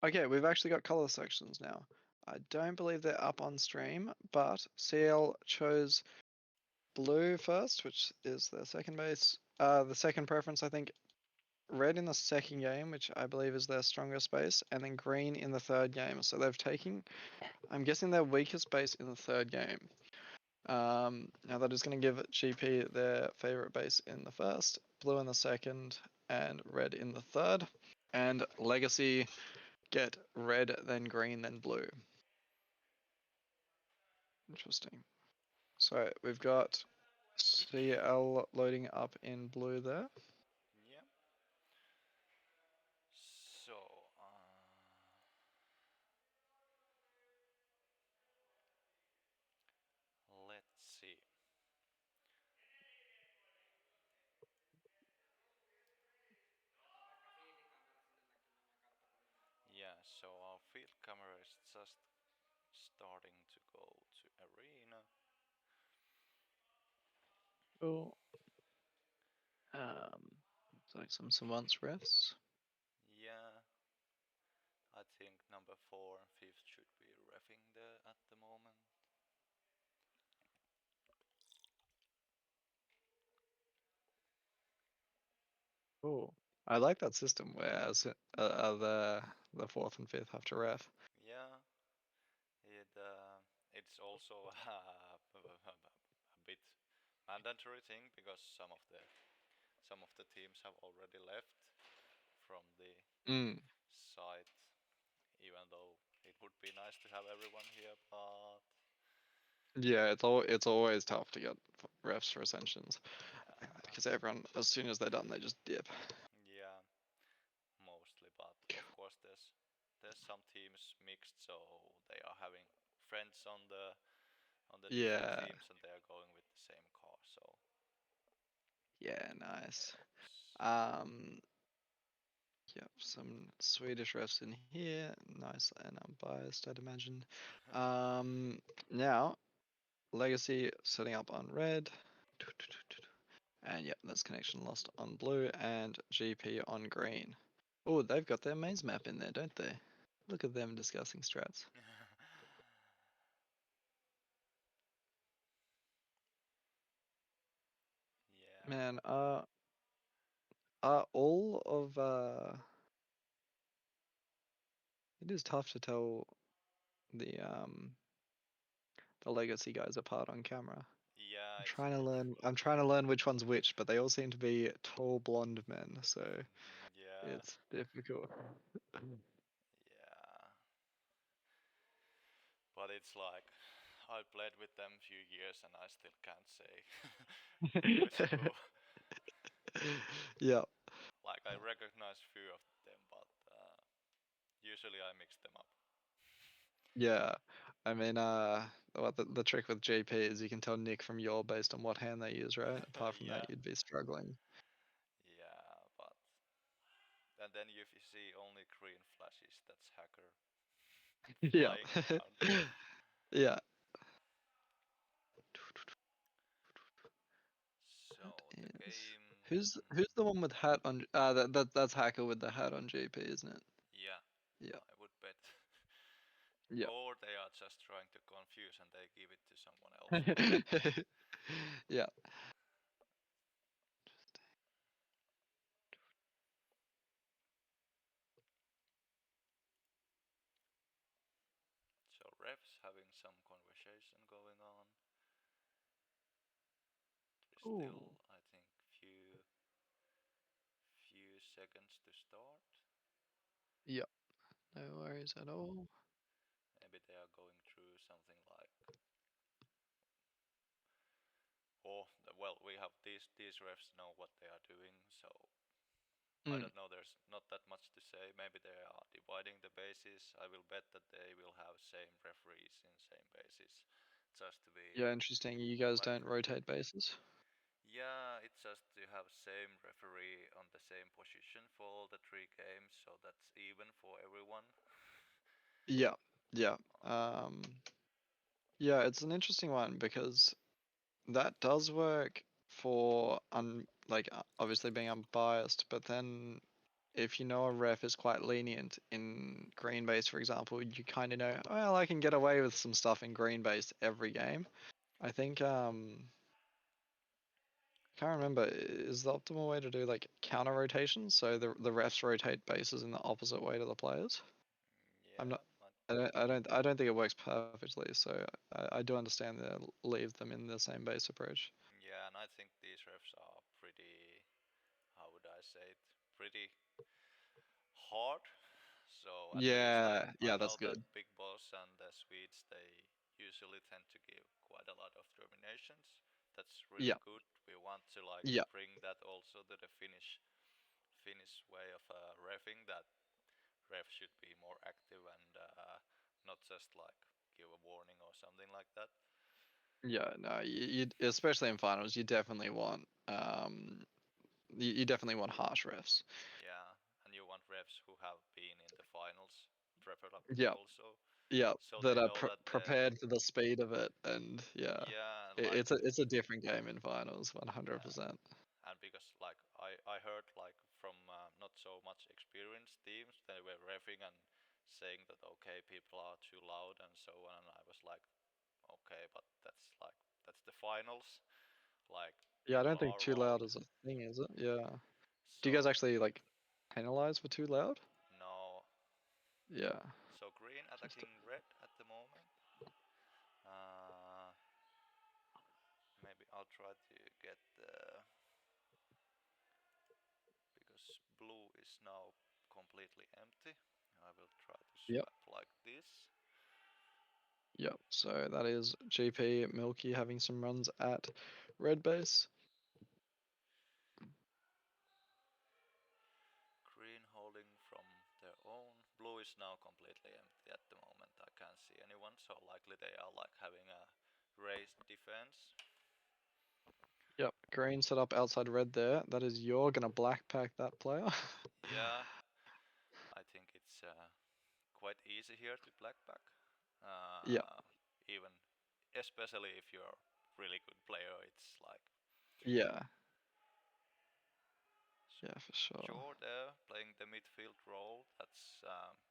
Okay, we've actually got color sections now. I don't believe they're up on stream, but CL chose blue first, which is their second base. The second preference, I think, red in the second game, which I believe is their strongest base, and then green in the third game. So they've taken, I'm guessing, their weakest base in the third game. Now that is going to give GP their favorite base in the first, blue in the second, and red in the third. And Legacy get red, then green, then blue. Interesting. So we've got CL loading up in blue there. Yeah. So, let's see. Yeah, so our field camera is just starting to go to arena. Cool. Looks like some Savants refs. Yeah, I think number 4 and 5th should be reffing there at the moment. Cool. I like that system where the fourth and fifth have to ref. Yeah, it's also a bit mandatory thing because some of the teams have already left from the site, even though it would be nice to have everyone here, but Yeah, it's always tough to get refs for ascensions because everyone, as soon as they're done, they just dip. yeah, mostly. But of course, there's some teams mixed, so they are having friends on the different Yeah. teams, and they are going with the same car. So Yeah, nice. Yep, some Swedish refs in here. Nice and unbiased, I'd imagine. Now, Legacy setting up on red. And yep, that's connection lost on blue and GP on green. Oh, they've got their maze map in there, don't they? Look at them discussing strats. yeah, Man, are all of it is tough to tell the Legacy guys apart on camera. yeah, I'm trying to learn which one's which, but they all seem to be tall blonde men, so yeah, it's difficult. yeah. But it's like I played with them a few years, and I still can't say who is who. Yeah. Like I recognize few of them, but usually I mix them up. Yeah. I mean, well, the trick with GP is you can tell Nick from Your based on what hand they use, right? Apart from Yeah, that, you'd be struggling. yeah, but and then if you see only green flashes, that's hacker Yeah. flying around. Yeah. So the That is. game, Who's the one with hat on? That's Hacker with the hat on GP, isn't it? yeah, Yeah. I would bet. Yeah. Or they are just trying to confuse and they give it to someone else. Yeah. So refs having some conversation going on. There's Ooh. still, I think, few seconds to start. Yep. No worries at all. Maybe they are going through something like. Oh, well, we have these refs know what they are doing, so I don't know. There's not that much to say. Maybe they are dividing the bases. I will bet that they will have same referees in same bases, just to be. Yeah, interesting. You guys like- don't rotate bases? Yeah, it's just to have same referee on the same position for all the 3 games, so that's even for everyone. Yeah, yeah. Yeah, it's an interesting one because that does work for obviously being unbiased, but then if you know a ref is quite lenient in green base, for example, you kind of know, well, I can get away with some stuff in green base every game. I think can't remember, is the optimal way to do like counter rotations, so the refs rotate bases in the opposite way to the players? Yeah, I'm not. I don't think it works perfectly, so I do understand the leave them in the same base approach. Yeah, and I think these refs are pretty. How would I say it? Pretty hard. So at least I That's know that good. Big Boss and the Swedes, they usually tend to give quite a lot of terminations. That's really Yeah. good. We want to like Yeah. bring that also to the Finnish way of refing, that ref should be more active and not just like give a warning or something like that. Yeah, no, you especially in finals, you definitely want you definitely want harsh refs. Yeah, and you want refs who have been in the finals, preferably Yeah. also. Yeah, So that they are know that prepared for the speed of it, and yeah, like it's a different game in finals, 100%. and because like I heard like from not so much experienced teams, they were reffing and saying that okay, people are too loud and so on, and I was like, okay, but that's the finals, like Yeah, I people don't think are too loud. loud is a thing, is it? Yeah. Do you guys So actually like penalize for too loud? no, Yeah. so green attacking red at the moment. Maybe I'll try to get because blue is now completely empty. I will try to Yep. swap like this. Yep. So that is GP Milky having some runs at red base. Green holding from their own. Blue is now completely empty at the moment. I can't see anyone, so likely they are like having a raised defense. Yep. Green set up outside red there. That is you're gonna black pack that player. Yeah, I think it's quite easy here to black pack. Yep. Even, especially if you're a really good player, it's like. Yeah. Yeah, for sure. Jor there playing the midfield role. That's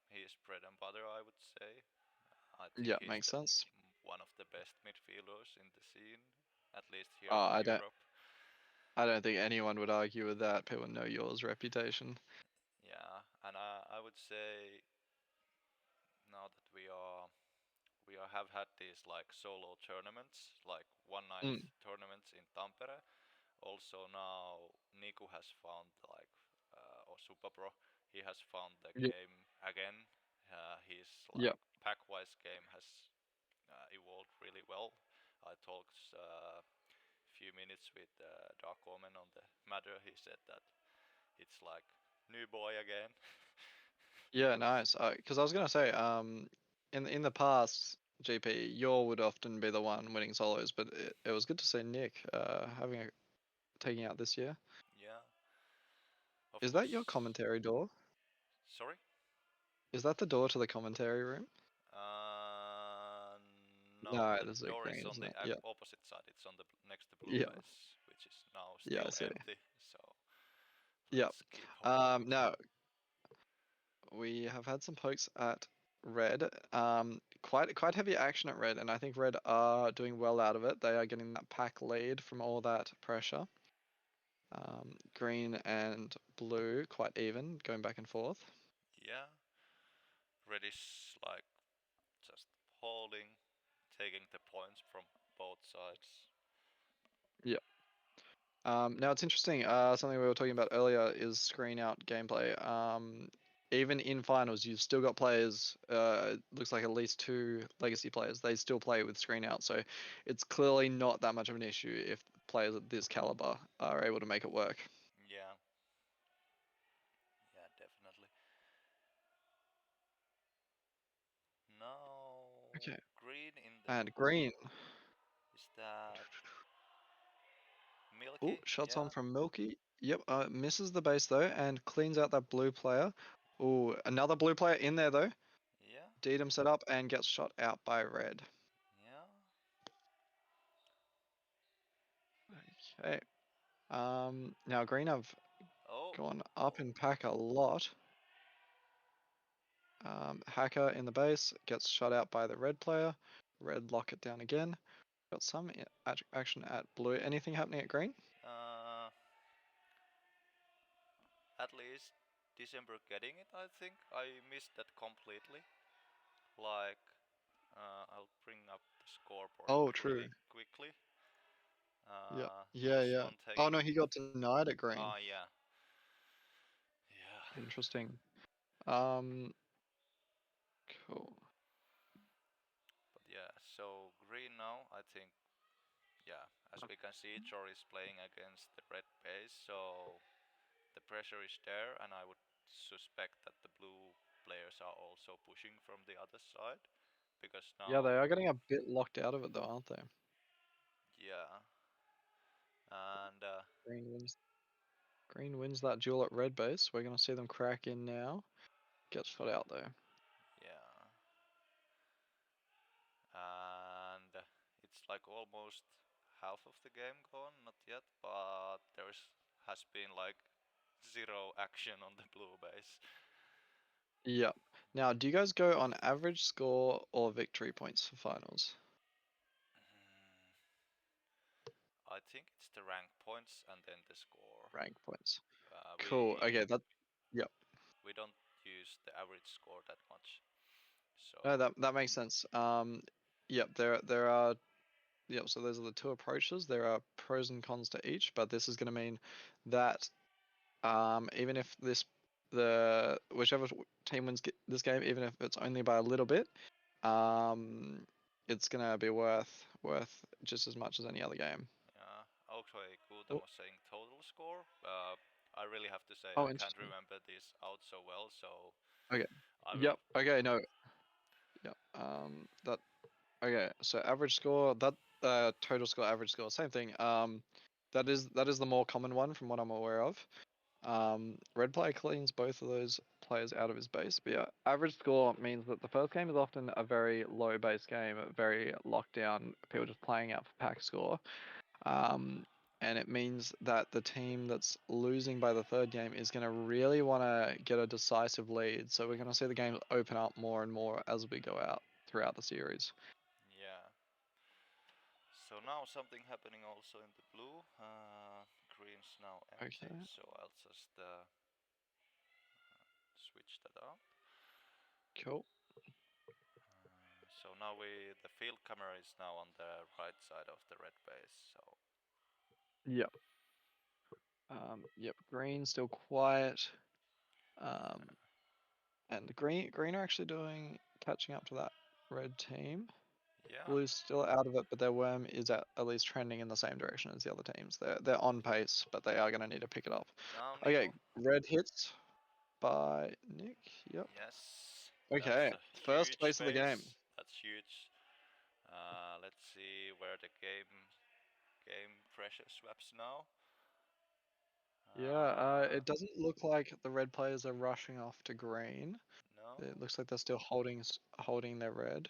his bread and butter, I would say. I think Yeah, he's makes sense. one of the best midfielders in the scene, at least here Oh, in Europe. I don't think anyone would argue with that. People know yours reputation. Yeah, and I would say now that we have had these like solo tournaments, like one night tournaments in Tampere. Also now Niku has found like or Superpro, he has found the Yeah. game again. His Yep. like pack-wise game has evolved really well. I talked a few minutes with Dark Omen on the matter. He said that it's like new boy again. Yeah, nice. Because I was gonna say, in the past, GP, you would often be the one winning solos, but it was good to see Nick taking out this year. Yeah. Of Is course. that your commentary door? Sorry? Is that the door to the commentary room? No, No, the this is door green, is on isn't the it? Yeah. opposite side. It's on the next to blue Yeah. base, which is now Yeah, I still see. empty. So Yep. let's keep hoping. No, we have had some pokes at red. Quite heavy action at red, and I think red are doing well out of it. They are getting that pack lead from all that pressure. Green and blue quite even, going back and forth. Yeah. Red is like just holding, taking the points from both sides. Yeah. Now it's interesting. Something we were talking about earlier is screen out gameplay. Even in finals, you've still got players. Looks like at least 2 legacy players. They still play with screen out, so it's clearly not that much of an issue if players at this caliber are able to make it work. Yeah. Yeah, definitely. Now, Okay. green in the. And green. Is that Oh, Milky? shots Yeah. on from Milky. Yep, misses the base though and cleans out that blue player. Oh, another blue player in there though. Yeah. Dedum set up and gets shot out by red. Yeah. Okay. Now green have Oh. gone up in pack a lot. Hacker in the base gets shot out by the red player. Red lock it down again. Got some action at blue. Anything happening at green? At least December getting it, I think. I missed that completely. Like, I'll bring up the scoreboard Oh, true. really quickly. Yeah. This one taking. Oh no, he got denied at green. Yeah. Yeah. Interesting. Cool. But yeah, so green now, I think, yeah, as we can see, Jor is playing against the red base, so the pressure is there, and I would suspect that the blue players are also pushing from the other side, because now. Yeah, they are getting a bit locked out of it though, aren't they? Yeah. And Green wins that duel at red base. We're gonna see them crack in now. Gets shot out though. yeah. And it's like almost half of the game gone, not yet, but has been like 0 action on the blue base. Yeah. Now, do you guys go on average score or victory points for finals? I think it's the rank points and then the score. Rank points. Cool. Okay, yep. We don't use the average score that much. So No, that makes sense. Yep, there are. Yep, so those are the 2 approaches. There are pros and cons to each, but this is going to mean that even if whichever team wins this game, even if it's only by a little bit, it's gonna be worth just as much as any other game. yeah. Okay, Kuta was saying total score. I really have to say Oh, I can't remember this out so well, so. Okay. Yep. Okay. No. Yep. That. Okay. So average score. That. Total score. Average score. Same thing. That is the more common one from what I'm aware of. Red player cleans both of those players out of his base. But yeah, average score means that the first game is often a very low base game, a very locked down, people just playing out for pack score. And it means that the team that's losing by the 3rd game is going to really want to get a decisive lead. So we're going to see the games open up more and more as we go out throughout the series. Yeah. So now something happening also in the blue. Green's now empty, Okay. so I'll just switch that up. Cool. So now the field camera is now on the right side of the red base. So. Yep. Yep. Green still quiet. And green are actually catching up to that red team. Yeah. Blue's still out of it, but their worm is at least trending in the same direction as the other teams. They're on pace, but they are going to need to pick it up. Now, Okay, red hits by Nick. Yep. Yes. Okay, first base of the game. That's huge. Let's see where the game pressure swaps now. Yeah, it doesn't look like the red players are rushing off to green. No. It looks like they're still holding their red.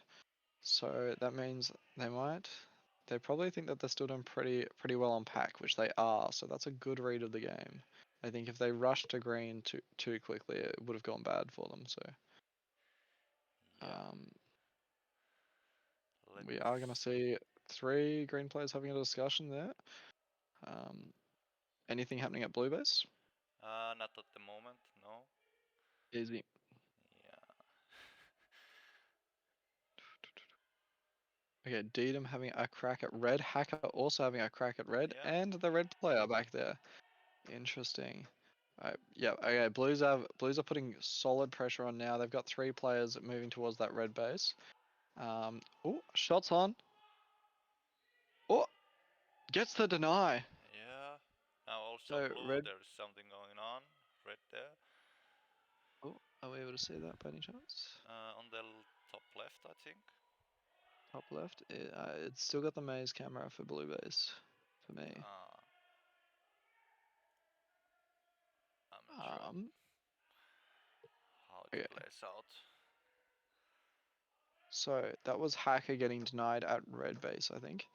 So that means they probably think that they're still doing pretty well on pack, which they are. So that's a good read of the game. I think if they rushed to green too quickly, it would have gone bad for them. So we are going to see 3 green players having a discussion there. Anything happening at blue base? Not at the moment, no. Easy. Yeah. Okay, Deedham having a crack at red. Hacker also having a crack at red, Yeah. and the red player back there. Interesting. Alright, yeah, okay, Blues are putting solid pressure on now. They've got 3 players moving towards that red base. Oh, shots on. Oh, gets the deny. Yeah. Now also So blue, red. there's something going on. Red there. Oh, are we able to see that by any chance? On the top left, I think. Top left. It's still got the maze camera for blue base for me. I'm not sure how it Okay. plays out. So that was Hacker getting denied at red base, I think.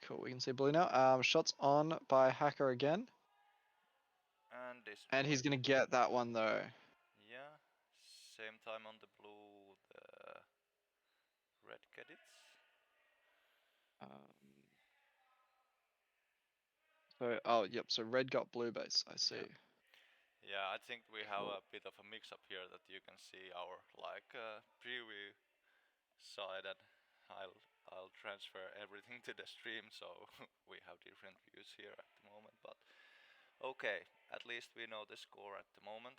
Cool, we can see blue now. Shots on by Hacker again. And this. And he's gonna get that one though. Yeah. Same time on the blue, the red cadets. So red got blue base, I see. Yeah, I think we have a bit of a mix up here that you can see our preview side, and I'll transfer everything to the stream, so we have different views here at the moment. But okay, at least we know the score at the moment.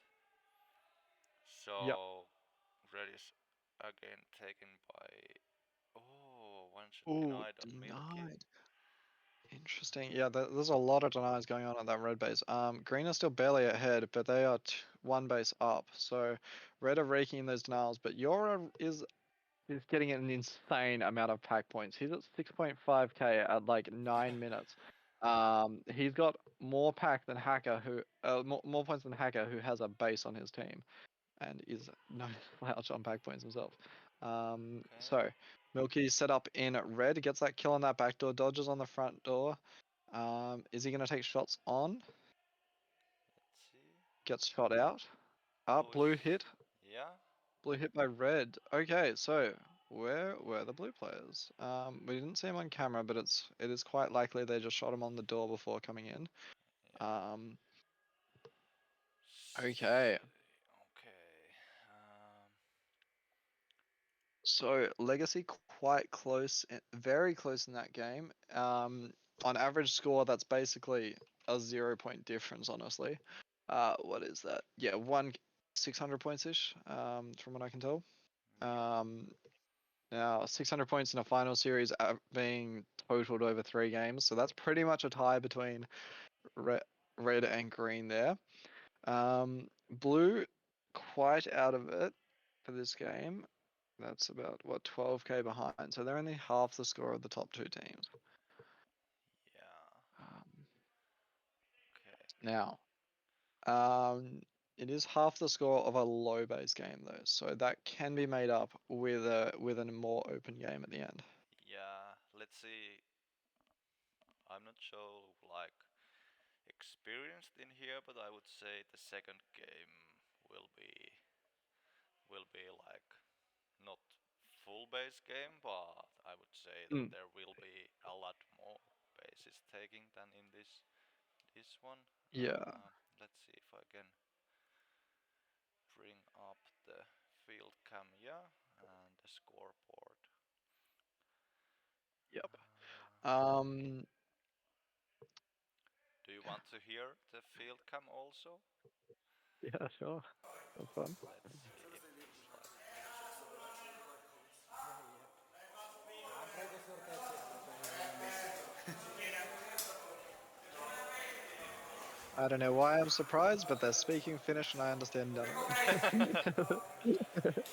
So red is again taken by one shot denied on Milky. Interesting. Yeah, there's a lot of denies going on at that red base. Green are still barely ahead, but they are 1 base up. So red are raking in those denials, but Yora is getting an insane amount of pack points. He's at 6.5k at like 9 minutes. He's got more pack than Hacker, more points than Hacker, who has a base on his team, and is no slouch on pack points himself. So Milky set up in red, gets that kill on that back door, dodges on the front door. Is he gonna take shots on? Let's see. Gets shot out. Blue hit. Yeah. Blue hit by red. Okay, so where were the blue players? We didn't see him on camera, but it is quite likely they just shot him on the door before coming in. Okay. So Legacy quite close, very close in that game. On average score, that's basically a 0-point difference, honestly. What is that? Yeah, 600 points ish, from what I can tell. Now 600 points in a final series being totaled over 3 games, so that's pretty much a tie between red and green there. Blue quite out of it for this game. That's about 12k behind, so they're only half the score of the top 2 teams. Now, it is half the score of a low base game though, so that can be made up with a more open game at the end. Yeah, let's see. I'm not so experienced in here, but I would say the second game will be like not full base game, but I would say that there will be a lot more bases taking than in this one. Yeah. Let's see if I can bring up the field cam, and the scoreboard. Yep. Do you want to hear the field cam also? Yeah, sure. That's fun. Let's see if I don't know why I'm surprised, but they're speaking Finnish and I understand none of it.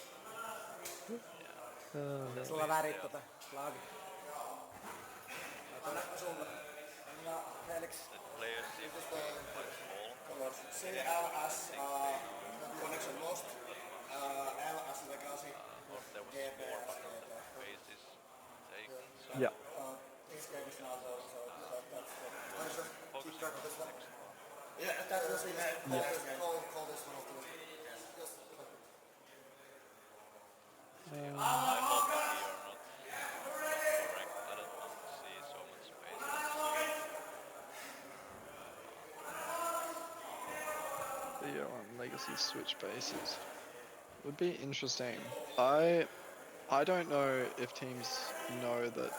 Sulla värit flagi. Sulla. Ja Felix. Players seem to be quite small. CLS connection lost. LS Legacy. There was 4 bases taken. So yeah. This game is now so focus on the next one. Yeah, that was the coldest one of the I hope that we are not correct. I don't want to see so much space. Yeah, on Legacy switch bases. Would be interesting. I don't know if teams know that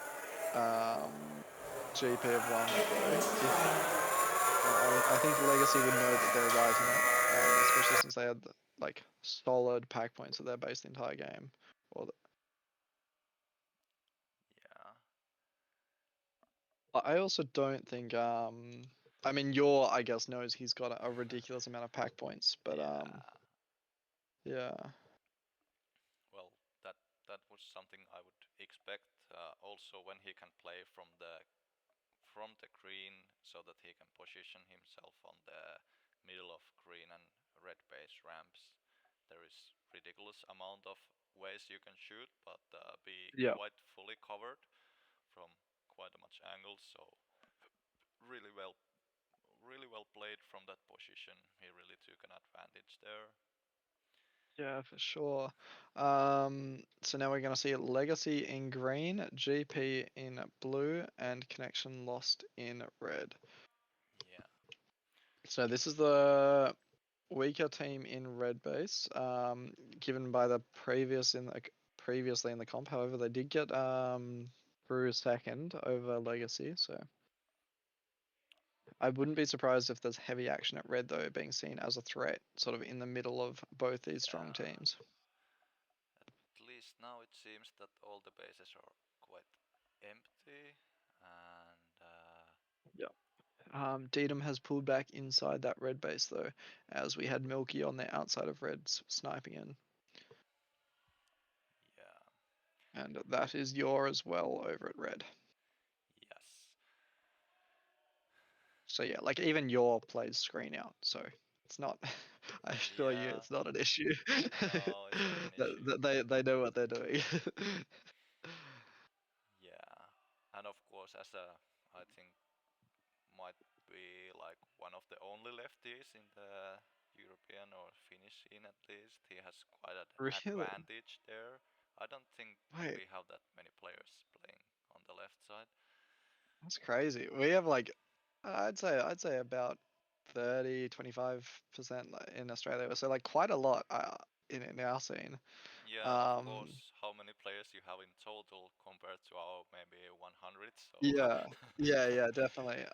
GP have won. I think Legacy would know that they're right in it, especially since they had like solid pack points at their base the entire game. Or Yeah. I also don't think I mean I guess knows he's got a ridiculous amount of pack points, but yeah. Well, that was something I would expect. Also, when he can play from the green, so that he can position himself on the middle of green and red base ramps. There is ridiculous amount of ways you can shoot, but be Yeah. quite fully covered from quite a much angles. So really well played from that position. He really took an advantage there. Yeah, for sure. So now we're gonna see Legacy in green, GP in blue, and Connection Lost in red. Yeah. So this is the weaker team in red base, given by the previously in the comp. However, they did get through second over Legacy, so I wouldn't be surprised if there's heavy action at red though, being seen as a threat, sort of in the middle of both these strong teams. At least now it seems that all the bases are quite empty, and Dedum has pulled back inside that red base though, as we had Milky on the outside of red sniping in. Yeah. And that is your as well over at red. Yes. So yeah, like even your plays screen out, so it's not. I assure you, it's not an issue. No, it's not an issue. They know what they're doing. Yeah, and of course, I think might be like one of the only lefties in the European or Finnish scene at least. He has quite an Really? advantage there. I don't think Wait. we have that many players playing on the left side. That's crazy. We have like, I'd say about 25% in Australia. So like quite a lot in our scene. Yeah, of course. How many players you have in total compared to our maybe 100? So. Yeah, definitely.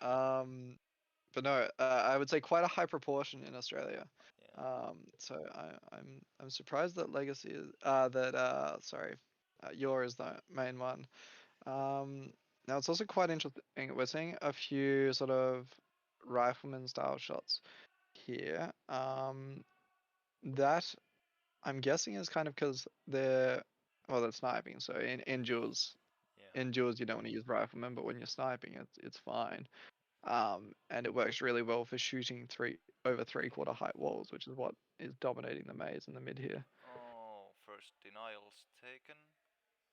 But no, I would say quite a high proportion in Australia. Yeah. So I'm surprised that Legacy is Your is the main one. Now it's also quite interesting. We're seeing a few sort of rifleman style shots here. That I'm guessing is kind of because they're sniping. So in duels, Yeah. you don't want to use riflemen, but when you're sniping, it's fine. And it works really well for shooting over 3/4 height walls, which is what is dominating the maze in the mid here. Oh, first denials taken,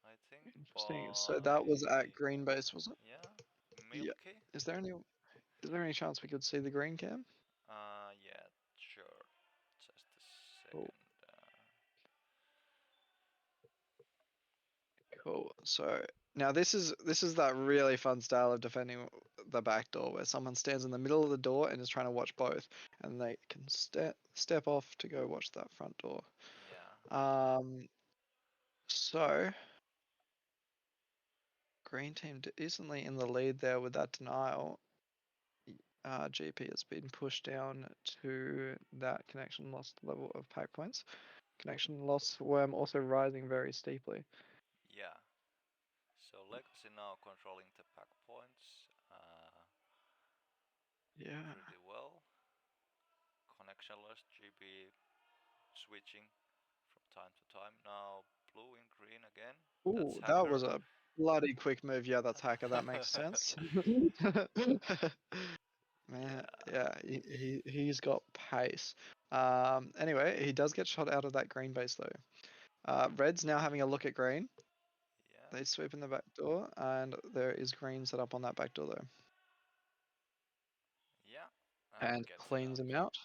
I think. Interesting. So that was at green base, was it? Yeah, Yeah. Milky. Is there any chance we could see the green cam? Yeah, sure. Just a Cool. second. Cool. So now this is that really fun style of defending the back door where someone stands in the middle of the door and is trying to watch both, and they can step off to go watch that front door. Yeah. So green team decently in the lead there with that denial. GP has been pushed down to that connection loss level of pack points. Connection loss worm also rising very steeply. Yeah. So Legacy now controlling the pack points. Yeah. Pretty well. Connection loss, GB switching from time to time. Now blue in green again. Ooh, that was a bloody quick move. Yeah, that's Hacker. That makes sense. Man, yeah, he's got pace. Anyway, he does get shot out of that green base though. Red's now having a look at green. Yeah. They sweep in the back door, and there is green set up on that back door though. Yeah. And cleans him out.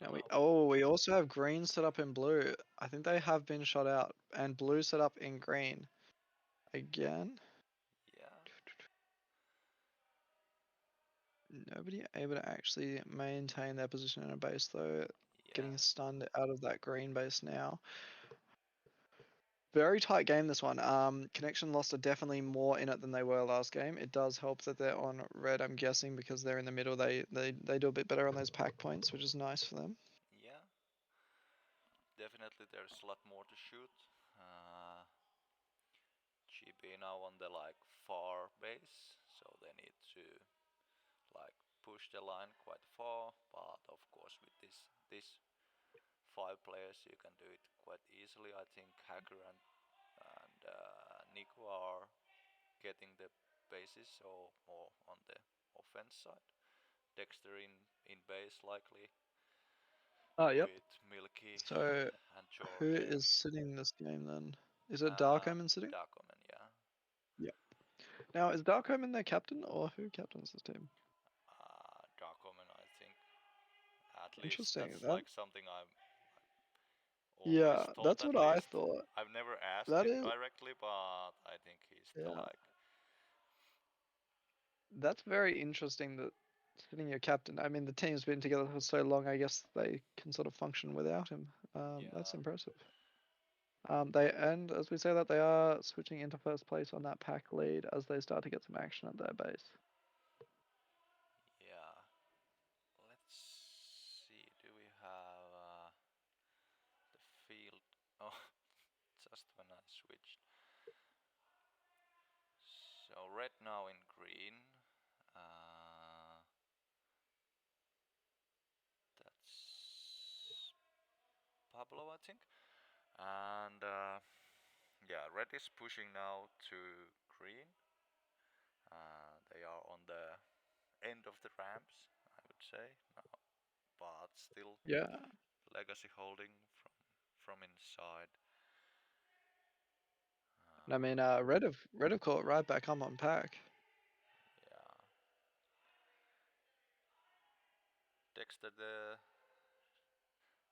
Now we also have green set up in blue. I think they have been shot out, and blue set up in green. Again. Yeah. Nobody able to actually maintain their position in a base though. getting stunned out of that green base now. Very tight game, this one. Connection Lost are definitely more in it than they were last game. It does help that they're on red, I'm guessing, because they're in the middle. They do a bit better on those pack points, which is nice for them. Yeah. Definitely there's a lot more to shoot. GB now on the like far base, so they need to like push the line quite far, but of course with this 5 players you can do it quite easily. I think Hacker and Nico are getting the bases, so more on the offense side. Dexter in base likely. Oh, yep. With Milky So, and George. who is sitting this game then? Is it Dark Omen sitting? Dark Omen, yeah. Yep. Now, is Dark Omen their captain, or who captains this team? Dark Omen, I think. At least Interesting. that's That- like something I'm always Yeah, told that's at what I least. thought. I've never asked That him is- directly, but I think he's the Yeah. like. That's very interesting that sitting your captain. I mean, the team's been together for so long. I guess they can sort of function without him. That's Yeah. impressive. And as we say that, they are switching into first place on that pack lead as they start to get some action at their base. Yeah. Let's see. Do we have the field? Oh, just when I switched. So red now in green. That's Pablo, I think. And yeah, red is pushing now to green. They are on the end of the ramps, I would say, but still Yeah. legacy holding from inside. And I mean, red have caught right back on pack. Yeah. Dexter the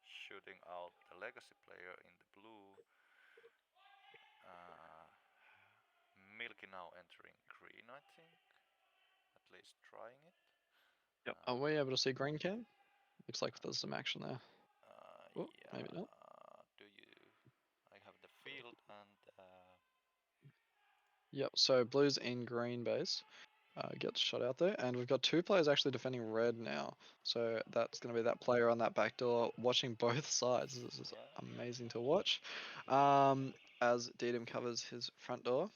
shooting out the legacy player in the blue. Milky now entering green, I think. At least trying it. Yep. Are we able to see green cam? Looks like there's some action there. Oh, Yeah. maybe not. I have the field and. Yep. So blue's in green base. Gets shot out there, and we've got 2 players actually defending red now. So that's going to be that player on that back door watching both sides. This is amazing to watch. As Dedham covers his front door.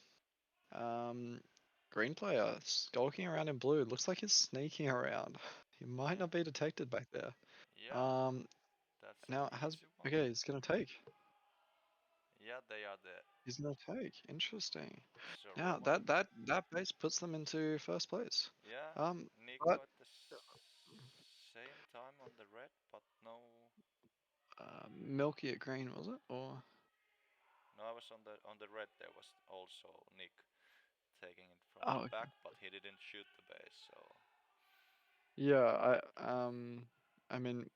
Green player skulking around in blue. Looks like he's sneaking around. He might not be detected back there. Yeah. That's Now okay, he's gonna take. Yeah, they are the. He's gonna take. Interesting. So Now that base puts them into first place. Yeah. Nico but at the same time on the red, but no. Milky at green, was it? Or No, I was on the red. There was also Nick taking it from Oh, the okay. back, but he didn't shoot the base. So yeah, I mean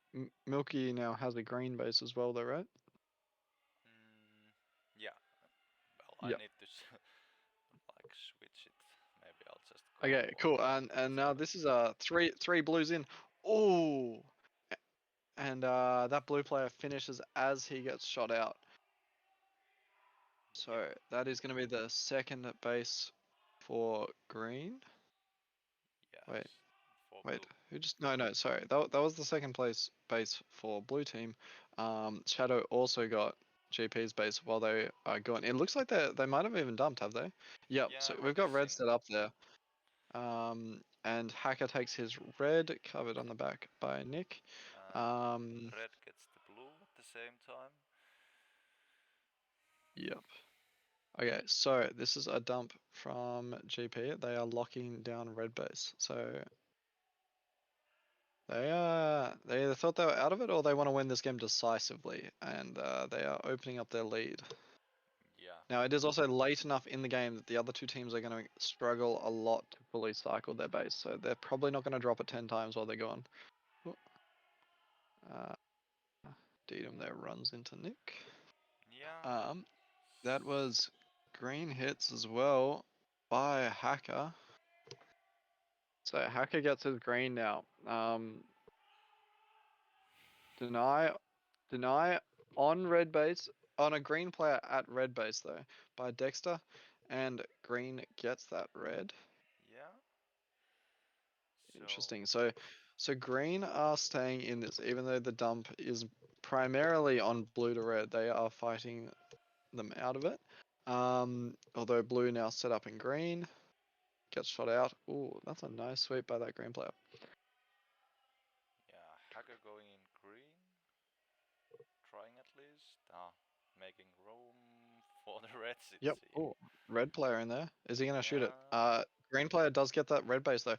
Milky now has a green base as well, though, right? yeah. Well, Yep. I need to like switch it. Maybe I'll just. Okay, cool. And now this is three blues in. Oh, and that blue player finishes as he gets shot out. So that is going to be the second base for green. Yes. Wait. Who just? No. Sorry, that was the second place base for blue team. Shadow also got GP's base while they are going. It looks like they might have even dumped, have they? Yep. Yeah, So red we've got is red in. set up there. And Hacker takes his red, covered on the back by Nick. Red gets the blue at the same time. Yep. Okay, so this is a dump from GP. They are locking down red base. So they either thought they were out of it or they want to win this game decisively, and they are opening up their lead. Yeah. Now it is also late enough in the game that the other 2 teams are going to struggle a lot to fully cycle their base, so they're probably not going to drop it 10 times while they're gone. Dedham there runs into Nick. Yeah. That was green hits as well by Hacker. So Hacker gets his green now. Deny on red base, on a green player at red base though, by Dexter, and green gets that red. Yeah. Interesting. So green are staying in this, even though the dump is primarily on blue to red. They are fighting them out of it. Although blue now set up in green, gets shot out. Ooh, that's a nice sweep by that green player. Yeah, hacker going in green. Trying at least. Making room for the reds, it Yep. seems. Oh, red player in there. Is he gonna shoot it? Yeah. Green player does get that red base though.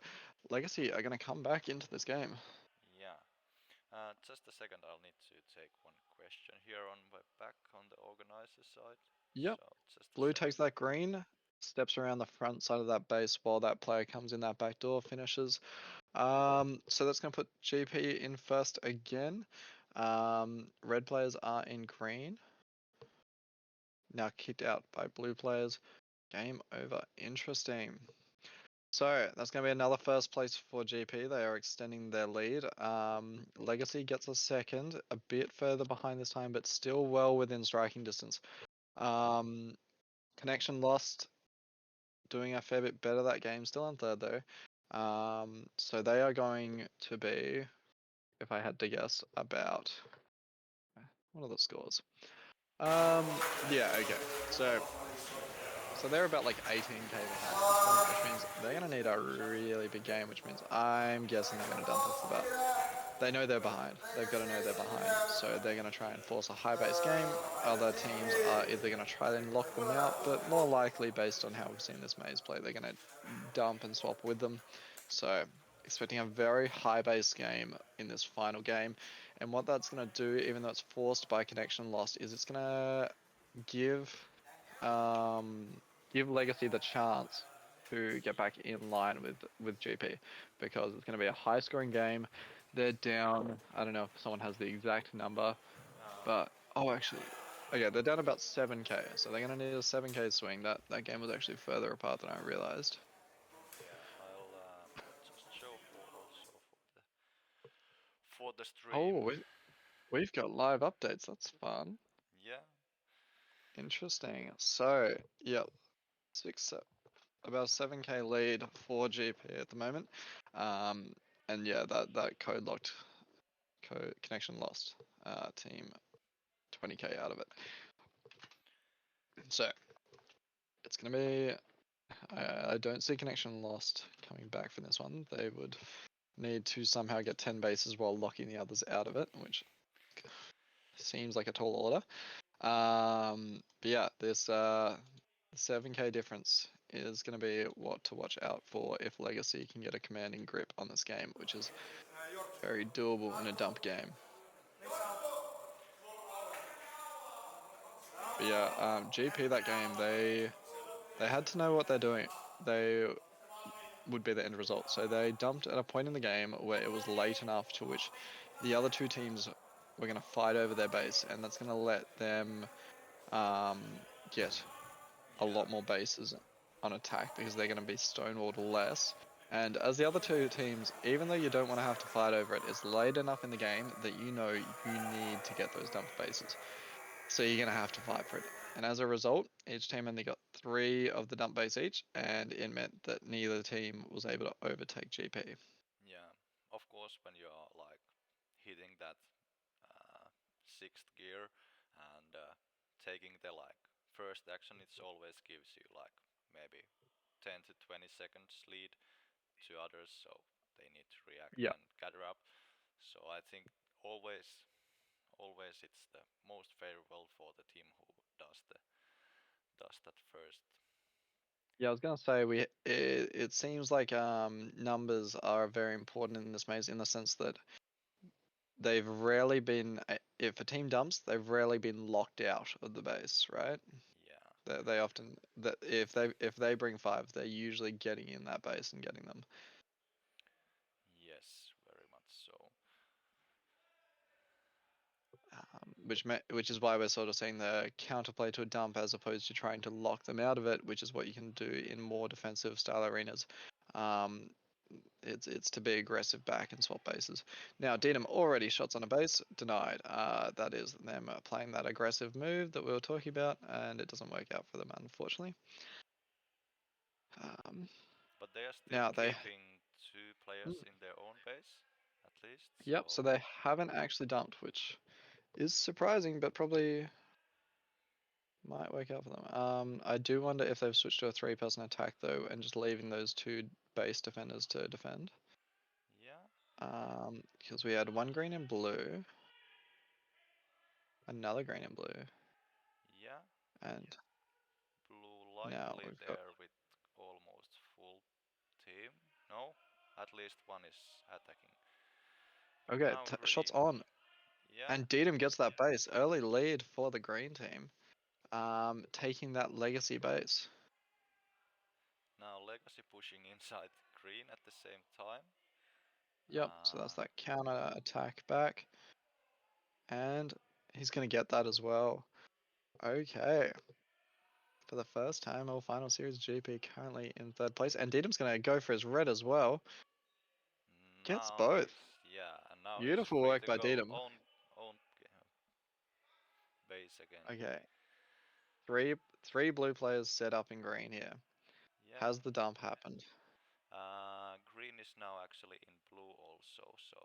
Legacy are gonna come back into this game. Yeah. Just a second, I'll need to take one question here on my back on the organizer side. Yep. So just a Blue second. takes that green, steps around the front side of that base while that player comes in that back door, finishes. So that's gonna put GP in first again. Red players are in green. Now kicked out by blue players. Game over. Interesting. So that's going to be another first place for GP. They are extending their lead. Legacy gets a second, a bit further behind this time, but still well within striking distance. Connection lost, doing a fair bit better that game, still in third though. So they are going to be, if I had to guess, about, what are the scores? Yeah, okay. So they're about like 18k behind at this point, which means they're going to need a really big game, which means I'm guessing they're going to dump off the bat. They know they're behind. They've got to know they're behind. So they're going to try and force a high base game. Other teams are either going to try and lock them out, but more likely, based on how we've seen this maze play, they're going to dump and swap with them. So expecting a very high base game in this final game. And what that's going to do, even though it's forced by connection lost, is it's going to give Legacy the chance to get back in line with GP, because it's going to be a high scoring game. They're down, I don't know if someone has the exact number, but actually, okay, they're down about 7k, so they're going to need a 7k swing. That game was actually further apart than I realized. Yeah, I'll just show for the stream. Oh, we've got live updates. That's fun. Yeah. Interesting. So, yep, about 7k lead for GP at the moment. And yeah, that connection lost. Team 20k out of it. So it's gonna be. I don't see connection lost coming back from this one. They would need to somehow get 10 bases while locking the others out of it, which seems like a tall order. But yeah, this 7k difference is going to be what to watch out for if Legacy can get a commanding grip on this game, which is very doable in a dump game. But yeah, GP that game, they had to know what they're doing. They would be the end result. So they dumped at a point in the game where it was late enough to which the other two teams were going to fight over their base, and that's going to let them get a lot more bases on attack, because they're going to be stonewalled less. And as the other two teams, even though you don't want to have to fight over it, it's late enough in the game that you know you need to get those dumped bases. So you're going to have to fight for it. And as a result, each team only got 3 of the dump base each, and it meant that neither team was able to overtake GP. Yeah, of course, when you're like hitting that 6th gear and taking the like first action, it always gives you like maybe 10 to 20 seconds lead to others, so they need to react and gather up. So I think always it's the most favorable for the team who does that first. Yeah, I was gonna say it seems like numbers are very important in this maze, in the sense that they've rarely been, if a team dumps, they've rarely been locked out of the base, right? Yeah. They often, that if they bring 5, they're usually getting in that base and getting them. Yes, very much so. Which is why we're sort of seeing the counterplay to a dump, as opposed to trying to lock them out of it, which is what you can do in more defensive style arenas. it's to be aggressive back and swap bases. Now Dedham already shots on a base, denied. That is them playing that aggressive move that we were talking about, and it doesn't work out for them, unfortunately. But they are still Now they keeping 2 players in their own base, at least. Yep, so they haven't actually dumped, which is surprising, but probably might work out for them. I do wonder if they've switched to a 3-person attack though, and just leaving those 2 base defenders to defend. Yeah. Because we had 1 green and blue, another green and blue, Yeah. and Blue now likely we've there got with almost full team. No, at least one is attacking. okay. Now Shots green. on, Yeah. and Dedham gets that base. Early lead for the green team, taking that legacy base. Now Legacy pushing inside green at the same time. Yep, so that's that counter attack back. And he's going to get that as well. Okay. For the first time, all final series, GP currently in 3rd place. And Dedham's going to go for his red as well. Gets Now both. yeah, and now Beautiful he's free work to by go Dedham. own base again. Okay. Three blue players set up in green here. Yeah. Has the dump happened? Green is now actually in blue also, so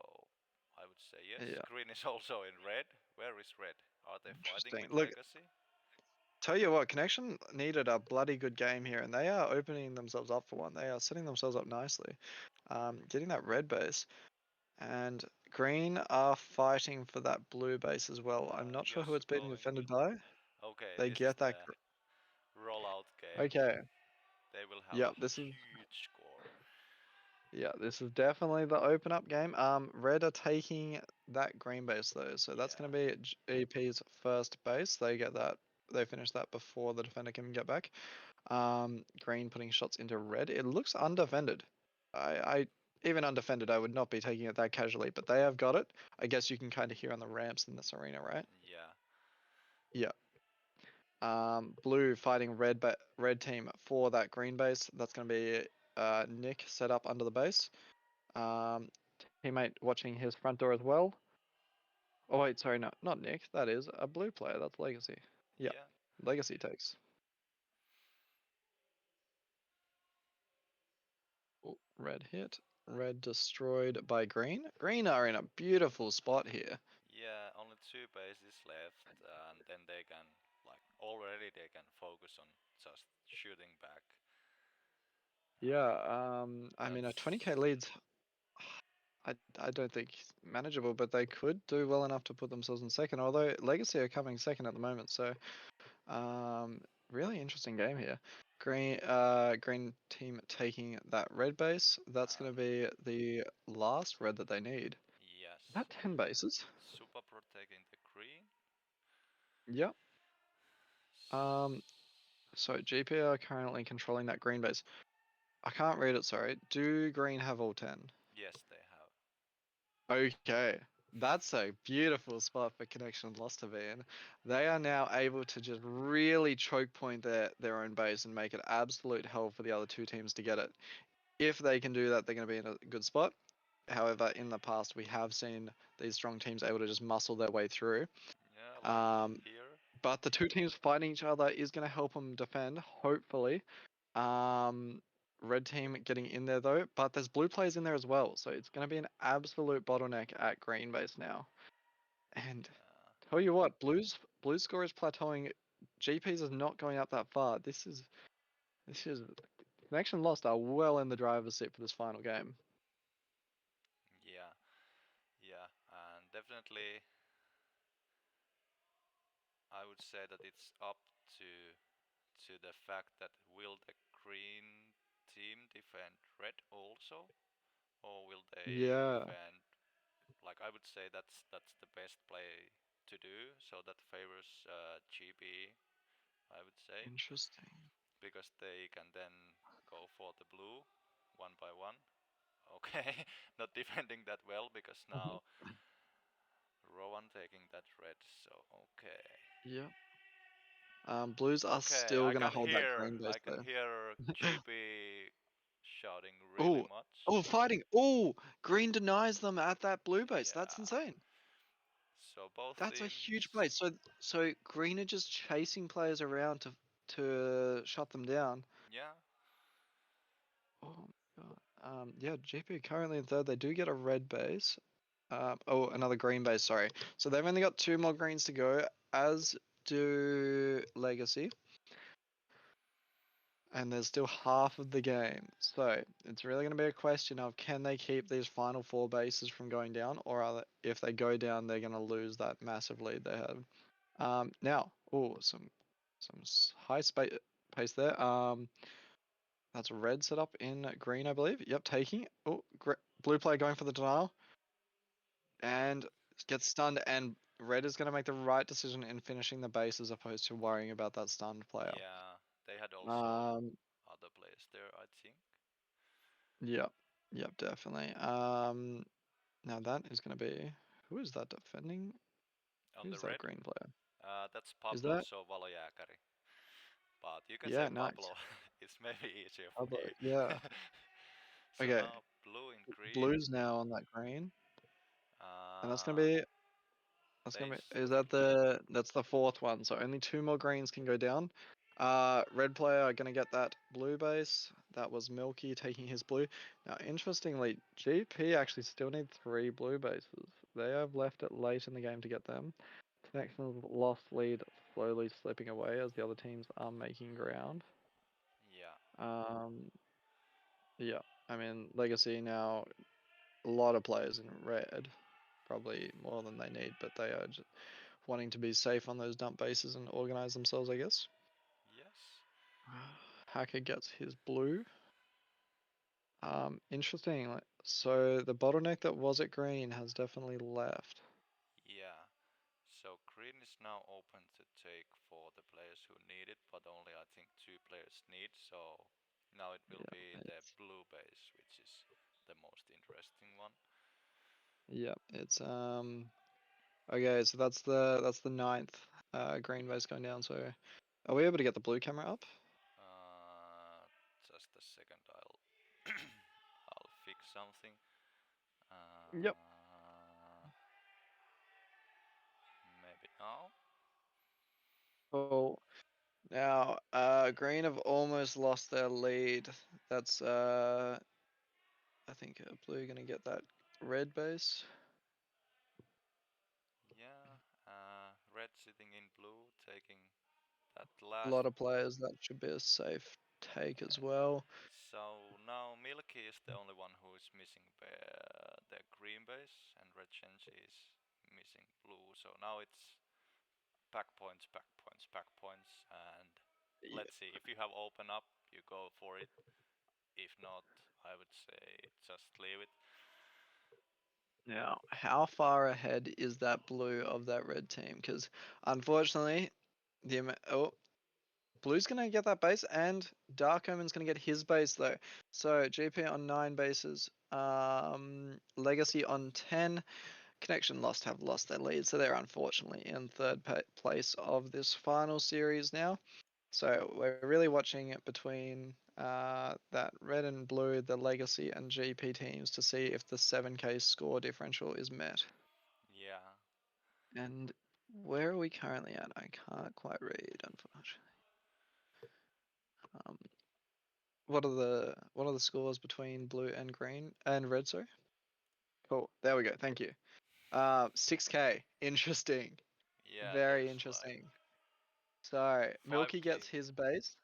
I would say yes. Yeah. Green is also in red. Where is red? Are they fighting Interesting. with Look, Legacy? tell you what, Connection needed a bloody good game here, and they are opening themselves up for one. They are setting themselves up nicely. Getting that red base. And green are fighting for that blue base as well. I'm not sure who Just it's being going. defended by. Okay, They this is get that. the rollout game. Okay. They will have Yep, a this is. huge score. Yeah, this is definitely the open up game. Red are taking that green base though, so that's going to be GP's first base. They get that. They finish that before the defender can get back. Green putting shots into red. It looks undefended. I even undefended, I would not be taking it that casually, but they have got it. I guess you can kind of hear on the ramps in this arena, right? Yeah. Yeah. Blue fighting red team for that green base. That's going to be Nick set up under the base. Teammate watching his front door as well. Oh wait, sorry, no, not Nick. That is a blue player. That's Legacy. Yeah. Legacy takes. Oh, red hit. Red destroyed by green. Green are in a beautiful spot here. Yeah, only 2 bases left, and then they can, like, already they can focus on just shooting back. Yeah, I mean, a 20k lead's, I don't think manageable, but they could do well enough to put themselves in second, although Legacy are coming second at the moment, so really interesting game here. Green team taking that red base. That's going to be the last red that they need. Yes. Is that 10 bases? Super protecting the green. Yep. So GP are currently controlling that green base. I can't read it, sorry. Do green have all 10? Yes, they have. Okay. That's a beautiful spot for Connection Lost to be in. They are now able to just really choke point their own base and make it absolute hell for the other 2 teams to get it. If they can do that, they're going to be in a good spot. However, in the past, we have seen these strong teams able to just muscle their way through. Yeah, like here. But the 2 teams fighting each other is going to help them defend, hopefully. Red team getting in there though, but there's blue players in there as well, so it's going to be an absolute bottleneck at green base now. And tell you what, blue's score is plateauing. GP's is not going up that far. This is Connection Lost are well in the driver's seat for this final game. Yeah, and definitely I would say that it's up to the fact that will the green team defend red also, or will they defend? Like, I would say that's the best play to do, so that favors GB, I would say. Interesting. Because they can then go for the blue one by one. Okay, not defending that well because now Rowan taking that red, so okay. Yeah. Blues are still gonna hold that green base I can though. hear GB crowding really Oh, much. oh, fighting! Oh, green denies them at that blue base. That's Yeah. insane. So both That's a teams. huge play. So green are just chasing players around to shut them down. Yeah. Oh my god. Yeah, GP currently in third. They do get a red base. Oh, another green base. Sorry. So they've only got 2 more greens to go, as do Legacy. And there's still half of the game. So it's really going to be a question of, can they keep these final 4 bases from going down, or if they go down, they're going to lose that massive lead they have. Now, some high pace there. That's red set up in green, I believe. Yep, taking. Oh, blue player going for the denial, and gets stunned. And red is going to make the right decision in finishing the base as opposed to worrying about that stunned player. Yeah. They had also other players there, I think. Yep, definitely. Now that is going to be, who is that defending? On Who's the that red. green player? That's Is Pablo that? Valojääkäri. But you can Yeah, say nice. Pablo. It's maybe easier for Pablo, you. yeah. So Okay. now blue and green. Blue's now on that green, and that's gonna be. Is base that's the 4th one, so only 2 more greens can go down. Red player are gonna get that blue base. That was Milky taking his blue. Now, interestingly, GP actually still need 3 blue bases. They have left it late in the game to get them. Connection's lost lead slowly slipping away as the other teams are making ground. Yeah. Yeah, I mean, Legacy now, a lot of players in red, probably more than they need, but they are just wanting to be safe on those dump bases and organize themselves, I guess. Yes. Hacker gets his blue. Interesting. So the bottleneck that was at green has definitely left. Yeah. So green is now open to take for the players who need it, but only I think 2 players need. So now it will be the blue base, which is the most interesting one. Yeah, it's okay. So that's the 9th green base going down. So are we able to get the blue camera up? Just a second. I'll fix something. Yep. Maybe now. Oh, now green have almost lost their lead. That's I think blue gonna get that red base. Yeah. Red sitting in blue, taking that A last. lot of players, that should be a safe take as well. So now Milky is the only one who is missing the green base, and Red Genji is missing blue. So now it's pack points, and let's see. If you have open up, you go for it. If not, I would say just leave it. Now, how far ahead is that blue of that red team? Because unfortunately, blue's gonna get that base, and Dark Omen's gonna get his base though. So GP on 9 bases, Legacy on 10. Connection have lost their lead, so they're unfortunately in third place of this final series now. So we're really watching it between that red and blue, the Legacy and GP teams, to see if the 7k score differential is met. Yeah. And where are we currently at? I can't quite read, unfortunately. What are the scores between blue and green and red? Sorry. Cool. There we go. Thank you. 6k. Interesting. Yeah. Very interesting. So Milky 5K. gets his base.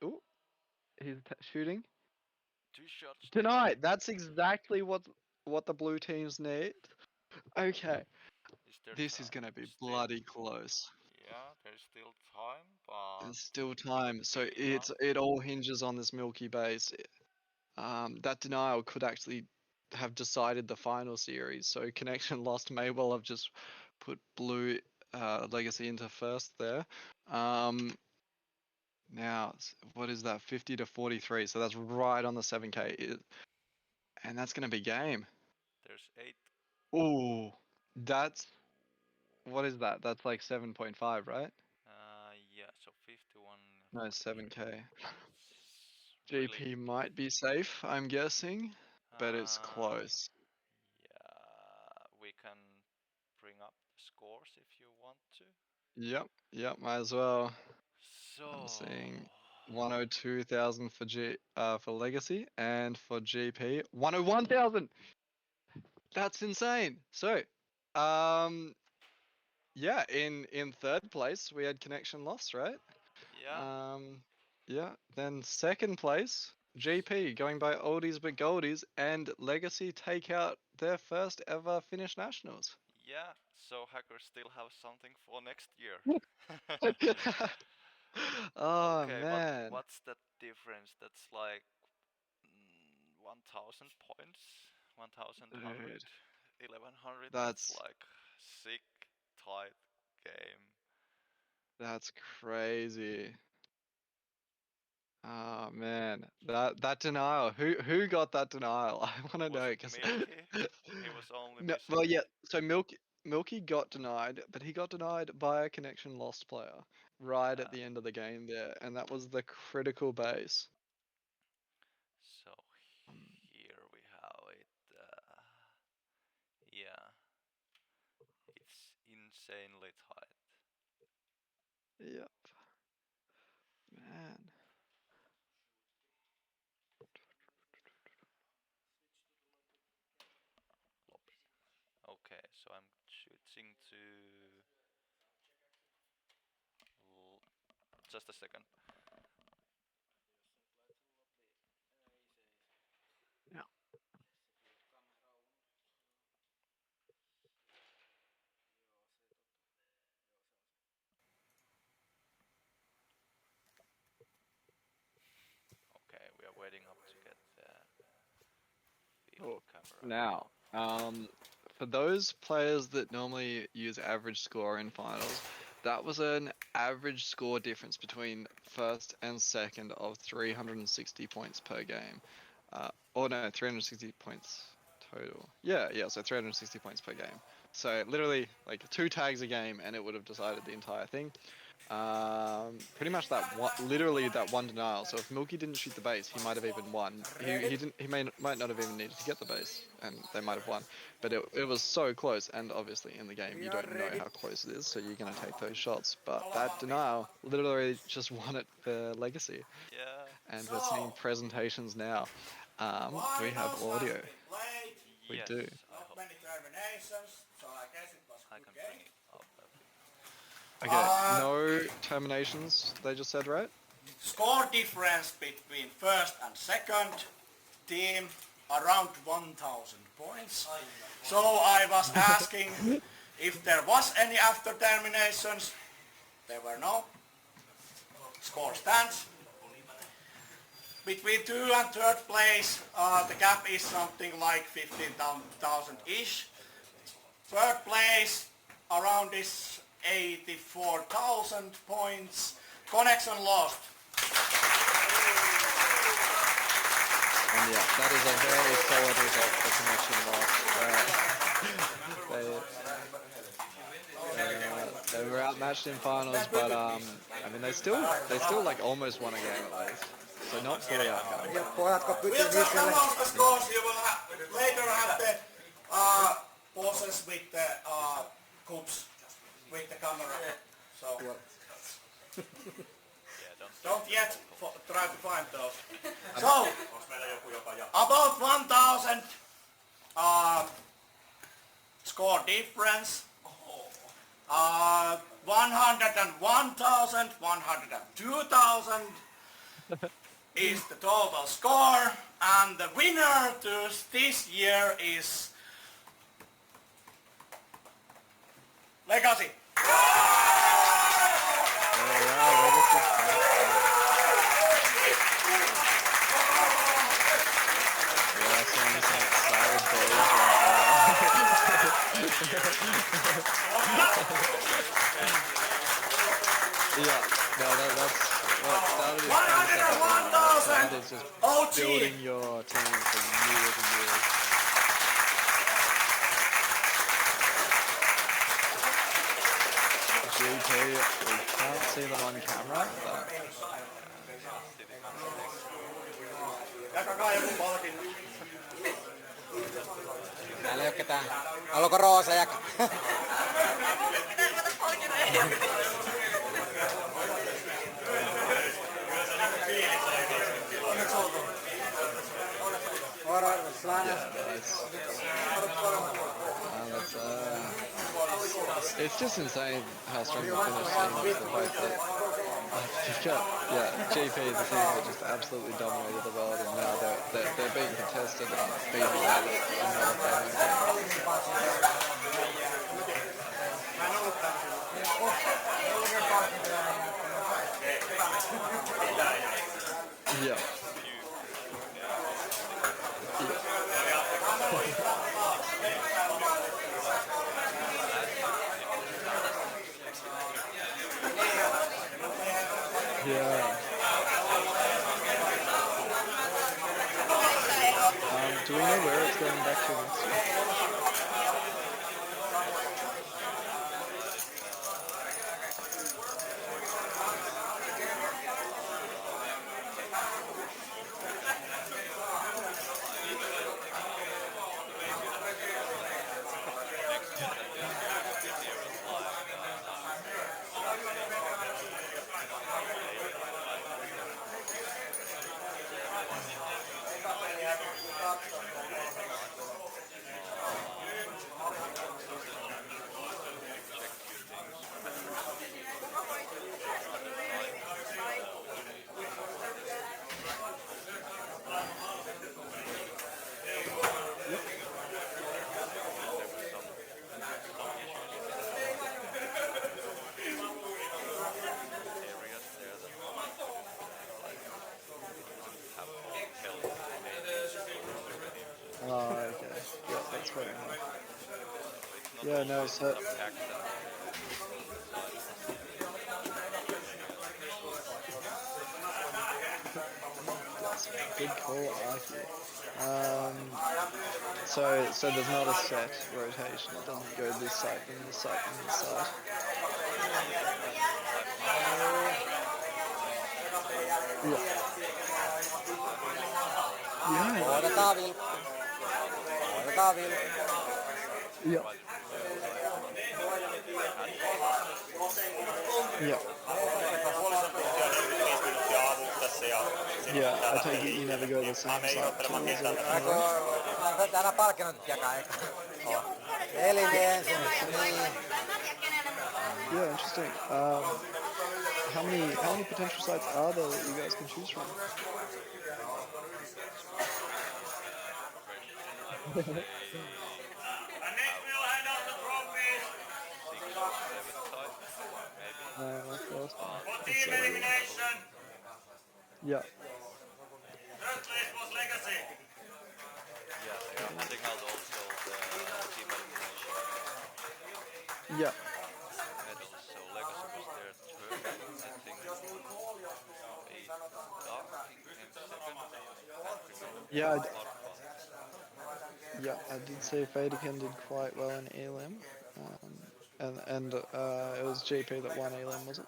Ooh, he's shooting. 2 shots. Denied. That's exactly what the blue teams need. Okay. This is gonna be bloody close. Yeah, there's still time, but There's still time. So it all hinges on this Milky base. That denial could actually have decided the final series. So Connection lost may well have just put blue Legacy into first there. Now, what is that? 50 to 43. So that's right on the 7k. And that's going to be game. There's 8. Ooh, that's, what is that? That's like 7.5, right? Yeah, so 51. No, 7k. GP might be safe, I'm guessing, but it's close. Yeah, we can bring up the scores if you want to. Yep, might as well. So I'm seeing 102,000 for Legacy, and for GP 101,000. That's insane. So, yeah, in third place we had Connection Lost, right? yeah, Yeah. Then second place GP going by Oldies but Goldies, and Legacy take out their first ever Finnish nationals. yeah. So hackers still have something for next year. Oh Okay, but man, what's that difference? That's like 1,000 points, 1,100, dude, 1,100. That's that's like sick, tight game. that's crazy. Oh man, that denial. Who got that denial? I want to Was know it because Milky? He was only no, missing. well, yeah. So Milky got denied, but he got denied by a Connection Lost player right at Yeah. the end of the game there, and that was the critical base. So here we have it. Yeah, it's insanely tight. Yep, man. Okay, so I'm switching to just a second. Yeah. Okay, we are waiting up to get the Oh, camera. now, for those players that normally use average score in finals, that was an average score difference between first and second of 360 points per game. Or no, 360 points total. Yeah, so 360 points per game. So literally like 2 tags a game and it would have decided the entire thing. Pretty much literally that one denial. So if Milky didn't shoot the base, he might have even won. He might not have even needed to get the base, and they might have won. But it was so close, and obviously in the game you don't know how close it is, so you're gonna take those shots. But that denial literally just won it for Legacy, Yeah. and we're seeing presentations now. Do we have audio? We Yes. do. I hope So I guess it was a I good can game. bring it up a bit. Okay, no terminations. They just said, right? Score difference between first and second team around 1,000 points. So I was asking if there was any after terminations. There were no. Score stands. Between 2 and 3rd place, the gap is something like 15,000-ish. 3rd place, around this 84,000 points. Connection lost. And yeah, that is a very solid result for Connection Lost. They were outmatched in finals, but I mean they still like almost won a game at least. So not fully outgunned. We'll just announce the scores. You will later have the poses with the cups with the camera. So don't yet try to find those. So about 1,000 score difference. 101,000, 102,000 is the total score, and the winner to this year is Legacy. Yeah, no, that's what started as 101,000 is just OG. building your team for years and years. GP, we can't see them on camera, but Täällä ei oo ketään. Haluuko rooseja? It's just insane how strong the Finnish team is. The fact that you've got GP, the team that just absolutely dominated the world, and now they're being contested and beating another Yeah. Yeah. Do we know where it's going back to next year? Oh, okay. Yeah, that's fair enough. Yeah, no, so... That's a good call, Aki. So there's not a set rotation. It doesn't go this side, then this side, then this side. Yeah. Yeah. Odotetaan vilkku. Yeah. Yeah. Yeah, I take it you never go the same side. Täällä palkinnot jakaa eka. Elini ensin. Yeah, interesting. How many potential sites are there that you guys can choose from? First one. Yeah. Third place was Legacy. Yeah, they are handing out also the team elimination Yeah. medals. So Legacy was their third, I think. Feydakin came second. Yeah, I did say Feydakin did quite well in Elim. And it was GP that won Elim, was it?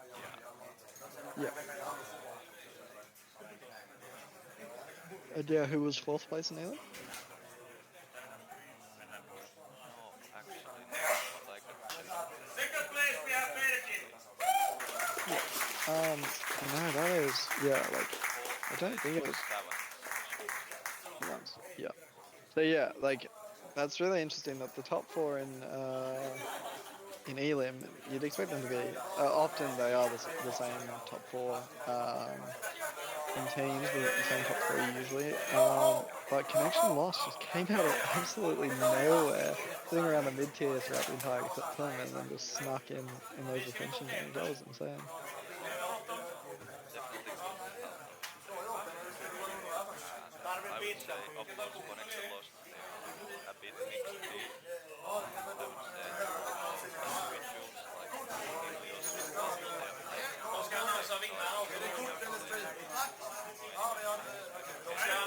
Yeah. Yeah, who was fourth place in Elim? No, actually not, but I can check. Second place we have Feydakin. No, that is, like, I don't think it was once. Yeah. So yeah, like, that's really interesting that the top four in Elim, you'd expect them to be, often they are the same top four in teams, with the same top three usually, but Connection Lost just came out of absolutely nowhere, sitting around the mid-tier throughout the entire tournament and then just snuck in those retention games. That was insane. I would say, of course, Connection Lost, they are a bit mixed team. I would say individuals like Helios,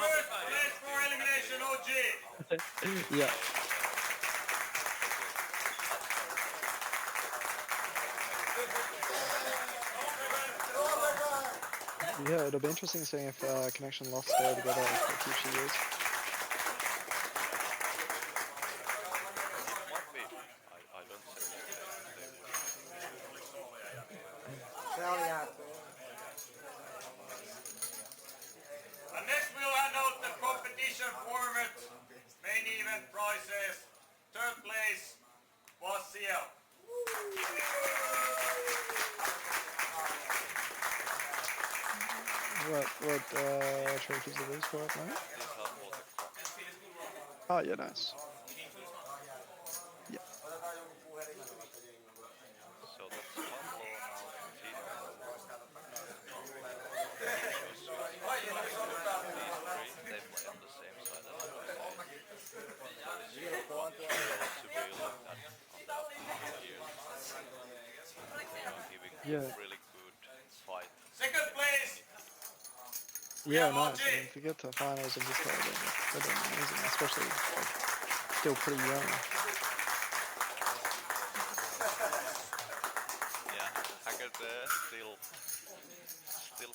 First place for elimination OG. Yeah. Yeah, it'll be interesting seeing if Connection Lost stay together for future years. Might be. I don't say that they would. Se oli ihan... And next we'll hand out the competition format, main event prizes. Third place was CL. What trophies are these for right now? These are all the Oh yeah, nice. Yeah. So that's one law now. Team. These three, they play on the same side as us. They want to be like that on the upcoming years. They are giving Yeah. really good fight. Second place. Yeah, nice. I mean, if we get to finals of this level, that'd be amazing, especially like, still pretty young. Yeah, Hacker there still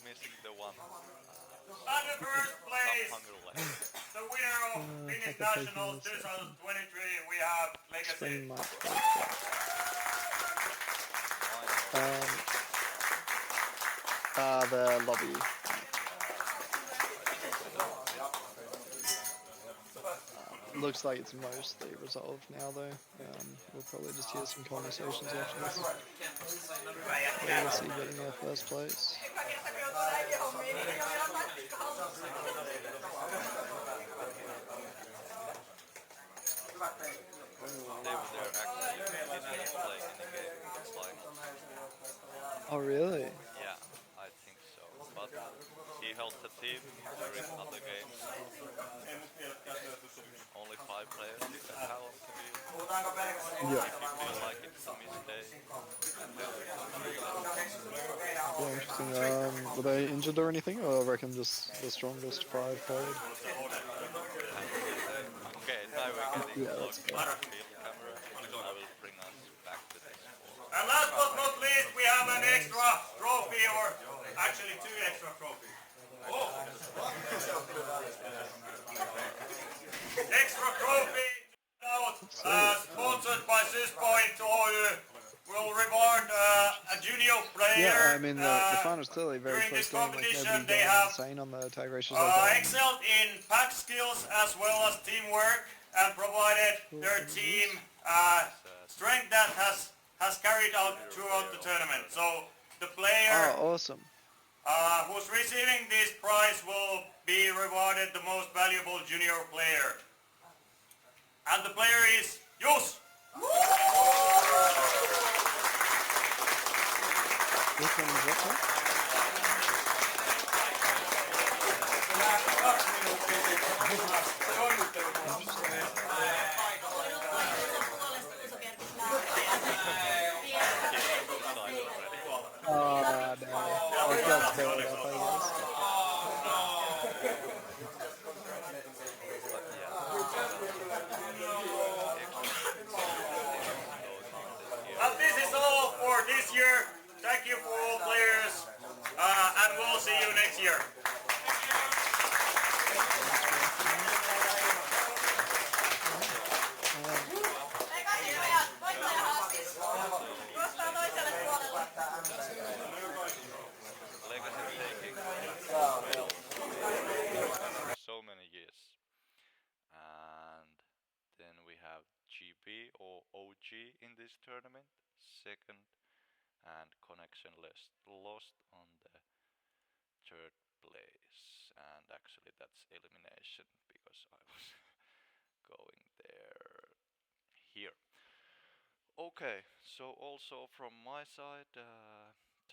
missing the one. And the first place, Hunger left. the winner of Finnish Nationals 2023, we have Legacy. Spring might go for the lobby. Looks like it's mostly resolved now, though. We'll probably just hear some conversations after this. Legacy getting their first place. Oh, really? Yeah, I think so. But he helped the team during other games. Only 5 players. How long can you? Yeah. If you feel like it's a mistake. Yeah, interesting. Were they injured or anything? Or I reckon just the strongest 5 played? Okay, now we're getting Yeah, close that's to the field camera. I will bring us back to this floor. And last but not least, we have an extra trophy, or actually 2 extra trophies. Extra trophy out, sponsored by Syspoint Oy. Will reward a junior player. Yeah, I mean the finals clearly very during close this game. Like competition, nobody they got have insane on the tag ratios. Like excelled in pack skills as well as teamwork, and provided their team strength that has carried out throughout the tournament. So the player Oh, awesome. who's receiving this prize will be rewarded the most valuable junior player. And the player is Jus! Which one is that one? Oh, no. I got killed up, I guess. And this is all for this year. Thank you for all players, and we'll see you next year. So many years. And then we have GP or OG in this tournament, second, and Connection lost on the 3rd place. And actually that's elimination because I was going here. Okay, so also from my side,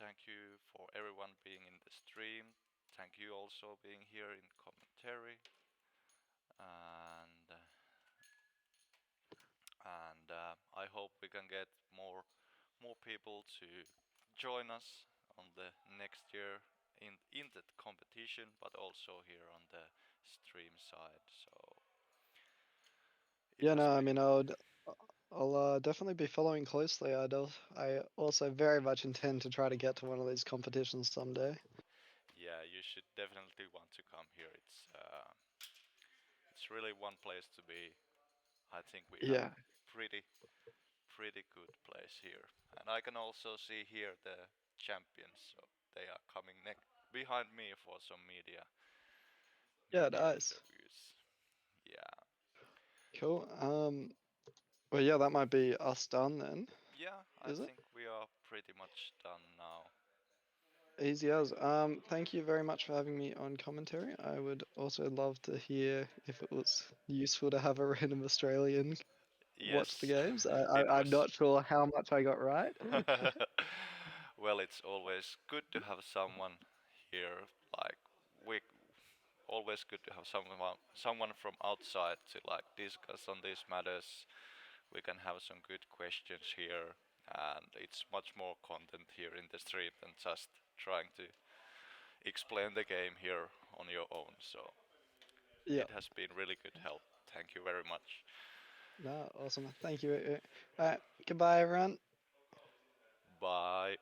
thank you for everyone being in the stream. Thank you also being here in commentary. And I hope we can get more people to join us on the next year in that competition, but also here on the stream side. So Yeah, no, I mean, I'll definitely be following closely. I also very much intend to try to get to one of these competitions someday. yeah, should definitely want to come here. It's really one place to be. I think we Yeah. have pretty good place here, and I can also see here the champions. So they are coming behind me for some media Nice. interviews. Yeah. Cool. Well, yeah, that might be us done then. Yeah, Is I it? think we are pretty much done now. Easy as. Thank you very much for having me on commentary. I would also love to hear if it was useful to have a random Australian watch the Yes, games. it I'm was. not sure how much I got right. Well, it's always good to have someone here. Like we always good to have someone from outside to like discuss on these matters. We can have some good questions here, and it's much more content here in the stream than just trying to explain the game here on your own. So Yeah. it has been really good help. Thank you very much. No, awesome. Thank you. Goodbye, everyone. Bye.